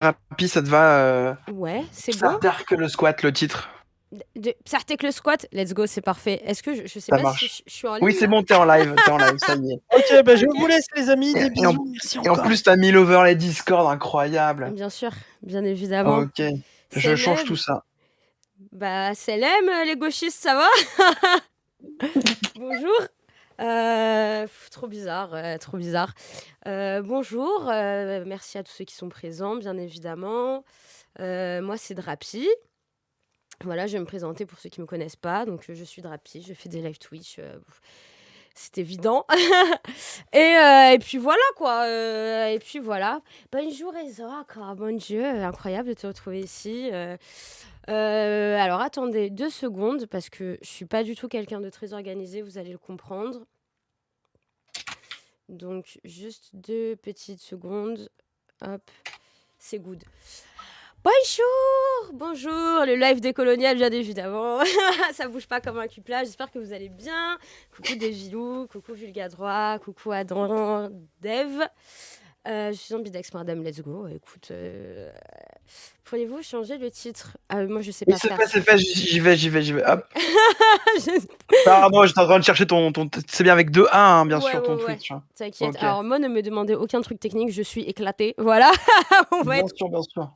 Thérapie, ça te va Ouais, c'est bon. Sartre que le squat, le titre. Sartek le squat, let's go, c'est parfait. Est-ce que je sais Ça pas si marche. je suis en Oui, ligne c'est là? bon, t'es en live, ça y est. Ok, bah je vous Ok. laisse les amis, des Et en, bisous, merci et en encore. plus, t'as mis l'overlay Discord, incroyable. Bien sûr, bien évidemment. Ok, je change tout Célèbre. ça. Bah, célèbre, les gauchistes, ça va? Bonjour. Trop bizarre, trop bizarre. Bonjour, merci à tous ceux qui sont présents, bien évidemment. Moi, c'est Drapi. Voilà, je vais me présenter pour ceux qui ne me connaissent pas. Donc, je suis Drapi, je fais des live Twitch. C'est évident. Et puis voilà, quoi. Et puis voilà. Bonjour, Ezra. Oh, mon Dieu, incroyable de te retrouver ici. Alors, attendez 2 secondes, parce que je suis pas du tout quelqu'un de très organisé, vous allez le comprendre. Donc, juste 2 petites secondes. Hop, c'est good. Bonjour, bonjour, le live décolonial, bien évidemment. Ça bouge pas comme un cupla, j'espère que vous allez bien. Coucou Devilou, coucou Vulgadroit, coucou Adam, Dev. Je suis ambidex, madame, let's go. Écoute, pourriez-vous changer le titre? Moi, je sais Oui, pas faire ça. c'est fait, j'y vais. Hop. Je- Pardon, j'étais en train de chercher ton. C'est bien avec 2 1, hein, bien Ouais, sûr, ton ouais, ouais. Twitch. Hein. T'inquiète. Ok. Alors, moi, ne me demandez aucun truc technique, je suis éclatée. Voilà, on va Bien être, sûr, bien sûr.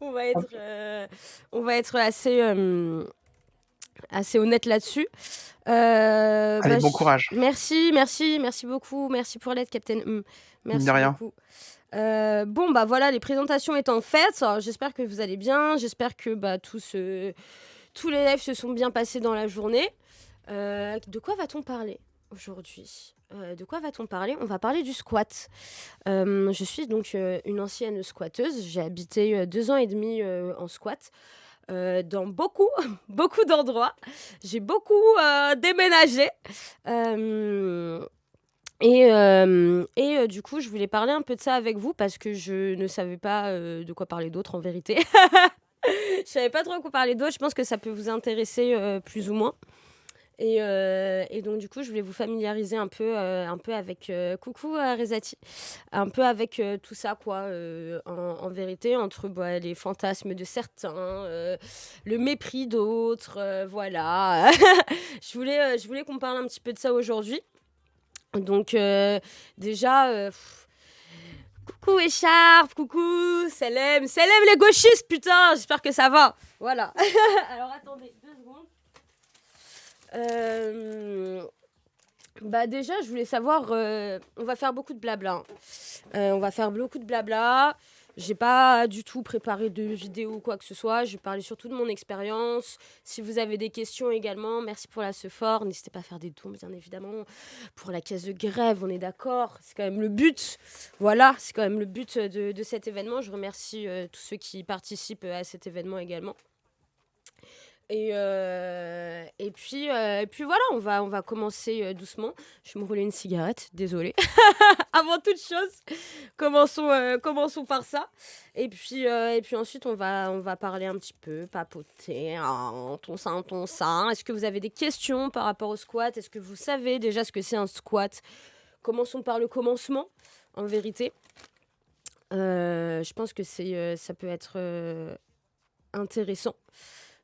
on va Hop. être, on va être assez honnête là-dessus. Allez, bon courage. Merci beaucoup. Merci pour l'aide, Captain. Mine de Merci rien. beaucoup. Bon, bah voilà, les présentations étant faites, alors, j'espère que vous allez bien. J'espère que tous les lives se sont bien passés dans la journée. De quoi va-t-on parler aujourd'hui? De quoi va-t-on parler? On va parler du squat. Je suis donc une ancienne squatteuse. J'ai habité 2 ans et demi en squat. Dans beaucoup, beaucoup d'endroits. J'ai beaucoup déménagé. Du coup, je voulais parler un peu de ça avec vous parce que je ne savais pas de quoi parler d'autre en vérité. Je savais pas trop de quoi parler d'autre. Je pense que ça peut vous intéresser plus ou moins. Et donc, du coup, je voulais vous familiariser un peu avec coucou Rezati, un peu avec tout ça, quoi, en vérité, entre les fantasmes de certains, le mépris d'autres, voilà. Je voulais qu'on parle un petit peu de ça aujourd'hui. Donc, déjà, coucou Écharpe, coucou Selem les gauchistes, putain, j'espère que ça va. Voilà. Alors, attendez 2 secondes. Déjà, je voulais savoir, on va faire beaucoup de blabla. On va faire beaucoup de blabla. J'ai pas du tout préparé de vidéo ou quoi que ce soit. Je vais parler surtout de mon expérience. Si vous avez des questions également, merci pour la sephore. N'hésitez pas à faire des dons, bien évidemment. Pour la caisse de grève, on est d'accord. C'est quand même le but. Voilà, c'est quand même le but de cet événement. Je remercie tous ceux qui participent à cet événement également. Et puis voilà, on va commencer doucement. Je vais me rouler une cigarette, désolée. Avant toute chose, commençons par ça. Et puis ensuite, on va parler un petit peu, papoter, hein, ton sein. Est-ce que vous avez des questions par rapport au squat? Est-ce que vous savez déjà ce que c'est un squat? Commençons par le commencement, en vérité. Je pense que ça peut être intéressant.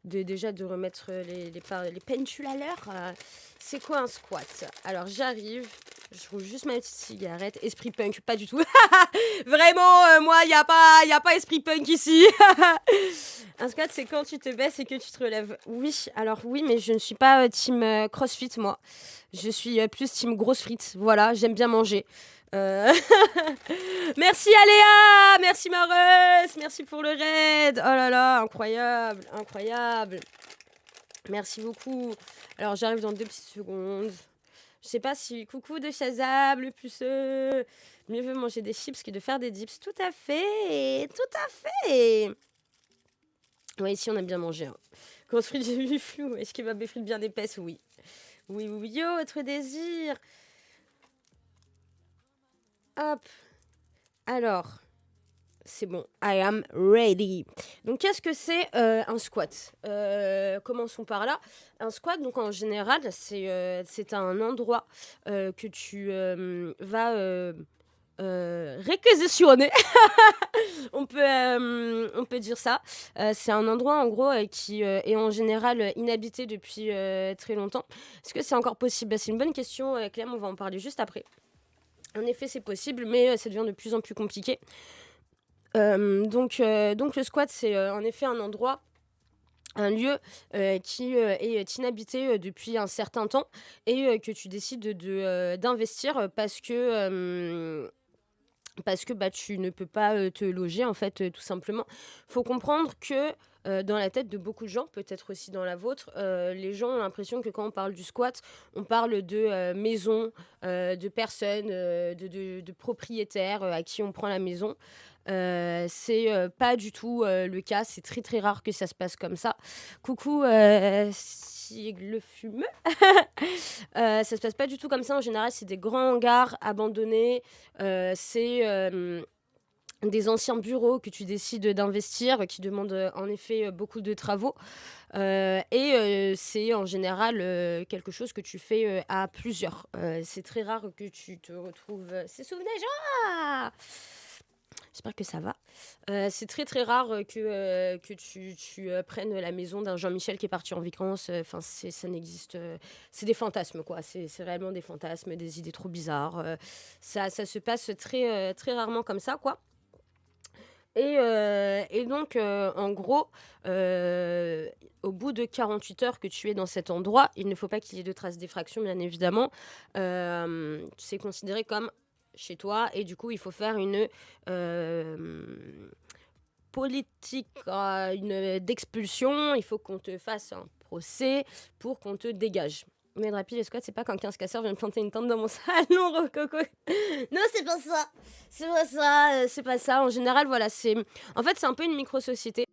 Déjà de remettre les pendules à l'heure. C'est quoi un squat? Alors j'arrive, je roule juste ma petite cigarette. Esprit punk, pas du tout. Vraiment, moi, il y a pas esprit punk ici. Un squat, c'est quand tu te baisses et que tu te relèves. Oui, alors oui, mais je ne suis pas team crossfit, moi. Je suis plus team grosse frite. Voilà, j'aime bien manger. Merci Aléa, merci Mareuse, merci pour le raid. Oh là là, incroyable, incroyable. Merci beaucoup. Alors j'arrive dans 2 petites secondes. Je sais pas si coucou de Shazam, le puceux. Mieux vaut manger des chips que de faire des dips. Tout à fait, tout à fait. Ouais, ici on aime bien manger. Hein. Quand frites, j'ai vu flou. Est-ce qu'il va mes frites bien épaisses? Oui. Oui, oui, oui. Yo, votre désir. Hop. Alors, c'est bon. I am ready. Donc, qu'est-ce que c'est un squat? Commençons par là. Un squat, donc en général, c'est un endroit que tu vas réquisitionné. On peut dire ça. C'est un endroit en gros qui est en général inhabité depuis très longtemps. Est-ce que c'est encore possible? C'est une bonne question, Clem, on va en parler juste après. En effet, c'est possible, mais ça devient de plus en plus compliqué. Donc le squat, c'est en effet un lieu qui est inhabité depuis un certain temps et que tu décides d'investir parce que bah, tu ne peux pas te loger, en fait, tout simplement. Faut comprendre que dans la tête de beaucoup de gens, peut-être aussi dans la vôtre, les gens ont l'impression que quand on parle du squat, on parle de maisons, de personnes, de propriétaires à qui on prend la maison. C'est pas du tout le cas, c'est très très rare que ça se passe comme ça. Coucou Sigle Fumeux. Ça se passe pas du tout comme ça en général, c'est des grands hangars abandonnés, c'est des anciens bureaux que tu décides d'investir, qui demandent en effet beaucoup de travaux. C'est en général quelque chose que tu fais à plusieurs. C'est très rare que tu te retrouves. C'est souvenez Jean. J'espère que ça va. C'est très très rare que tu prennes la maison d'un Jean-Michel qui est parti en vacances. Enfin, ça n'existe. C'est des fantasmes, quoi. C'est réellement des fantasmes, des idées trop bizarres. Ça se passe très, très rarement comme ça, quoi. Et donc, en gros, au bout de 48 heures que tu es dans cet endroit, il ne faut pas qu'il y ait de traces d'effraction, bien évidemment. C'est considéré comme chez toi et du coup, il faut faire une politique d'expulsion. Il faut qu'on te fasse un procès pour qu'on te dégage. Mais le rapide, le squat, c'est pas quand 15 casseurs viennent planter une tente dans mon salon, Rococo. Non, c'est pas ça. C'est pas ça. C'est pas ça. En général, voilà, en fait, c'est un peu une micro-société.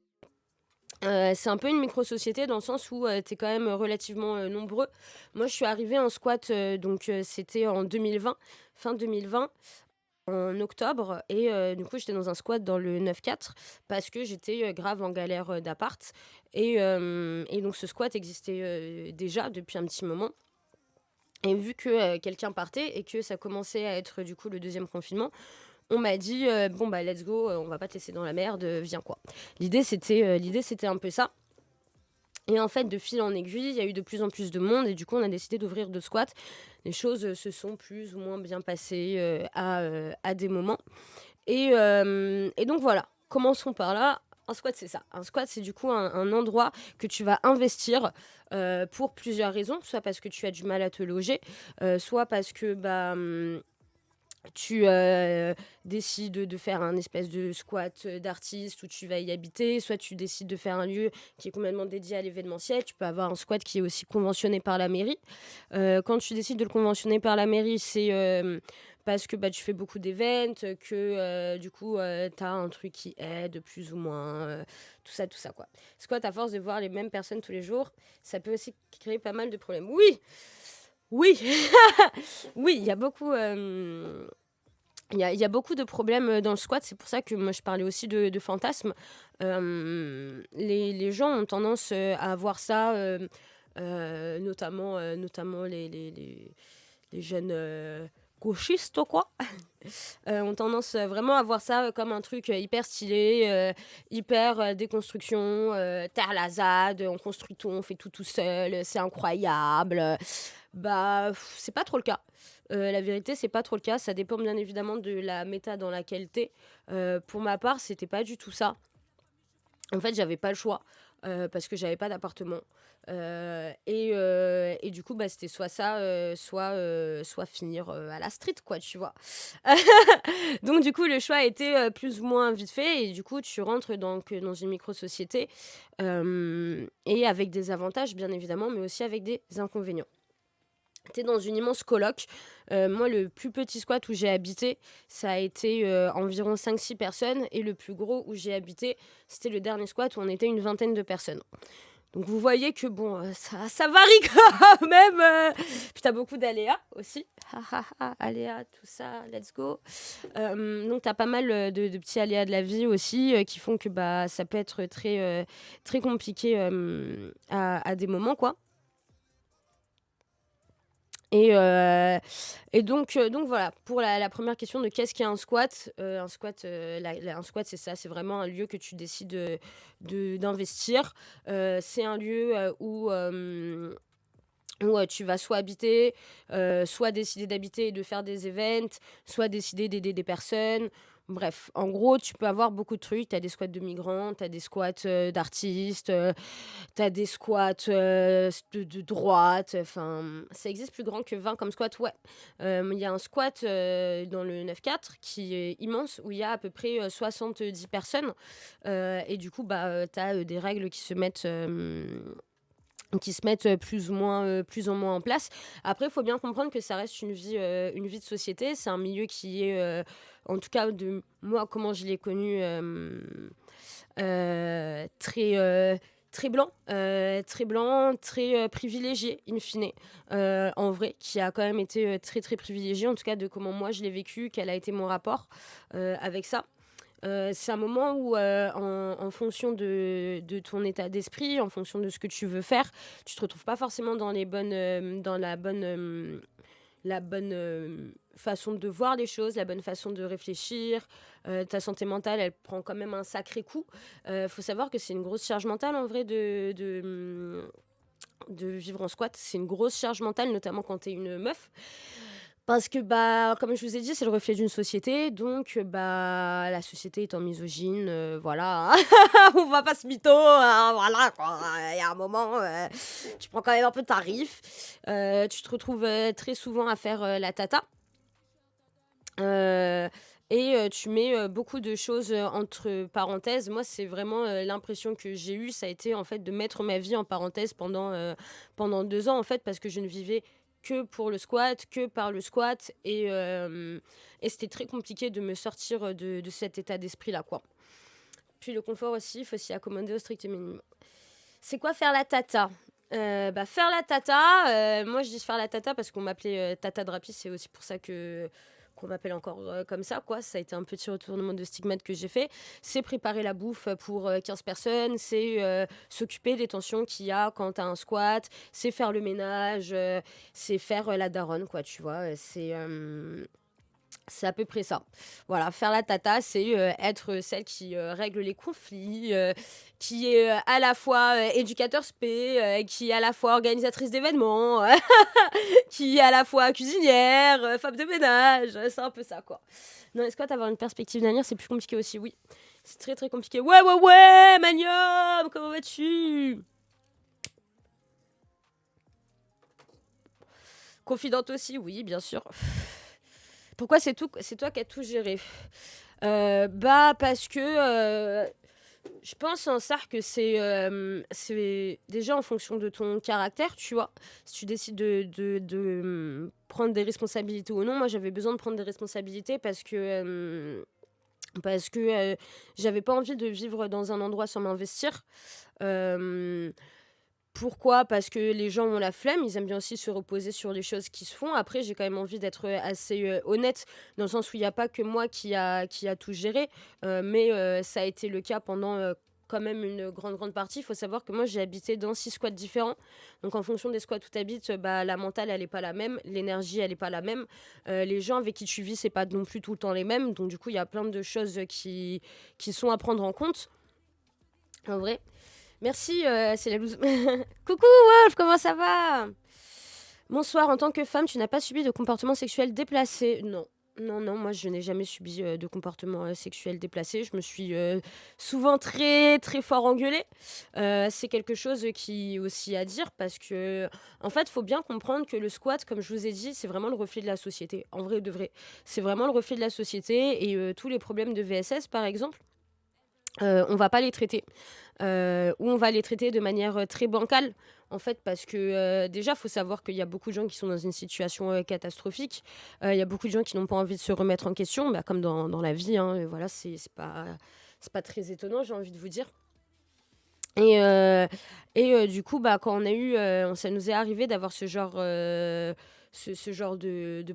C'est un peu une micro-société dans le sens où t'es quand même relativement nombreux. Moi, je suis arrivée en squat, donc c'était en 2020, fin 2020, en octobre. Et du coup, j'étais dans un squat dans le 9-4 parce que j'étais grave en galère d'appart. Et donc, ce squat existait déjà depuis un petit moment. Et vu que quelqu'un partait et que ça commençait à être du coup le deuxième confinement, on m'a dit bon bah let's go, on va pas te laisser dans la merde, viens quoi. L'idée c'était un peu ça. Et en fait, de fil en aiguille, il y a eu de plus en plus de monde et du coup, on a décidé d'ouvrir 2 squats. Les choses se sont plus ou moins bien passées à des moments. Et donc voilà, commençons par là. Un squat, c'est ça. Un squat, c'est du coup un endroit que tu vas investir pour plusieurs raisons. Soit parce que tu as du mal à te loger, soit parce que tu décides de faire un espèce de squat d'artiste où tu vas y habiter, soit tu décides de faire un lieu qui est complètement dédié à l'événementiel. Tu peux avoir un squat qui est aussi conventionné par la mairie. Quand tu décides de le conventionner par la mairie, c'est parce que tu fais beaucoup d'événements, que du coup, tu as un truc qui aide plus ou moins, tout ça, quoi. Squat, à force de voir les mêmes personnes tous les jours, ça peut aussi créer pas mal de problèmes. Oui, oui, oui, il y a beaucoup... il y a beaucoup de problèmes dans le squat, c'est pour ça que moi je parlais aussi de fantasmes. Les gens ont tendance à voir ça, notamment les jeunes gauchistes, quoi. Ont tendance vraiment à voir ça comme un truc hyper stylé, hyper déconstruction, terre la ZAD, on construit tout, on fait tout seul, c'est incroyable. C'est pas trop le cas. La vérité, c'est pas trop le cas. Ça dépend bien évidemment de la méta dans laquelle t'es. Pour ma part, c'était pas du tout ça. En fait, j'avais pas le choix parce que j'avais pas d'appartement. Et du coup, c'était soit ça, soit finir à la street, quoi, tu vois. Donc, du coup, le choix était plus ou moins vite fait. Et du coup, tu rentres dans une micro-société et avec des avantages, bien évidemment, mais aussi avec des inconvénients. T'es dans une immense coloc. Moi, le plus petit squat où j'ai habité, ça a été environ 5-6 personnes. Et le plus gros où j'ai habité, c'était le dernier squat où on était une vingtaine de personnes. Donc vous voyez que ça varie quand même. Puis t'as beaucoup d'aléas aussi. Aléas, tout ça, let's go. Donc t'as pas mal de petits aléas de la vie aussi qui font que ça peut être très, très compliqué à des moments, quoi. Et, donc voilà, pour la première question de qu'est-ce qu'est un squat? Un squat, c'est ça, c'est vraiment un lieu que tu décides d'investir. C'est un lieu où tu vas soit habiter, soit décider d'habiter et de faire des events, soit décider d'aider des personnes. Bref, en gros, tu peux avoir beaucoup de trucs. Tu as des squats de migrants, tu as des squats d'artistes, tu as des squats de droite. Enfin, ça existe plus grand que 20 comme squat, ouais. Il y a un squat dans le 9-4 qui est immense, où il y a à peu près 70 personnes. Et du coup, tu as des règles qui se mettent plus ou moins en place. Après, il faut bien comprendre que ça reste une vie de société. C'est un milieu qui est, en tout cas de moi, comment je l'ai connu, très blanc, très privilégié, in fine, en vrai, qui a quand même été très, très privilégié, en tout cas de comment moi je l'ai vécu, quel a été mon rapport avec ça. C'est un moment où, en fonction de ton état d'esprit, en fonction de ce que tu veux faire, tu te retrouves pas forcément dans la bonne façon de voir les choses, la bonne façon de réfléchir. Ta santé mentale, elle prend quand même un sacré coup. Faut savoir que c'est une grosse charge mentale en vrai de vivre en squat. C'est une grosse charge mentale, notamment quand t'es une meuf. Parce que, comme je vous ai dit, c'est le reflet d'une société. Donc, la société étant misogyne, voilà. On va pas se mytho, voilà, quoi. Il y a un moment, tu prends quand même un peu de tarif. Tu te retrouves très souvent à faire la tata. Et tu mets beaucoup de choses entre parenthèses. Moi, c'est vraiment l'impression que j'ai eue. Ça a été, en fait, de mettre ma vie en parenthèse pendant 2 ans, en fait, parce que je ne vivais que pour le squat, que par le squat. Et c'était très compliqué de me sortir de cet état d'esprit-là, quoi. Puis le confort aussi, il faut s'y accommoder au strict minimum. C'est quoi faire la tata? Faire la tata, moi je dis faire la tata parce qu'on m'appelait Tata Drapi, c'est aussi pour ça qu'on m'appelle encore comme ça, quoi. Ça a été un petit retournement de stigmate que j'ai fait. C'est préparer la bouffe pour 15 personnes, c'est s'occuper des tensions qu'il y a quand t'as un squat, c'est faire le ménage, c'est faire la daronne, quoi, tu vois. C'est à peu près ça. Voilà, faire la tata, c'est être celle qui règle les conflits, qui est à la fois éducateur spé, qui est à la fois organisatrice d'événements, qui est à la fois cuisinière, femme de ménage. C'est un peu ça, quoi. Dans les squats, avoir une perspective d'avenir, c'est plus compliqué aussi, oui. C'est très, très compliqué. Ouais, ouais, ouais, Magnum, comment vas-tu? Confidente aussi, oui, bien sûr. Pourquoi c'est toi qui as tout géré? Parce que je pense en ça que c'est déjà en fonction de ton caractère, tu vois. Si tu décides de prendre des responsabilités ou non, moi j'avais besoin de prendre des responsabilités parce que j'avais pas envie de vivre dans un endroit sans m'investir. Euh, Pourquoi? Parce que les gens ont la flemme, ils aiment bien aussi se reposer sur les choses qui se font. Après, j'ai quand même envie d'être assez honnête, dans le sens où il n'y a pas que moi qui a tout géré, mais ça a été le cas pendant quand même une grande, grande partie. Il faut savoir que moi, j'ai habité dans 6 squats différents. Donc, en fonction des squats où tu habites, la mentale, elle n'est pas la même, l'énergie, elle n'est pas la même. Les gens avec qui tu vis, c'est pas non plus tout le temps les mêmes. Donc, du coup, il y a plein de choses qui sont à prendre en compte, en vrai. Merci, c'est la loose. Coucou Wolf, comment ça va? Bonsoir, en tant que femme, tu n'as pas subi de comportement sexuel déplacé? Non. Non, non, moi je n'ai jamais subi de comportement sexuel déplacé. Je me suis souvent très très fort engueulée. C'est quelque chose qui est aussi à dire parce que, en fait, il faut bien comprendre que le squat, comme je vous ai dit, c'est vraiment le reflet de la société. En vrai de vrai. C'est vraiment le reflet de la société et tous les problèmes de VSS, par exemple, on va pas les traiter. Ou on va les traiter de manière très bancale, en fait, parce que déjà, il faut savoir qu'il y a beaucoup de gens qui sont dans une situation catastrophique. Il y a beaucoup de gens qui n'ont pas envie de se remettre en question, comme dans la vie. Hein, et voilà, c'est pas très étonnant, j'ai envie de vous dire. Et du coup, quand on a eu, ça nous est arrivé d'avoir ce genre de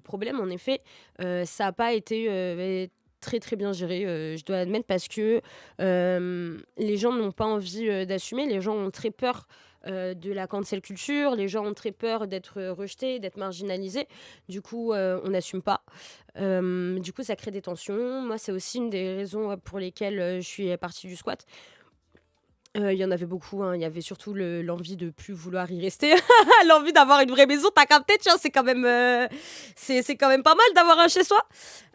problème, en effet, ça n'a pas été très très bien géré, je dois admettre, parce que les gens n'ont pas envie d'assumer, les gens ont très peur de la cancel culture. Les gens ont très peur d'être rejetés, d'être marginalisés. Du coup, on n'assume pas. Du coup, ça crée des tensions. Moi, c'est aussi une des raisons pour lesquelles je suis partie du squat. Il y en avait beaucoup, hein. Il y avait surtout l'envie de plus vouloir y rester. L'envie d'avoir une vraie maison, t'as capté, tiens, c'est quand même, c'est quand même pas mal d'avoir un chez soi.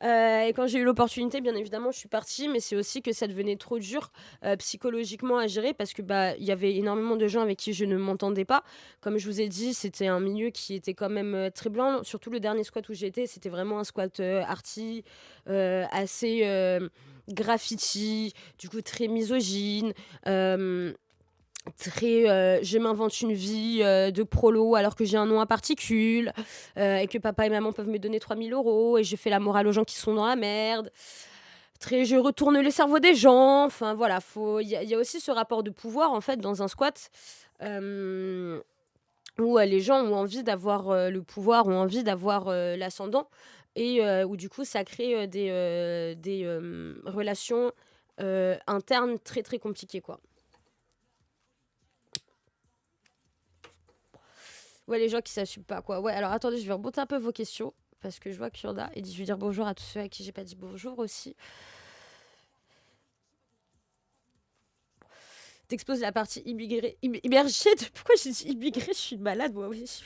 Et quand j'ai eu l'opportunité, bien évidemment, je suis partie, mais c'est aussi que ça devenait trop dur psychologiquement à gérer parce que il y avait énormément de gens avec qui je ne m'entendais pas. Comme je vous ai dit, c'était un milieu qui était quand même très blanc. Surtout le dernier squat où j'étais, c'était vraiment un squat arty, assez graffiti, du coup très misogyne. Très je m'invente une vie de prolo alors que j'ai un nom à particules et que papa et maman peuvent me donner 3 000 € et je fais la morale aux gens qui sont dans la merde. Très je retourne le cerveau des gens. Enfin voilà, il y a aussi ce rapport de pouvoir en fait dans un squat où les gens ont envie d'avoir le pouvoir, ont envie d'avoir l'ascendant et où du coup ça crée des relations internes très très compliquées quoi. Ouais, les gens qui s'assument pas, quoi. Ouais, alors attendez, je vais remonter un peu vos questions, parce que je vois qu'il y en a. Et je vais dire bonjour à tous ceux à qui j'ai pas dit bonjour aussi. T'exposes la partie immigrée. Immergée de... Pourquoi j'ai dit immigrée? Je suis malade, moi aussi.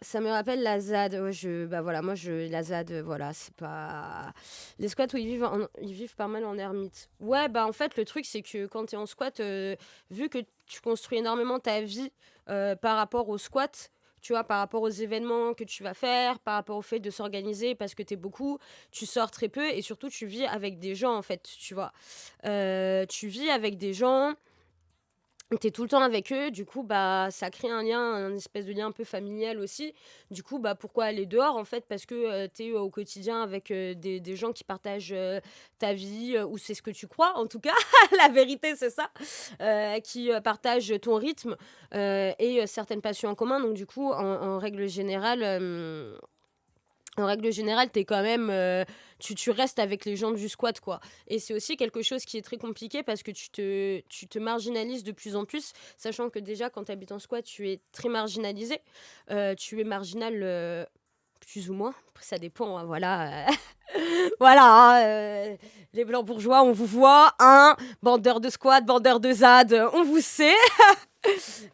Ça me rappelle la ZAD. Ouais, bah voilà, la ZAD, voilà, c'est pas. Les squats où ils vivent pas mal en ermite. Ouais, bah en fait, le truc, c'est que quand t'es en squat, vu que tu construis énormément ta vie par rapport au squat, tu vois, par rapport aux événements que tu vas faire, par rapport au fait de s'organiser, parce que t'es beaucoup, tu sors très peu et surtout, tu vis avec des gens, en fait, tu vois. Tu vis avec des gens. T'es tout le temps avec eux, du coup, bah, ça crée un lien, un espèce de lien un peu familial aussi. Du coup, bah, pourquoi aller dehors, en fait? Parce que t'es au quotidien avec des gens qui partagent ta vie, ou c'est ce que tu crois, en tout cas. La vérité, c'est ça. Qui partagent ton rythme et certaines passions en commun. Donc, du coup, en règle générale, t'es quand même, tu restes avec les gens du squat, quoi. Et c'est aussi quelque chose qui est très compliqué parce que tu te marginalises de plus en plus, sachant que déjà, quand tu habites en squat, tu es très marginalisé. Tu es marginal plus ou moins. Après, ça dépend, hein, voilà. Voilà, hein, les blancs bourgeois, on vous voit, hein. Bandeurs de squat, bandeurs de ZAD, on vous sait.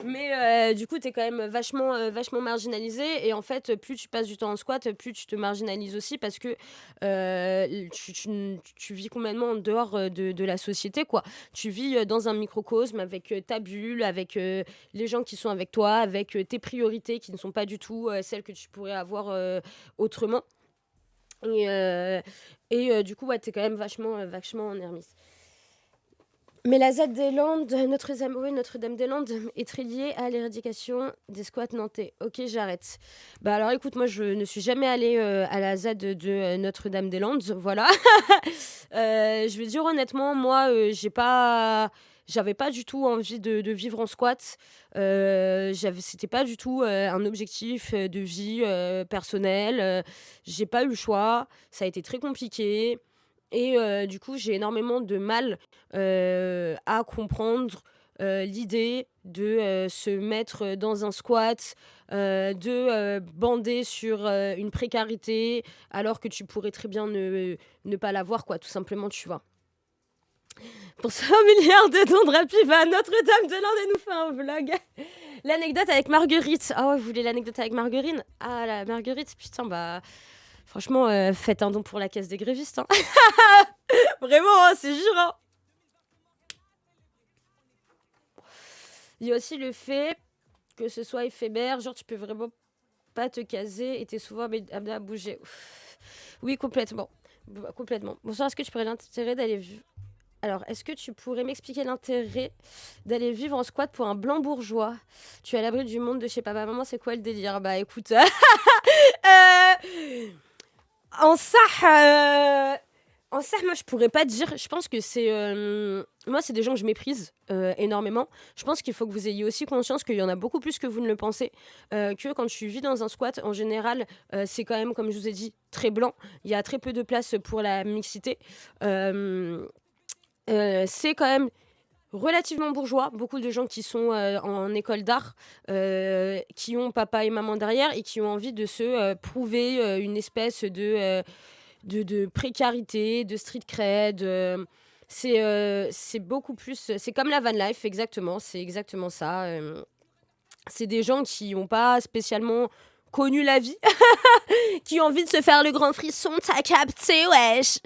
Mais du coup, t'es quand même vachement marginalisé. Et en fait, plus tu passes du temps en squat, plus tu te marginalises aussi parce que tu vis complètement en dehors de la société, quoi. Tu vis dans un microcosme avec ta bulle, avec les gens qui sont avec toi, avec tes priorités qui ne sont pas du tout celles que tu pourrais avoir autrement. Et du coup, ouais, t'es quand même vachement en ermite. Mais la ZAD des Landes, Notre-Dame-des-Landes, est très liée à l'éradication des squats nantais. Ok, j'arrête. Bah alors écoute, moi je ne suis jamais allée à la ZAD de Notre-Dame-des-Landes, voilà. Je vais dire honnêtement, moi j'avais pas du tout envie de vivre en squat. C'était pas du tout un objectif de vie personnel. J'ai pas eu le choix. Ça a été très compliqué. Et du coup, j'ai énormément de mal à comprendre l'idée de se mettre dans un squat, de bander sur une précarité, alors que tu pourrais très bien ne pas l'avoir, quoi, tout simplement, tu vois. Pour 100 milliards de dons de Rappi, va à Notre-Dame-de-Lande et nous fait un vlog. L'anecdote avec Marguerite. Ah ouais, vous voulez l'anecdote avec Marguerite? Ah, la Marguerite, putain, bah... Franchement, faites un don pour la caisse des grévistes. Hein. Vraiment, hein, c'est jure. Hein. Il y a aussi le fait que ce soit éphémère. Genre, tu peux vraiment pas te caser et t'es souvent amené à bouger. Oui, complètement. Complètement. Bonsoir, est-ce que tu pourrais l'intérêt d'aller vivre... Alors, est-ce que tu pourrais m'expliquer l'intérêt d'aller vivre en squat pour un blanc bourgeois? Tu es à l'abri du monde de chez papa, maman, c'est quoi le délire? Bah écoute... En ça, moi, je pourrais pas dire. Je pense que c'est. Moi, c'est des gens que je méprise énormément. Je pense qu'il faut que vous ayez aussi conscience qu'il y en a beaucoup plus que vous ne le pensez. Que quand tu vis dans un squat, en général, c'est quand même, comme je vous ai dit, très blanc. Il y a très peu de place pour la mixité. c'est quand même relativement bourgeois. Beaucoup de gens qui sont en école d'art, qui ont papa et maman derrière et qui ont envie de se prouver une espèce de précarité, de street cred. C'est beaucoup plus. C'est comme la van life, exactement. C'est exactement ça. C'est des gens qui n'ont pas spécialement connu la vie, qui ont envie de se faire le grand frisson, t'as capté, wesh.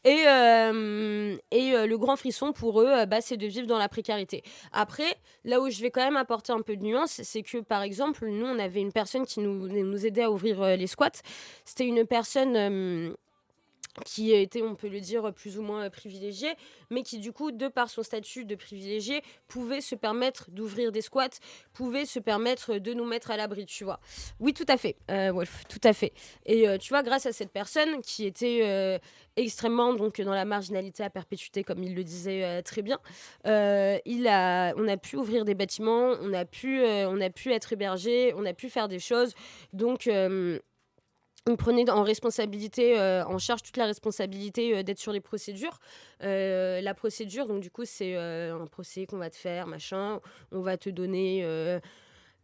Et le grand frisson pour eux, c'est de vivre dans la précarité. Après, là où je vais quand même apporter un peu de nuance, c'est que par exemple, nous, on avait une personne qui nous aidait à ouvrir les squats. C'était une personne qui était, on peut le dire, plus ou moins privilégiée, mais qui du coup, de par son statut de privilégié, pouvait se permettre d'ouvrir des squats, pouvait se permettre de nous mettre à l'abri, tu vois. Oui, tout à fait, Wolf, tout à fait. Et tu vois, grâce à cette personne qui était extrêmement donc dans la marginalité à perpétuité, comme il le disait très bien, on a pu ouvrir des bâtiments, on a pu être hébergé, on a pu faire des choses. Donc on prenait en responsabilité, en charge toute la responsabilité d'être sur les procédures. La procédure, donc du coup, c'est un procès qu'on va te faire, machin. On va te donner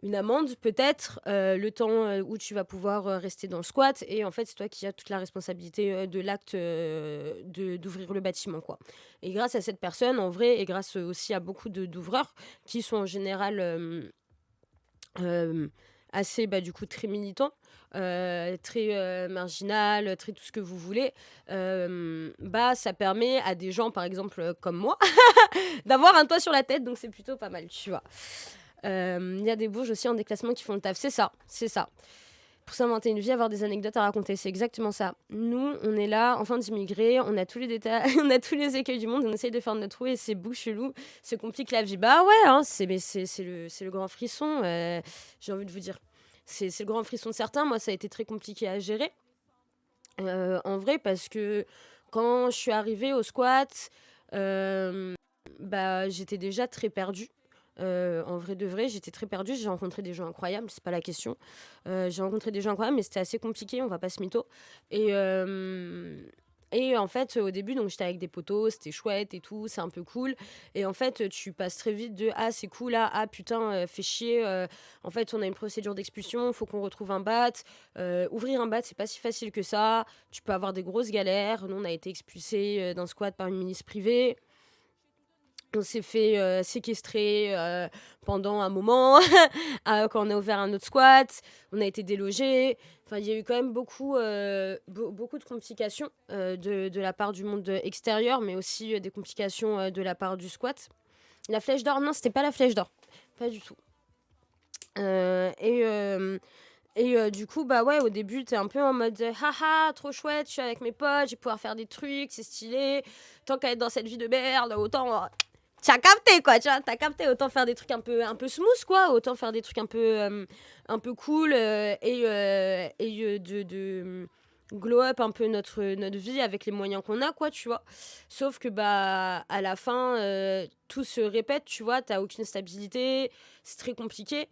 une amende, peut-être, le temps où tu vas pouvoir rester dans le squat. Et en fait, c'est toi qui as toute la responsabilité de l'acte d'ouvrir le bâtiment, quoi. Et grâce à cette personne, en vrai, et grâce aussi à beaucoup d'ouvreurs qui sont en général assez, du coup, très militants, très marginal, très tout ce que vous voulez, ça permet à des gens, par exemple, comme moi, d'avoir un toit sur la tête, donc c'est plutôt pas mal, tu vois. Il y a des Bourges aussi en déclassement qui font le taf, c'est ça. Pour s'inventer une vie, avoir des anecdotes à raconter, c'est exactement ça. Nous, on est là, enfants d'immigrés, on a tous les détails, on a tous les écueils du monde, on essaye de faire de notre trou et c'est beau, chelou, c'est complique la vie. Bah ouais, hein, c'est le grand frisson, j'ai envie de vous dire. C'est le grand frisson de certains. Moi, ça a été très compliqué à gérer, en vrai, parce que quand je suis arrivée au squat, j'étais déjà très perdue. En vrai de vrai, j'étais très perdue. J'ai rencontré des gens incroyables, c'est pas la question. J'ai rencontré des gens incroyables, mais c'était assez compliqué, on va pas se mytho. Et en fait, au début, donc j'étais avec des potos, c'était chouette et tout, c'est un peu cool. Et en fait, tu passes très vite de ah, c'est cool, ah putain, fait chier. En fait, on a une procédure d'expulsion, faut qu'on retrouve un bat. Ouvrir un bat, c'est pas si facile que ça. Tu peux avoir des grosses galères. Nous, on a été expulsés d'un squat par une milice privée. On s'est fait séquestrer pendant un moment quand on a ouvert un autre squat. On a été délogés. Enfin, il y a eu quand même beaucoup de complications de la part du monde extérieur, mais aussi des complications de la part du squat. La flèche d'or, non, c'était pas la flèche d'or. Pas du tout. Du coup, au début, t'es un peu en mode haha, trop chouette, je suis avec mes potes, je vais pouvoir faire des trucs, c'est stylé. Tant qu'à être dans cette vie de merde, autant. T'as capté, quoi, tu vois, t'as capté. Autant faire des trucs un peu smooth, quoi. Autant faire des trucs un peu cool de glow up un peu notre vie avec les moyens qu'on a, quoi, tu vois. Sauf que, à la fin, tout se répète, tu vois. T'as aucune stabilité, c'est très compliqué.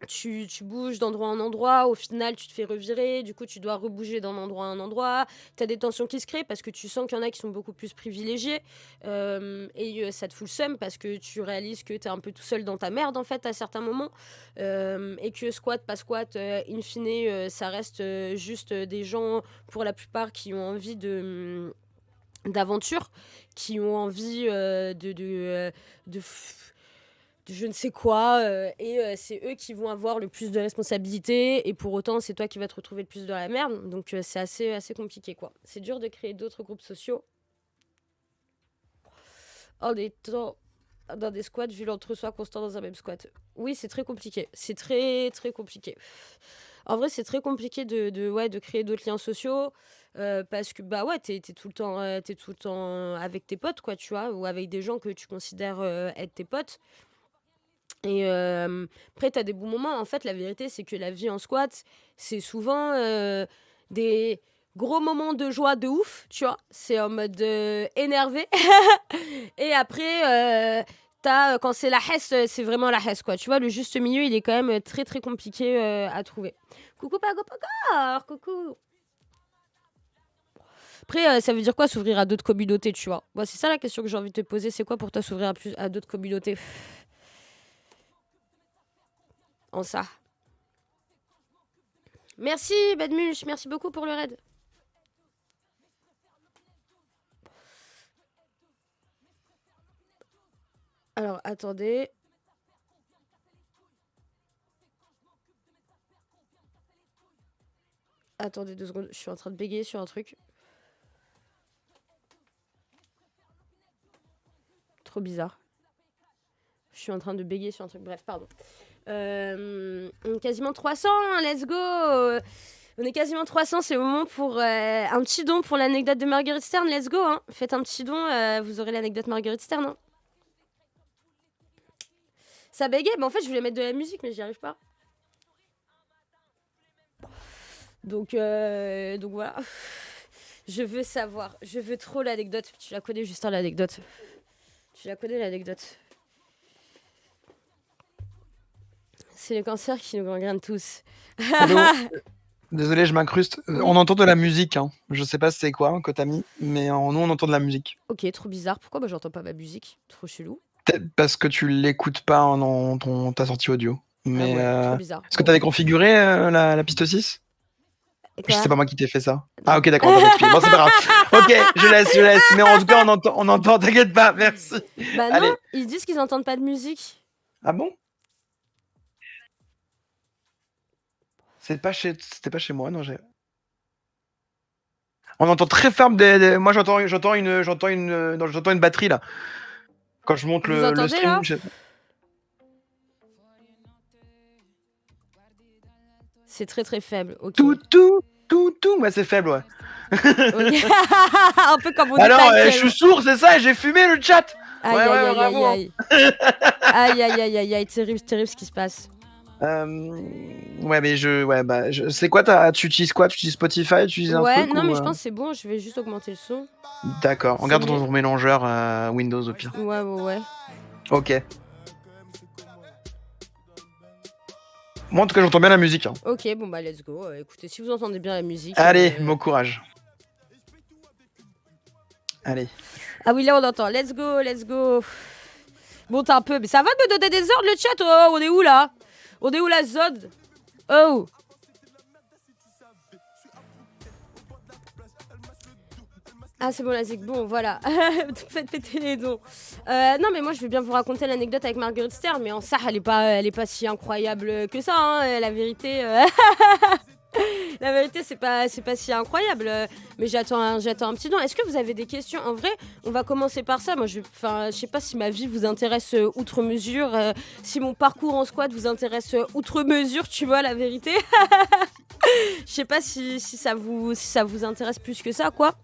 Tu bouges d'endroit en endroit, au final tu te fais revirer, du coup tu dois rebouger d'un endroit à un endroit, t'as des tensions qui se créent parce que tu sens qu'il y en a qui sont beaucoup plus privilégiés ça te fout le seum parce que tu réalises que t'es un peu tout seul dans ta merde en fait à certains moments et que squat pas squat in fine ça reste juste des gens pour la plupart qui ont envie d'aventure, qui ont envie de je ne sais quoi, c'est eux qui vont avoir le plus de responsabilités, et pour autant, c'est toi qui vas te retrouver le plus dans la merde. Donc, c'est assez compliqué, quoi. C'est dur de créer d'autres groupes sociaux en étant dans des squats, vu l'entre-soi constant dans un même squat. Oui, c'est très compliqué. C'est très, très compliqué. En vrai, c'est très compliqué de créer d'autres liens sociaux. Parce que t'es tout le temps avec tes potes, quoi, tu vois, ou avec des gens que tu considères être tes potes. Et après, t'as des bons moments. En fait, la vérité, c'est que la vie en squat, c'est souvent des gros moments de joie de ouf, tu vois. C'est en mode énervé. Et après, quand c'est la hesse, c'est vraiment la hesse, quoi. Tu vois, le juste milieu, il est quand même très, très compliqué à trouver. Coucou, Pago Pagor, coucou. Après, ça veut dire quoi s'ouvrir à d'autres communautés, tu vois? Moi, c'est ça la question que j'ai envie de te poser. C'est quoi pour toi s'ouvrir à d'autres communautés en ça? Merci, Badmulch. Merci beaucoup pour le raid. Alors, attendez. Attendez 2 secondes. Je suis en train de bégayer sur un truc. Trop bizarre. Je suis en train de bégayer sur un truc. Bref, pardon. Quasiment 300, hein, let's go. On est quasiment 300, c'est le moment pour un petit don pour l'anecdote de Marguerite Stern, let's go. Hein. Faites un petit don, vous aurez l'anecdote Marguerite Stern. Hein. Ça bégaye, mais en fait je voulais mettre de la musique, mais j'y arrive pas. Donc voilà. Je veux savoir, je veux trop l'anecdote. Tu la connais, Justin, l'anecdote. Tu la connais, l'anecdote. C'est le cancer qui nous gangrène tous. Allô. Désolé, je m'incruste. On entend de la musique. Hein. Je sais pas c'est quoi que t'as mis, mais nous on entend de la musique. Ok, trop bizarre. Pourquoi moi j'entends pas ma musique? Trop chelou. Peut-être parce que tu l'écoutes pas dans ta sortie audio. Mais Ah ouais, trop bizarre. est-ce que t'avais configuré la piste 6? C'est pas moi qui t'ai fait ça. Ah ok, d'accord, bon c'est pas grave. Ok, je laisse. Mais en tout cas, on entend, t'inquiète pas, merci. Bah non, allez. Ils disent qu'ils entendent pas de musique. Ah bon? C'était pas chez moi, non. On entend très fort moi j'entends une batterie là. Quand je monte le stream. C'est très très faible. Okay. Tout, ouais, c'est faible, ouais. Okay. Un peu comme on dit. Alors, je suis sourd, c'est ça, et j'ai fumé le chat. Aïe. Aïe, terrible ce qui se passe. Ouais, mais c'est quoi, tu utilises quoi? Tu utilises Spotify? Tu utilises un truc, non, mais je pense que c'est bon, je vais juste augmenter le son. D'accord, on regarde ton mélangeur Windows au pire. Ouais. Ok. Moi, en tout cas, j'entends bien la musique. Hein. Ok, bon bah let's go. Écoutez, si vous entendez bien la musique... Allez, bon courage. Allez. Ah oui, là on entend. Let's go. Bon, t'as un peu... Mais ça va de me donner des ordres, le chat? Oh, on est où là? On est où la zone? Oh. Ah, c'est bon, la zig. Bon, voilà. Faites péter les dons. Non, mais moi, je vais bien vous raconter l'anecdote avec Marguerite Stern, mais en ça, elle est pas si incroyable que ça. Hein. La vérité, la vérité, c'est pas si incroyable. Mais j'attends un petit don. Est-ce que vous avez des questions? En vrai, on va commencer par ça. Moi, je sais pas si ma vie vous intéresse outre mesure, si mon parcours en squat vous intéresse outre mesure, tu vois, la vérité. Je sais pas si ça vous intéresse plus que ça, quoi.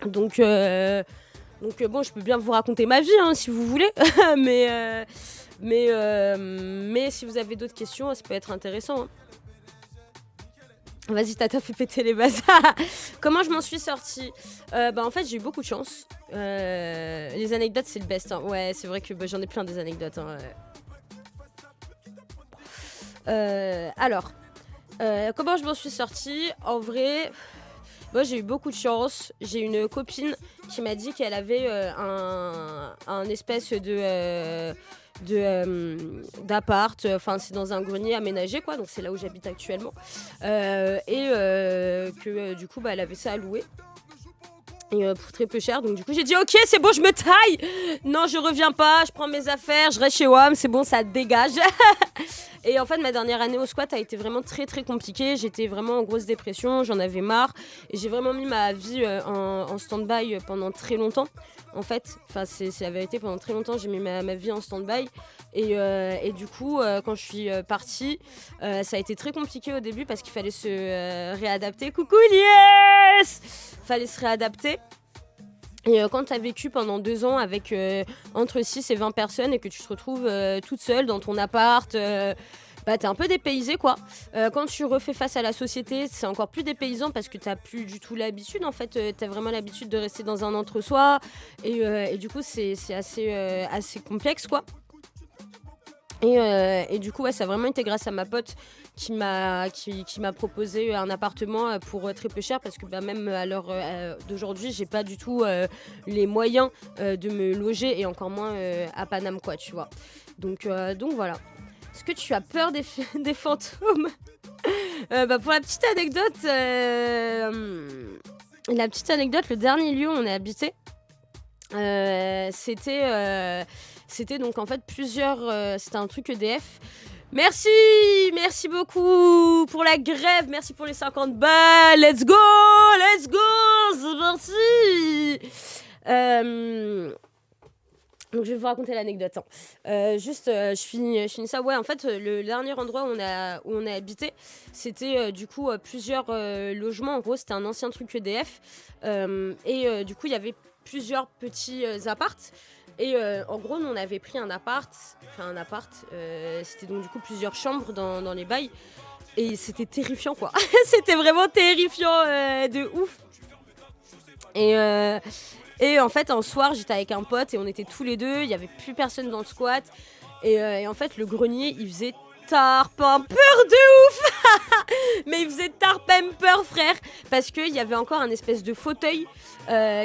Donc bon, je peux bien vous raconter ma vie, hein, si vous voulez. mais si vous avez d'autres questions, ça peut être intéressant. Hein. Vas-y, Tata, fais péter les bases. Comment je m'en suis sortie? En fait, j'ai eu beaucoup de chance. Les anecdotes, c'est le best. Hein. Ouais, c'est vrai que j'en ai plein des anecdotes. Hein. Alors, comment je m'en suis sortie? En vrai... Moi, j'ai eu beaucoup de chance. J'ai une copine qui m'a dit qu'elle avait un espèce d'appart. Enfin, c'est dans un grenier aménagé, quoi. Donc, c'est là où j'habite actuellement. Que du coup, elle avait ça à louer. Et pour très peu cher, donc du coup j'ai dit ok, c'est bon, je me taille. Non, je reviens pas, je prends mes affaires, je reste chez WAM, c'est bon, ça dégage. Et en fait, ma dernière année au squat a été vraiment très très compliquée. J'étais vraiment en grosse dépression, j'en avais marre. Et j'ai vraiment mis ma vie en stand-by pendant très longtemps. En fait, c'est la vérité, pendant très longtemps, j'ai mis ma vie en stand-by. Et du coup, quand je suis partie, ça a été très compliqué au début parce qu'il fallait se réadapter. Coucou Lies! Fallait se réadapter. Et quand tu as vécu pendant 2 ans avec entre 6 et 20 personnes et que tu te retrouves toute seule dans ton appart, t'es un peu dépaysé, quoi. Quand tu refais face à la société, c'est encore plus dépaysant parce que t'as plus du tout l'habitude, en fait. T'as vraiment l'habitude de rester dans un entre-soi. Et du coup, c'est assez complexe, quoi. Et du coup, ouais, ça a vraiment été grâce à ma pote qui m'a proposé un appartement pour très peu cher parce que même à l'heure d'aujourd'hui, j'ai pas du tout les moyens de me loger et encore moins à Paname, quoi, tu vois. Donc voilà. Est-ce que tu as peur des fantômes? Pour la petite anecdote, le dernier lieu où on a habité, c'était donc en fait c'était un truc EDF. Merci beaucoup pour la grève, merci pour les 50 balles, let's go, c'est parti. Donc je vais vous raconter l'anecdote. Je finis ça. Ouais, en fait, le dernier endroit où on a habité, c'était du coup plusieurs logements. En gros, c'était un ancien truc EDF. Du coup, il y avait plusieurs petits appartes. Et en gros, nous, on avait pris un appart. C'était donc du coup plusieurs chambres dans les bails. Et c'était terrifiant, quoi. C'était vraiment terrifiant de ouf. Et en fait, un soir, j'étais avec un pote et on était tous les deux. Il n'y avait plus personne dans le squat. Et en fait, le grenier, il faisait tarpin peur de ouf. Mais il faisait tarpin peur, frère. Parce qu'il y avait encore un espèce de fauteuil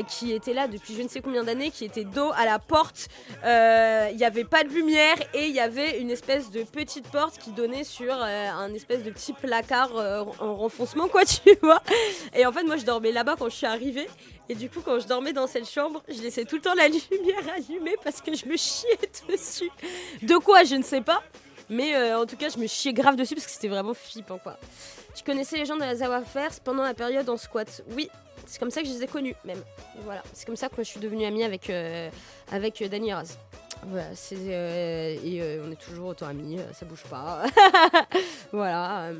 qui était là depuis je ne sais combien d'années, qui était dos à la porte. Il n'y avait pas de lumière et il y avait une espèce de petite porte qui donnait sur un espèce de petit placard en renfoncement, quoi, tu vois. Et en fait, moi, je dormais là-bas quand je suis arrivée. Et du coup, quand je dormais dans cette chambre, je laissais tout le temps la lumière allumée parce que je me chiais dessus. De quoi, je ne sais pas. Mais en tout cas, je me chiais grave dessus parce que c'était vraiment flippant, quoi. Tu connaissais les gens de la Zawafers pendant la période en squat? Oui, c'est comme ça que je les ai connus, même. Voilà, c'est comme ça que moi, je suis devenue amie avec Dany et Raz. Voilà, on est toujours autant amis, ça bouge pas. Voilà.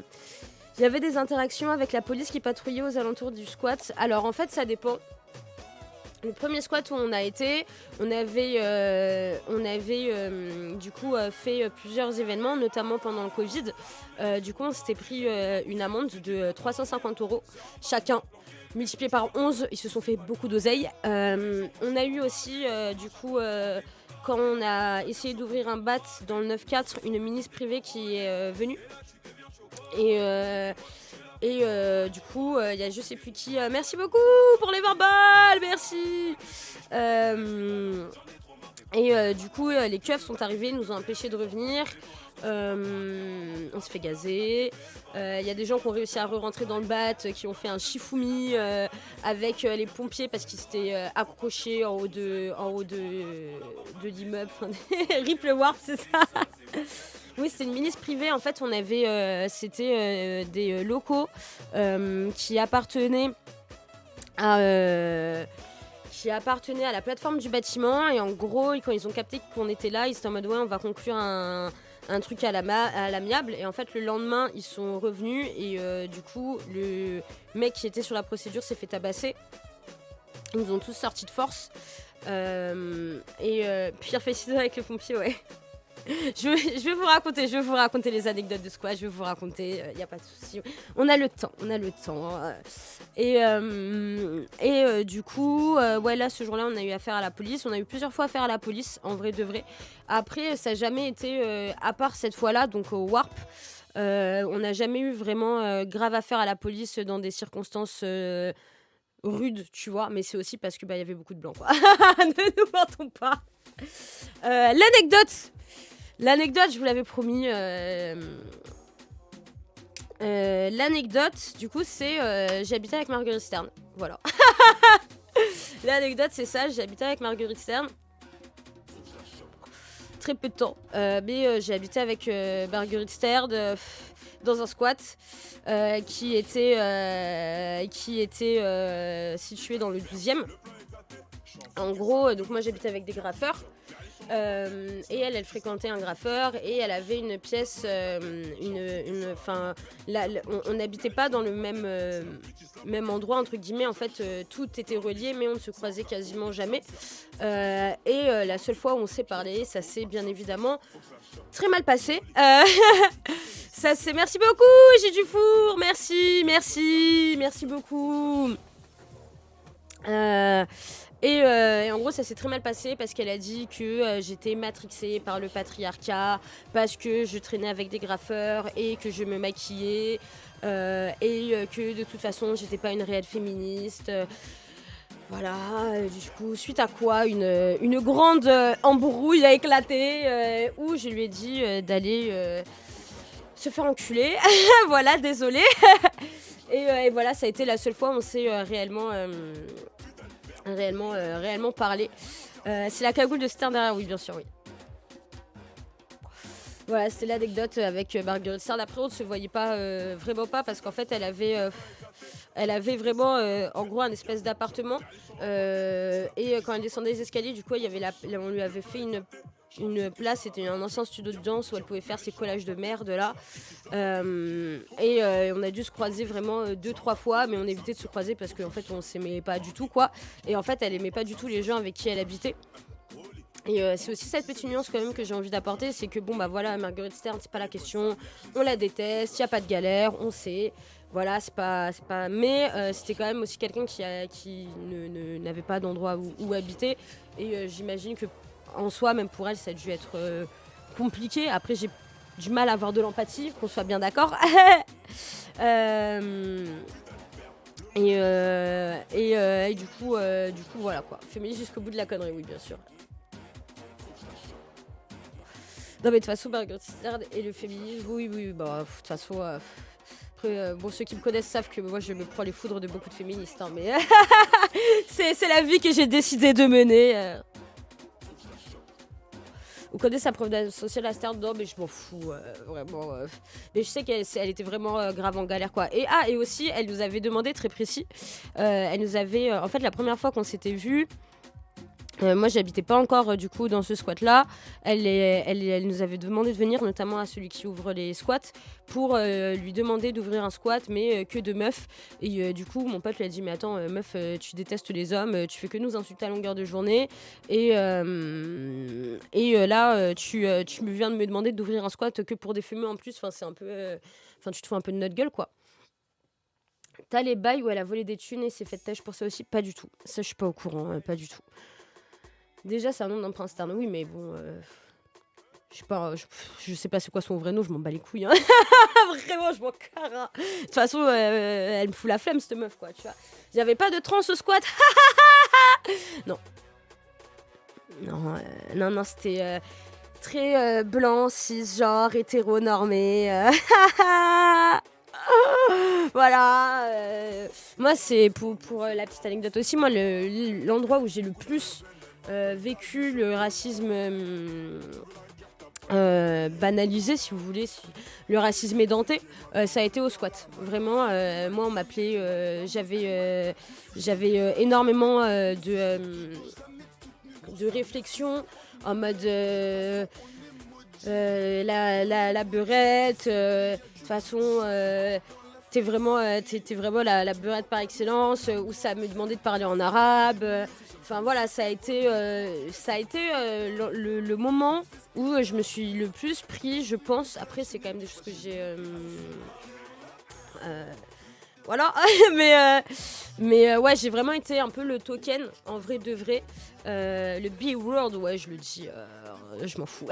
Il y avait des interactions avec la police qui patrouillait aux alentours du squat. Alors en fait, ça dépend. Le premier squat où on a été, on avait du coup fait plusieurs événements, notamment pendant le Covid. Du coup, on s'était pris une amende de 350 € chacun. Multiplié par 11, ils se sont fait beaucoup d'oseille. On a eu aussi, du coup, quand on a essayé d'ouvrir un BAT dans le 9-4, une ministre privée qui est venue. Et du coup, il y a je sais plus qui. Merci beaucoup pour les 20 balles, merci. Du coup, les keufs sont arrivés, nous ont empêchés de revenir. On s'est fait gazer. Il y a des gens qui ont réussi à re-rentrer dans le BAT, qui ont fait un chifoumi avec les pompiers parce qu'ils s'étaient accrochés en haut de l'immeuble. Rip le Warp, c'est ça. Oui, c'était une ministre privée. En fait, on avait, c'était des locaux qui appartenaient à la plateforme du bâtiment. Et en gros, quand ils ont capté qu'on était là, ils étaient en mode ouais, on va conclure un truc à l'amiable. Et en fait, le lendemain, ils sont revenus et du coup, le mec qui était sur la procédure s'est fait tabasser. Ils nous ont tous sortis de force. Pire fait ciseaux avec le pompier, ouais. Je vais vous raconter les anecdotes de squat, je vais vous raconter, y a pas de souci. On a le temps. Du coup, ouais, là, ce jour-là, on a eu affaire à la police. On a eu plusieurs fois affaire à la police, en vrai de vrai. Après, ça n'a jamais été, à part cette fois-là, donc au Warp, on n'a jamais eu vraiment grave affaire à la police dans des circonstances rudes, tu vois. Mais c'est aussi parce que y avait beaucoup de blancs, quoi. Ne nous mentons pas. L'anecdote, je vous l'avais promis. L'anecdote, du coup, c'est j'habitais avec Marguerite Stern. Voilà. L'anecdote, c'est ça. J'habitais avec Marguerite Stern. Très peu de temps. Mais j'ai habité avec Marguerite Stern dans un squat qui était situé dans le 12e. En gros, donc moi, j'habitais avec des graffeurs. Et elle fréquentait un graffeur et elle avait une pièce, on n'habitait pas dans le même endroit entre guillemets. En fait, tout était relié, mais on ne se croisait quasiment jamais. La seule fois où on s'est parlé, ça s'est bien évidemment très mal passé. Merci beaucoup, j'ai du four, merci beaucoup. Euh, et en gros, ça s'est très mal passé parce qu'elle a dit que j'étais matrixée par le patriarcat, parce que je traînais avec des graffeurs et que je me maquillais, et que de toute façon, j'étais pas une réelle féministe. Voilà, du coup, suite à quoi, une grande embrouille a éclaté où je lui ai dit d'aller se faire enculer. Voilà, désolée. Et voilà, ça a été la seule fois où on s'est réellement parlé. C'est la cagoule de Stern derrière, oui, bien sûr, oui. Voilà, c'était l'anecdote avec Marguerite Stern. Après, on ne se voyait pas, vraiment pas, parce qu'en fait, elle avait vraiment, en gros, un espèce d'appartement. Et quand elle descendait les escaliers, du coup, on lui avait fait une place, c'était un ancien studio de danse où elle pouvait faire ses collages de merde là. Et on a dû se croiser vraiment 2-3 fois, mais on évitait de se croiser parce qu'en fait on s'aimait pas du tout quoi. Et en fait elle aimait pas du tout les gens avec qui elle habitait. Et c'est aussi cette petite nuance quand même que j'ai envie d'apporter, c'est que bon bah voilà, Marguerite Stern c'est pas la question, on la déteste, y a pas de galère, on sait. Voilà, c'est pas. Mais c'était quand même aussi quelqu'un qui n'avait pas d'endroit où habiter. Et j'imagine que en soi, même pour elle, ça a dû être compliqué. Après, j'ai du mal à avoir de l'empathie, qu'on soit bien d'accord. Euh, et du coup, voilà quoi. Féministe jusqu'au bout de la connerie, oui, bien sûr. Non, mais de toute façon, Margaret Stern et le féminisme, oui, bah, de toute façon. Après, bon, ceux qui me connaissent savent que moi, je me prends les foudres de beaucoup de féministes, hein, mais c'est la vie que j'ai décidé de mener. Vous connaissez sa preuve sociale à Stern? Non, mais je m'en fous, vraiment. Mais je sais qu'elle était vraiment grave en galère, quoi. Et aussi, elle nous avait demandé, très précis, elle nous avait... en fait, la première fois qu'on s'était vus, moi, j'habitais pas encore du coup dans ce squat là. Elle nous avait demandé de venir, notamment à celui qui ouvre les squats, pour lui demander d'ouvrir un squat, mais que de meufs. Et du coup, mon pote lui a dit: mais attends, meuf, tu détestes les hommes, tu fais que nous insulter à longueur de journée. Et là, tu me viens de me demander d'ouvrir un squat que pour des fumeux en plus. Enfin, c'est un peu. Enfin, tu te fous un peu de notre gueule, quoi. T'as les bails où elle a volé des thunes et s'est fait têche pour ça aussi? Pas du tout. Ça, je suis pas au courant, pas du tout. Déjà, c'est un nom d'un prince Stern, oui, mais bon. Je sais pas, je sais pas c'est quoi son vrai nom, je m'en bats les couilles. Hein. Vraiment, je m'en carre. De toute façon, elle me fout la flemme, cette meuf, quoi, tu vois. J'avais pas de trans au squat. Non. Non, c'était très blanc, cisgenre, hétéronormé. Voilà. Moi, c'est pour la petite anecdote aussi, moi, l'endroit où j'ai le plus vécu le racisme banalisé, si vous voulez, le racisme édenté, ça a été au squat. Vraiment, moi, on m'appelait, j'avais énormément de réflexions en mode la beurette, de toute façon. T'es vraiment la beurette par excellence, où ça me demandait de parler en arabe. Enfin voilà, ça a été le moment où je me suis le plus pris, je pense. Après, c'est quand même des choses que j'ai... voilà, mais ouais, j'ai vraiment été un peu le token, en vrai de vrai. Le B-word, ouais, je le dis, je m'en fous.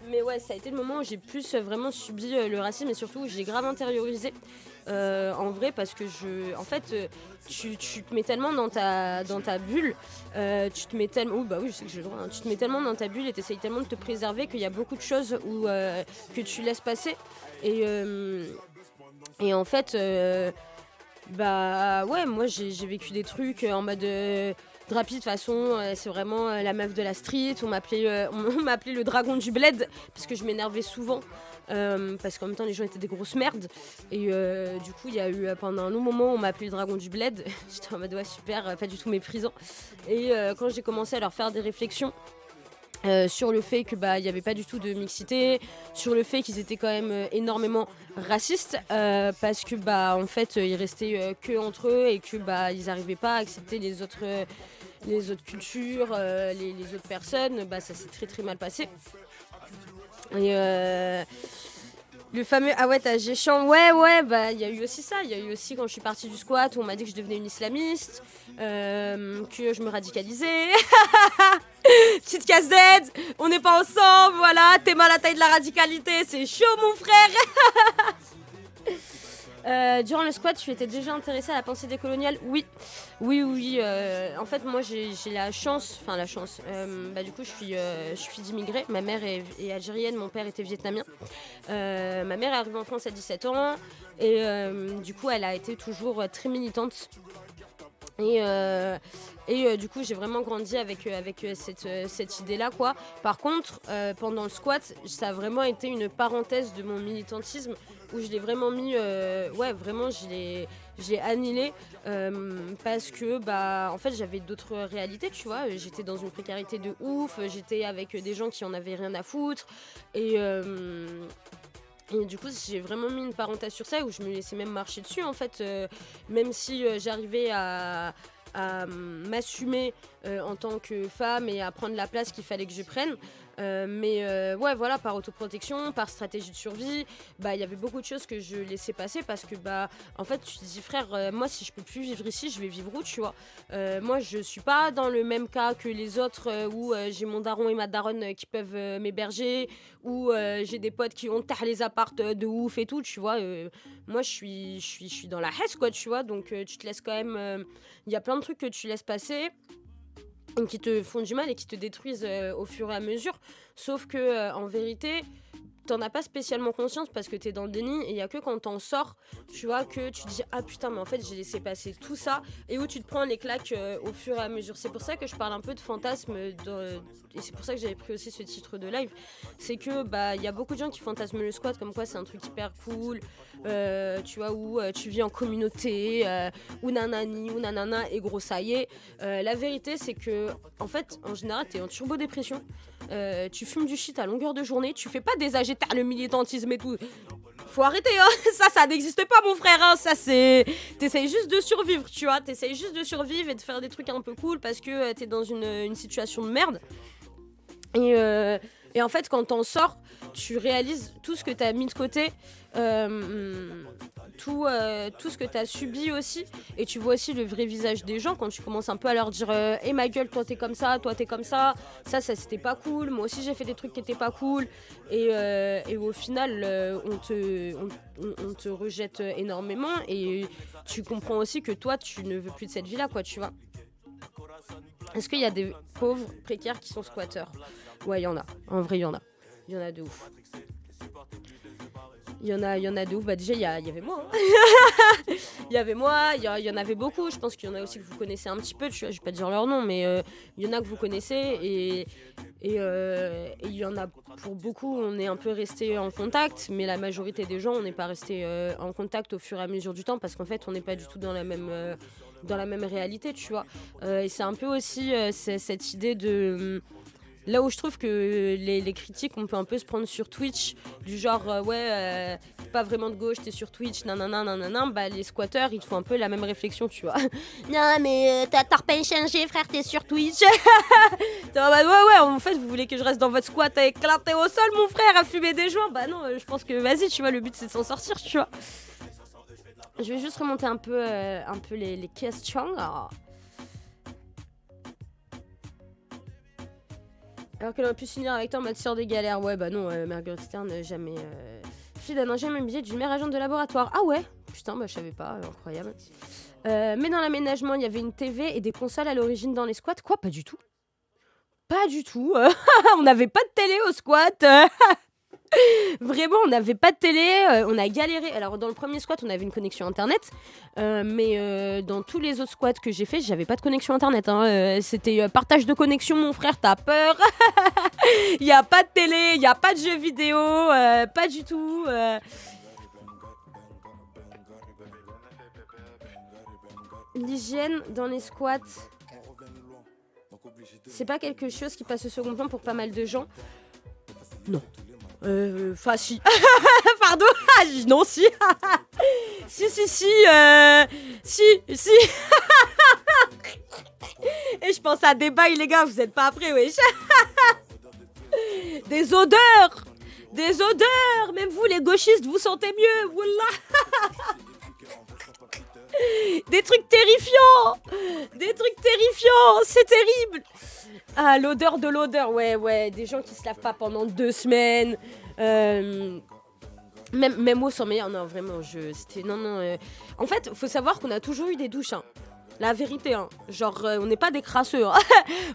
Mais ouais, ça a été le moment où j'ai plus vraiment subi le racisme, et surtout où j'ai grave intériorisé. En vrai, parce que en fait, tu te mets tellement dans ta bulle, tu te mets tellement... bah oui, je sais que j'ai le droit, hein. Tu te mets tellement dans ta bulle et t'essayes tellement de te préserver qu'il y a beaucoup de choses que tu laisses passer. Et en fait, bah ouais, moi j'ai vécu des trucs en mode Drapi, de toute façon, c'est vraiment la meuf de la street. On m'appelait le dragon du bled parce que je m'énervais souvent. Parce qu'en même temps, les gens étaient des grosses merdes. Et du coup, il y a eu pendant un long moment, on m'a appelé le dragon du bled. J'étais en mode ouais, super, pas du tout méprisant. Et quand j'ai commencé à leur faire des réflexions. Sur le fait que bah il y avait pas du tout de mixité, sur le fait qu'ils étaient quand même énormément racistes, parce que bah en fait ils restaient que entre eux et que bah ils arrivaient pas à accepter les autres cultures, les autres personnes. Bah ça s'est très très mal passé. Et Le fameux ah ouais t'as Géchant, ouais bah il y a eu aussi ça, il y a eu aussi quand je suis partie du squat où on m'a dit que je devenais une islamiste, que je me radicalisais. Petite casse-tête, on n'est pas ensemble, voilà, t'es mal à la taille de la radicalité, c'est chaud mon frère. Durant le squat, tu étais déjà intéressée à la pensée décoloniale? Oui. En fait, moi, j'ai la chance, du coup, je suis d'immigrés. Ma mère est algérienne, mon père était vietnamien. Ma mère est arrivée en France à 17 ans et du coup, elle a été toujours très militante. Et du coup, j'ai vraiment grandi avec cette idée-là, quoi. Par contre, pendant le squat, ça a vraiment été une parenthèse de mon militantisme où je l'ai vraiment mis, je l'ai annihilé parce que, en fait, j'avais d'autres réalités, tu vois. J'étais dans une précarité de ouf, j'étais avec des gens qui en avaient rien à foutre et du coup, j'ai vraiment mis une parenthèse sur ça où je me laissais même marcher dessus, en fait, même si j'arrivais à m'assumer en tant que femme et à prendre la place qu'il fallait que je prenne. Par autoprotection, par stratégie de survie, il y avait beaucoup de choses que je laissais passer parce que en fait tu te dis frère, moi si je peux plus vivre ici, je vais vivre où, tu vois. Moi je suis pas dans le même cas que les autres où j'ai mon daron et ma daronne qui peuvent m'héberger, où j'ai des potes qui ont les apparts de ouf et tout, tu vois. Moi je suis dans la hesse, quoi, tu vois, donc tu te laisses quand même, il y a plein de trucs que tu laisses passer qui te font du mal et qui te détruisent au fur et à mesure. Sauf que en vérité, t'en as pas spécialement conscience parce que t'es dans le déni et il y a que quand t'en sors, tu vois, que tu te dis ah putain mais en fait j'ai laissé passer tout ça et où tu te prends les claques au fur et à mesure. C'est pour ça que je parle un peu de fantasme et c'est pour ça que j'avais pris aussi ce titre de live. C'est que il y a beaucoup de gens qui fantasment le squat comme quoi c'est un truc hyper cool, tu vois, où tu vis en communauté, ou nanani ou nanana et gros ça y est. La vérité c'est que en fait en général t'es en turbo dépression. Tu fumes du shit à longueur de journée, tu fais pas des AG, le militantisme et tout. Faut arrêter, hein. Ça n'existe pas, mon frère, hein. Ça, c'est. T'essayes juste de survivre, tu vois. T'essayes juste de survivre et de faire des trucs un peu cool parce que t'es dans une situation de merde. Et en fait, quand t'en sors, tu réalises tout ce que t'as mis de côté, tout ce que t'as subi aussi, et tu vois aussi le vrai visage des gens quand tu commences un peu à leur dire ma gueule, toi t'es comme ça ça c'était pas cool, moi aussi j'ai fait des trucs qui étaient pas cool, et au final on te rejette énormément, et tu comprends aussi que toi tu ne veux plus de cette vie là, quoi, tu vois. Est-ce qu'il y a des pauvres précaires qui sont squatteurs? Ouais, il y en a. En vrai, il y en a. Il y en a de ouf. Il y en a de ouf. Déjà, il y avait moi. Hein. Il y avait moi, il y en avait beaucoup. Je pense qu'il y en a aussi que vous connaissez un petit peu. Je vais pas dire leur nom, mais il y en a que vous connaissez. Et il y en a pour beaucoup, on est un peu resté en contact. Mais la majorité des gens, on n'est pas resté en contact au fur et à mesure du temps. Parce qu'en fait, on n'est pas du tout dans la même réalité, tu vois. Et c'est un peu aussi cette idée de... Là où je trouve que les critiques, on peut un peu se prendre sur Twitch, du genre, t'es pas vraiment de gauche, t'es sur Twitch, nanana, les squatteurs, ils te font un peu la même réflexion, tu vois. Non, mais t'as pas changé, frère, t'es sur Twitch. Ouais, en fait, vous voulez que je reste dans votre squat à éclater au sol, mon frère, à fumer des joints? Bah non, je pense que, vas-y, tu vois, le but, c'est de s'en sortir, tu vois. Je vais juste remonter un peu les questions. Alors qu'elle aurait pu s'unir avec toi en mode sœur des galères. Ouais, bah non, Margaret Stern, jamais. Fille d'un ingénieur billet d'une mère agente de laboratoire. Ah ouais? Putain, je savais pas, incroyable. Mais dans l'aménagement, il y avait une TV et des consoles à l'origine dans les squats. Quoi? Pas du tout. Pas du tout. On n'avait pas de télé au squat. Vraiment, on n'avait pas de télé, on a galéré. Alors dans le premier squat, on avait une connexion internet, mais dans tous les autres squats que j'ai fait, j'avais pas de connexion internet, hein. C'était partage de connexion, mon frère, t'as peur. Il y a pas de télé, il y a pas de jeux vidéo, pas du tout. L'hygiène dans les squats, c'est pas quelque chose qui passe au second plan pour pas mal de gens. Non. Enfin, si. Pardon. Non, si. Si. Si. Et je pense à des bails, les gars. Vous êtes pas prêts, wesh. Des odeurs. Des odeurs. Même vous, les gauchistes, vous sentez mieux. Wallah. Des trucs terrifiants. Des trucs terrifiants. C'est terrible. Ah, l'odeur de l'odeur. Ouais. Des gens qui se lavent pas pendant 2 semaines. Même au sans meilleur. Non, vraiment, c'était... Non. En fait, faut savoir qu'on a toujours eu des douches, hein. La vérité, hein. Genre, on n'est pas des crasseux, hein.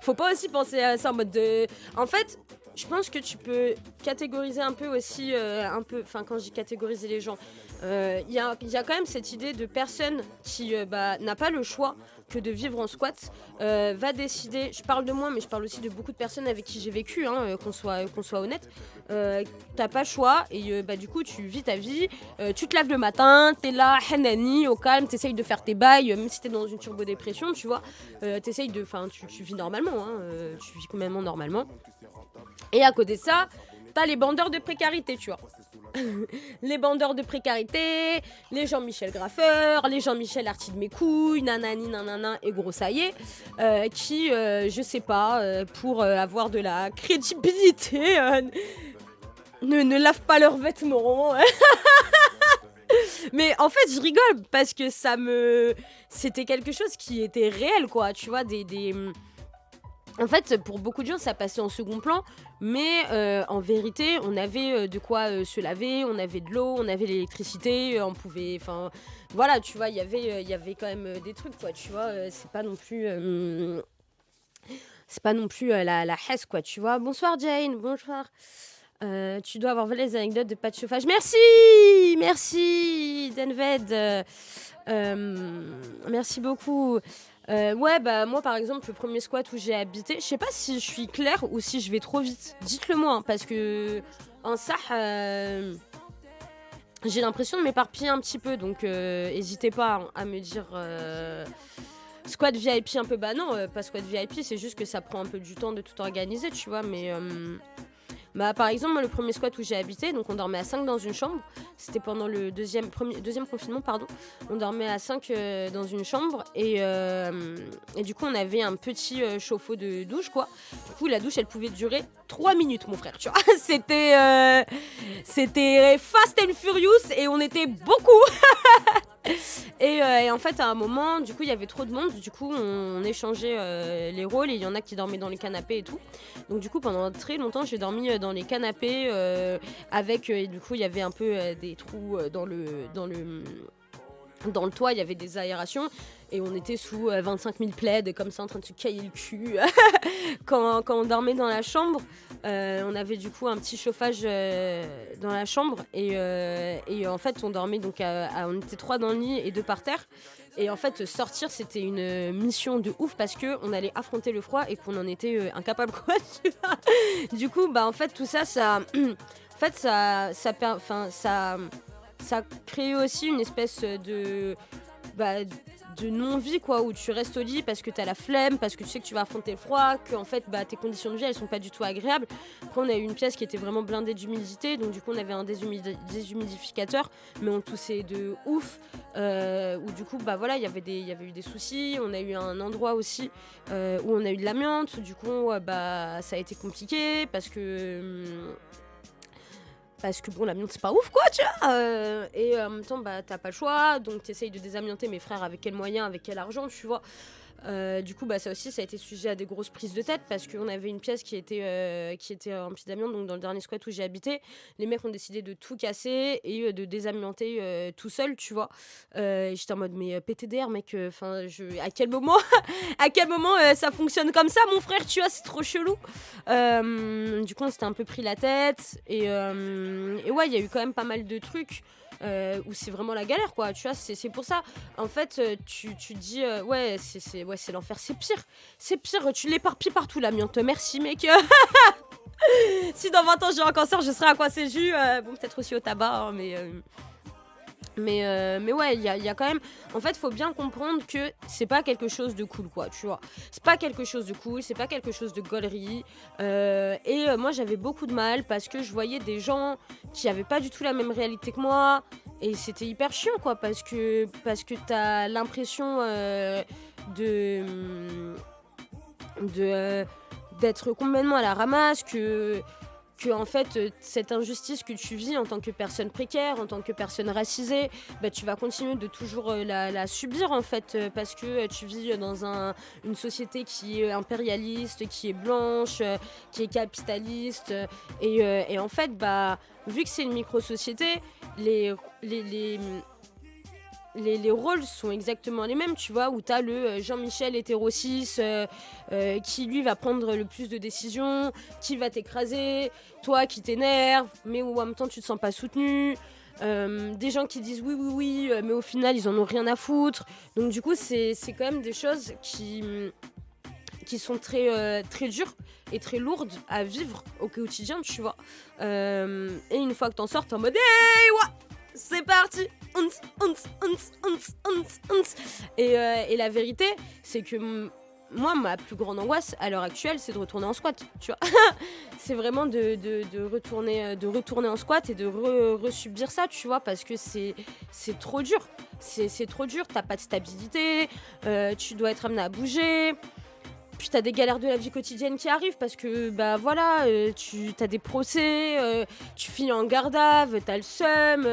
Faut pas aussi penser à ça en mode de... En fait, je pense que tu peux catégoriser un peu aussi, enfin, quand je dis catégoriser les gens, il y a quand même cette idée de personne qui n'a pas le choix que de vivre en squat, va décider, je parle de moi, mais je parle aussi de beaucoup de personnes avec qui j'ai vécu, hein, qu'on soit honnête, t'as pas le choix, et du coup, tu vis ta vie, tu te lèves le matin, t'es là, hanani, au calme, t'essayes de faire tes bails, même si t'es dans une turbodépression, tu vois, t'essayes de, enfin, tu vis normalement, hein, tu vis complètement normalement. Et à côté de ça, t'as les bandeurs de précarité, tu vois. Les bandeurs de précarité, les Jean-Michel Graffeur, les Jean-Michel Arty de mes couilles, nanani, nanana, et gros ça y est, qui, je sais pas, pour avoir de la crédibilité, ne lavent pas leurs vêtements. Mais en fait, je rigole parce que c'était quelque chose qui était réel, quoi, tu vois, En fait, pour beaucoup de gens, ça passait en second plan, mais en vérité, on avait de quoi se laver, on avait de l'eau, on avait l'électricité, on pouvait... Enfin, voilà, tu vois, il y avait quand même des trucs, quoi, tu vois, c'est pas non plus... c'est pas non plus la hesse, quoi, tu vois. Bonsoir, Jane, bonsoir. Tu dois avoir volé les anecdotes de pas de chauffage. Merci, Denved. Merci beaucoup. Moi par exemple, le premier squat où j'ai habité, je sais pas si je suis claire ou si je vais trop vite. Dites-le moi, hein, parce que en ça, j'ai l'impression de m'éparpiller un petit peu, donc n'hésitez pas à me dire. Squat VIP un peu, bah non, pas squat VIP, c'est juste que ça prend un peu du temps de tout organiser, tu vois, mais... par exemple, moi, le premier squat où j'ai habité, donc on dormait à 5 dans une chambre. C'était pendant le deuxième confinement, pardon. On dormait à 5 dans une chambre et du coup, on avait un petit chauffe-eau de douche, quoi. Du coup, la douche, elle pouvait durer 3 minutes, mon frère, tu vois. C'était Fast and Furious et on était beaucoup. Et en fait, à un moment, du coup, il y avait trop de monde. Du coup, on échangeait les rôles et il y en a qui dormaient dans les canapés et tout. Donc, du coup, pendant très longtemps, j'ai dormi dans les canapés avec. Et du coup, il y avait un peu des trous dans le toit, il y avait des aérations. Et on était sous 25 000 plaids, comme ça, en train de se cailler le cul. quand on dormait dans la chambre, on avait du coup un petit chauffage dans la chambre. Et en fait, on dormait donc on était 3 dans le lit et 2 par terre. Et en fait, sortir, c'était une mission de ouf parce qu'on allait affronter le froid et qu'on en était incapable, quoi. Du coup, en fait, tout ça, ça crée aussi une espèce de non-vie, quoi, où tu restes au lit parce que t'as la flemme, parce que tu sais que tu vas affronter le froid, que en fait tes conditions de vie elles sont pas du tout agréables. Après on a eu une pièce qui était vraiment blindée d'humidité, donc du coup on avait un déshumidificateur, mais on toussait de ouf, où du coup voilà, il y avait eu des soucis. On a eu un endroit aussi où on a eu de l'amiante, du coup ça a été compliqué parce que bon, l'amiante c'est pas ouf, quoi, tu vois. Et en même temps, t'as pas le choix, donc t'essayes de désamianter. Mes frères, avec quel moyen, avec quel argent, tu vois. Du coup, ça aussi, ça a été sujet à des grosses prises de tête parce qu'on avait une pièce qui était remplie d'amiante. Donc, dans le dernier squat où j'ai habité, les mecs ont décidé de tout casser et de désamianter tout seul, tu vois. Et j'étais en mode, mais PTDR, mec, à quel moment, ça fonctionne comme ça, mon frère, tu vois, c'est trop chelou. Du coup, on s'était un peu pris la tête et ouais, il y a eu quand même pas mal de trucs. Où c'est vraiment la galère, quoi, tu vois. C'est pour ça, en fait, tu dis c'est l'enfer, c'est pire, tu l'éparpilles partout, l'amiante. Merci, mec. Si dans 20 ans j'ai un cancer, je serai à quoi c'est jus, bon, peut-être aussi au tabac, hein, mais ouais, il y a quand même... En fait, faut bien comprendre que c'est pas quelque chose de cool, quoi, tu vois. C'est pas quelque chose de cool, c'est pas quelque chose de gaulerie. Et moi, j'avais beaucoup de mal parce que je voyais des gens qui avaient pas du tout la même réalité que moi. Et c'était hyper chiant, quoi, parce que t'as l'impression d'être complètement à la ramasse, que que en fait, cette injustice que tu vis en tant que personne précaire, en tant que personne racisée, tu vas continuer de toujours la subir en fait, parce que tu vis dans une société qui est impérialiste, qui est blanche, qui est capitaliste, et en fait, vu que c'est une micro-société, les rôles sont exactement les mêmes, tu vois, où t'as le Jean-Michel hétéro-cis qui lui va prendre le plus de décisions, qui va t'écraser, toi qui t'énerve, mais où en même temps tu te sens pas soutenu. Des gens qui disent oui, mais au final ils en ont rien à foutre. Donc du coup c'est quand même des choses qui sont très, très dures et très lourdes à vivre au quotidien, tu vois. Et une fois que t'en sors, t'es en mode hey, ouais, c'est parti. Et la vérité, c'est que moi, ma plus grande angoisse à l'heure actuelle, c'est de retourner en squat, tu vois. C'est vraiment de retourner en squat et de resubir ça, tu vois, parce que c'est trop dur. C'est trop dur, t'as pas de stabilité, tu dois être amené à bouger. Puis t'as des galères de la vie quotidienne qui arrivent parce que tu as des procès, tu finis en garde à vue, t'as le seum,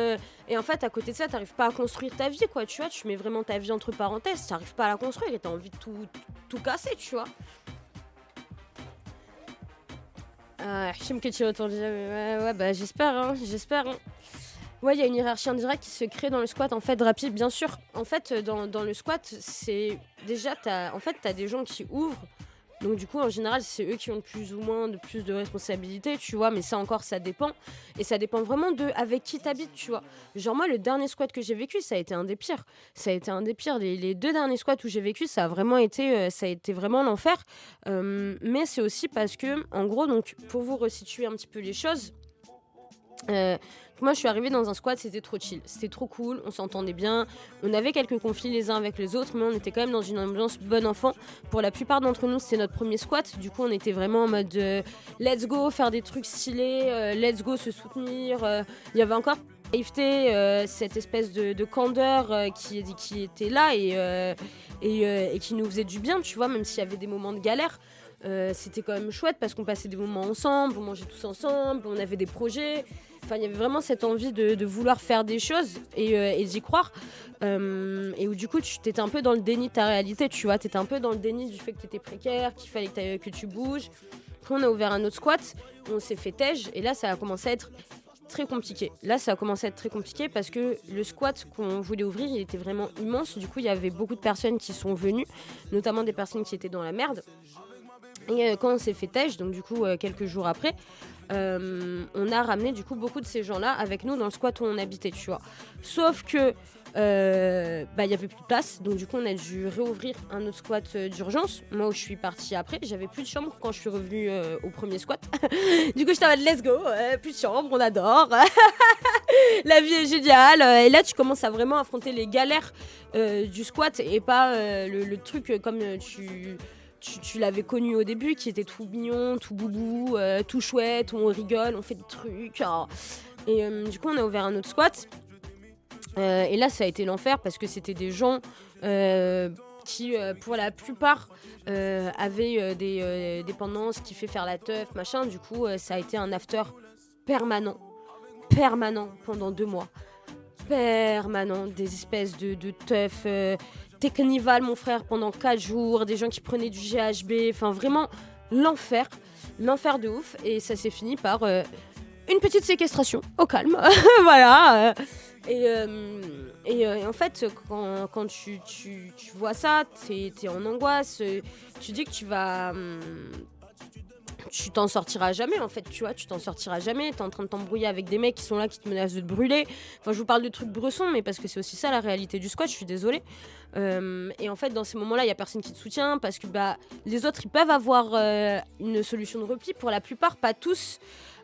et en fait à côté de ça t'arrives pas à construire ta vie, quoi, tu vois, tu mets vraiment ta vie entre parenthèses, t'arrives pas à la construire et t'as envie de tout casser, tu vois. J'aime que tu retournes. Ouais, j'espère. Ouais, il y a une hiérarchie indirecte qui se crée dans le squat, en fait, rapide, bien sûr. En fait, dans le squat, c'est déjà, t'as des gens qui ouvrent. Donc du coup, en général, c'est eux qui ont plus ou moins de responsabilités, tu vois. Mais ça encore, ça dépend. Et ça dépend vraiment de avec qui t'habites, tu vois. Genre moi, le dernier squat que j'ai vécu, ça a été un des pires. Les 2 derniers squats où j'ai vécu, ça a été vraiment l'enfer. Mais c'est aussi parce que, en gros, donc pour vous resituer un petit peu les choses... moi je suis arrivée dans un squat, c'était trop chill, c'était trop cool, on s'entendait bien, on avait quelques conflits les uns avec les autres, mais on était quand même dans une ambiance bon enfant. Pour la plupart d'entre nous c'était notre premier squat, du coup on était vraiment en mode let's go faire des trucs stylés, let's go se soutenir. Il y avait encore cette espèce de candeur qui était là et qui nous faisait du bien, tu vois, même s'il y avait des moments de galère. C'était quand même chouette parce qu'on passait des moments ensemble, on mangeait tous ensemble, on avait des projets. Enfin, il y avait vraiment cette envie de vouloir faire des choses et d'y croire. Et où du coup, tu étais un peu dans le déni de ta réalité, tu vois. Tu étais un peu dans le déni du fait que tu étais précaire, qu'il fallait que tu bouges. Après, on a ouvert un autre squat, on s'est fait tège et là, ça a commencé à être très compliqué. Parce que le squat qu'on voulait ouvrir, il était vraiment immense. Du coup, il y avait beaucoup de personnes qui sont venues, notamment des personnes qui étaient dans la merde. Et quand on s'est fait tèche, donc du coup quelques jours après, on a ramené du coup beaucoup de ces gens-là avec nous dans le squat où on habitait, tu vois. Sauf que il y avait plus de place, donc du coup on a dû réouvrir un autre squat d'urgence. Moi où je suis partie après, j'avais plus de chambre quand je suis revenue au premier squat. Du coup j'étais en mode let's go, plus de chambre, on adore. La vie est géniale. Et là tu commences à vraiment affronter les galères du squat et pas le truc comme tu l'avais connu au début, qui était tout mignon, tout boubou, tout chouette, où on rigole, on fait des trucs. Et du coup, on a ouvert un autre squat. Et là, ça a été l'enfer parce que c'était des gens qui, pour la plupart, avaient des dépendances qui fait faire la teuf, machin. Du coup, ça a été un after permanent pendant 2 mois. Permanent, des espèces de teuf... Technival, mon frère, pendant 4 jours, des gens qui prenaient du GHB, enfin vraiment l'enfer de ouf. Et ça s'est fini par une petite séquestration au calme. Voilà. Et en fait, quand tu vois ça, t'es en angoisse, tu dis que tu t'en sortiras jamais, en fait, tu vois, t'es en train de t'embrouiller avec des mecs qui sont là, qui te menacent de te brûler. Enfin, je vous parle de trucs bressons, mais parce que c'est aussi ça la réalité du squat, je suis désolée. Et en fait, dans ces moments-là, il y a personne qui te soutient parce que les autres, ils peuvent avoir une solution de repli, pour la plupart, pas tous.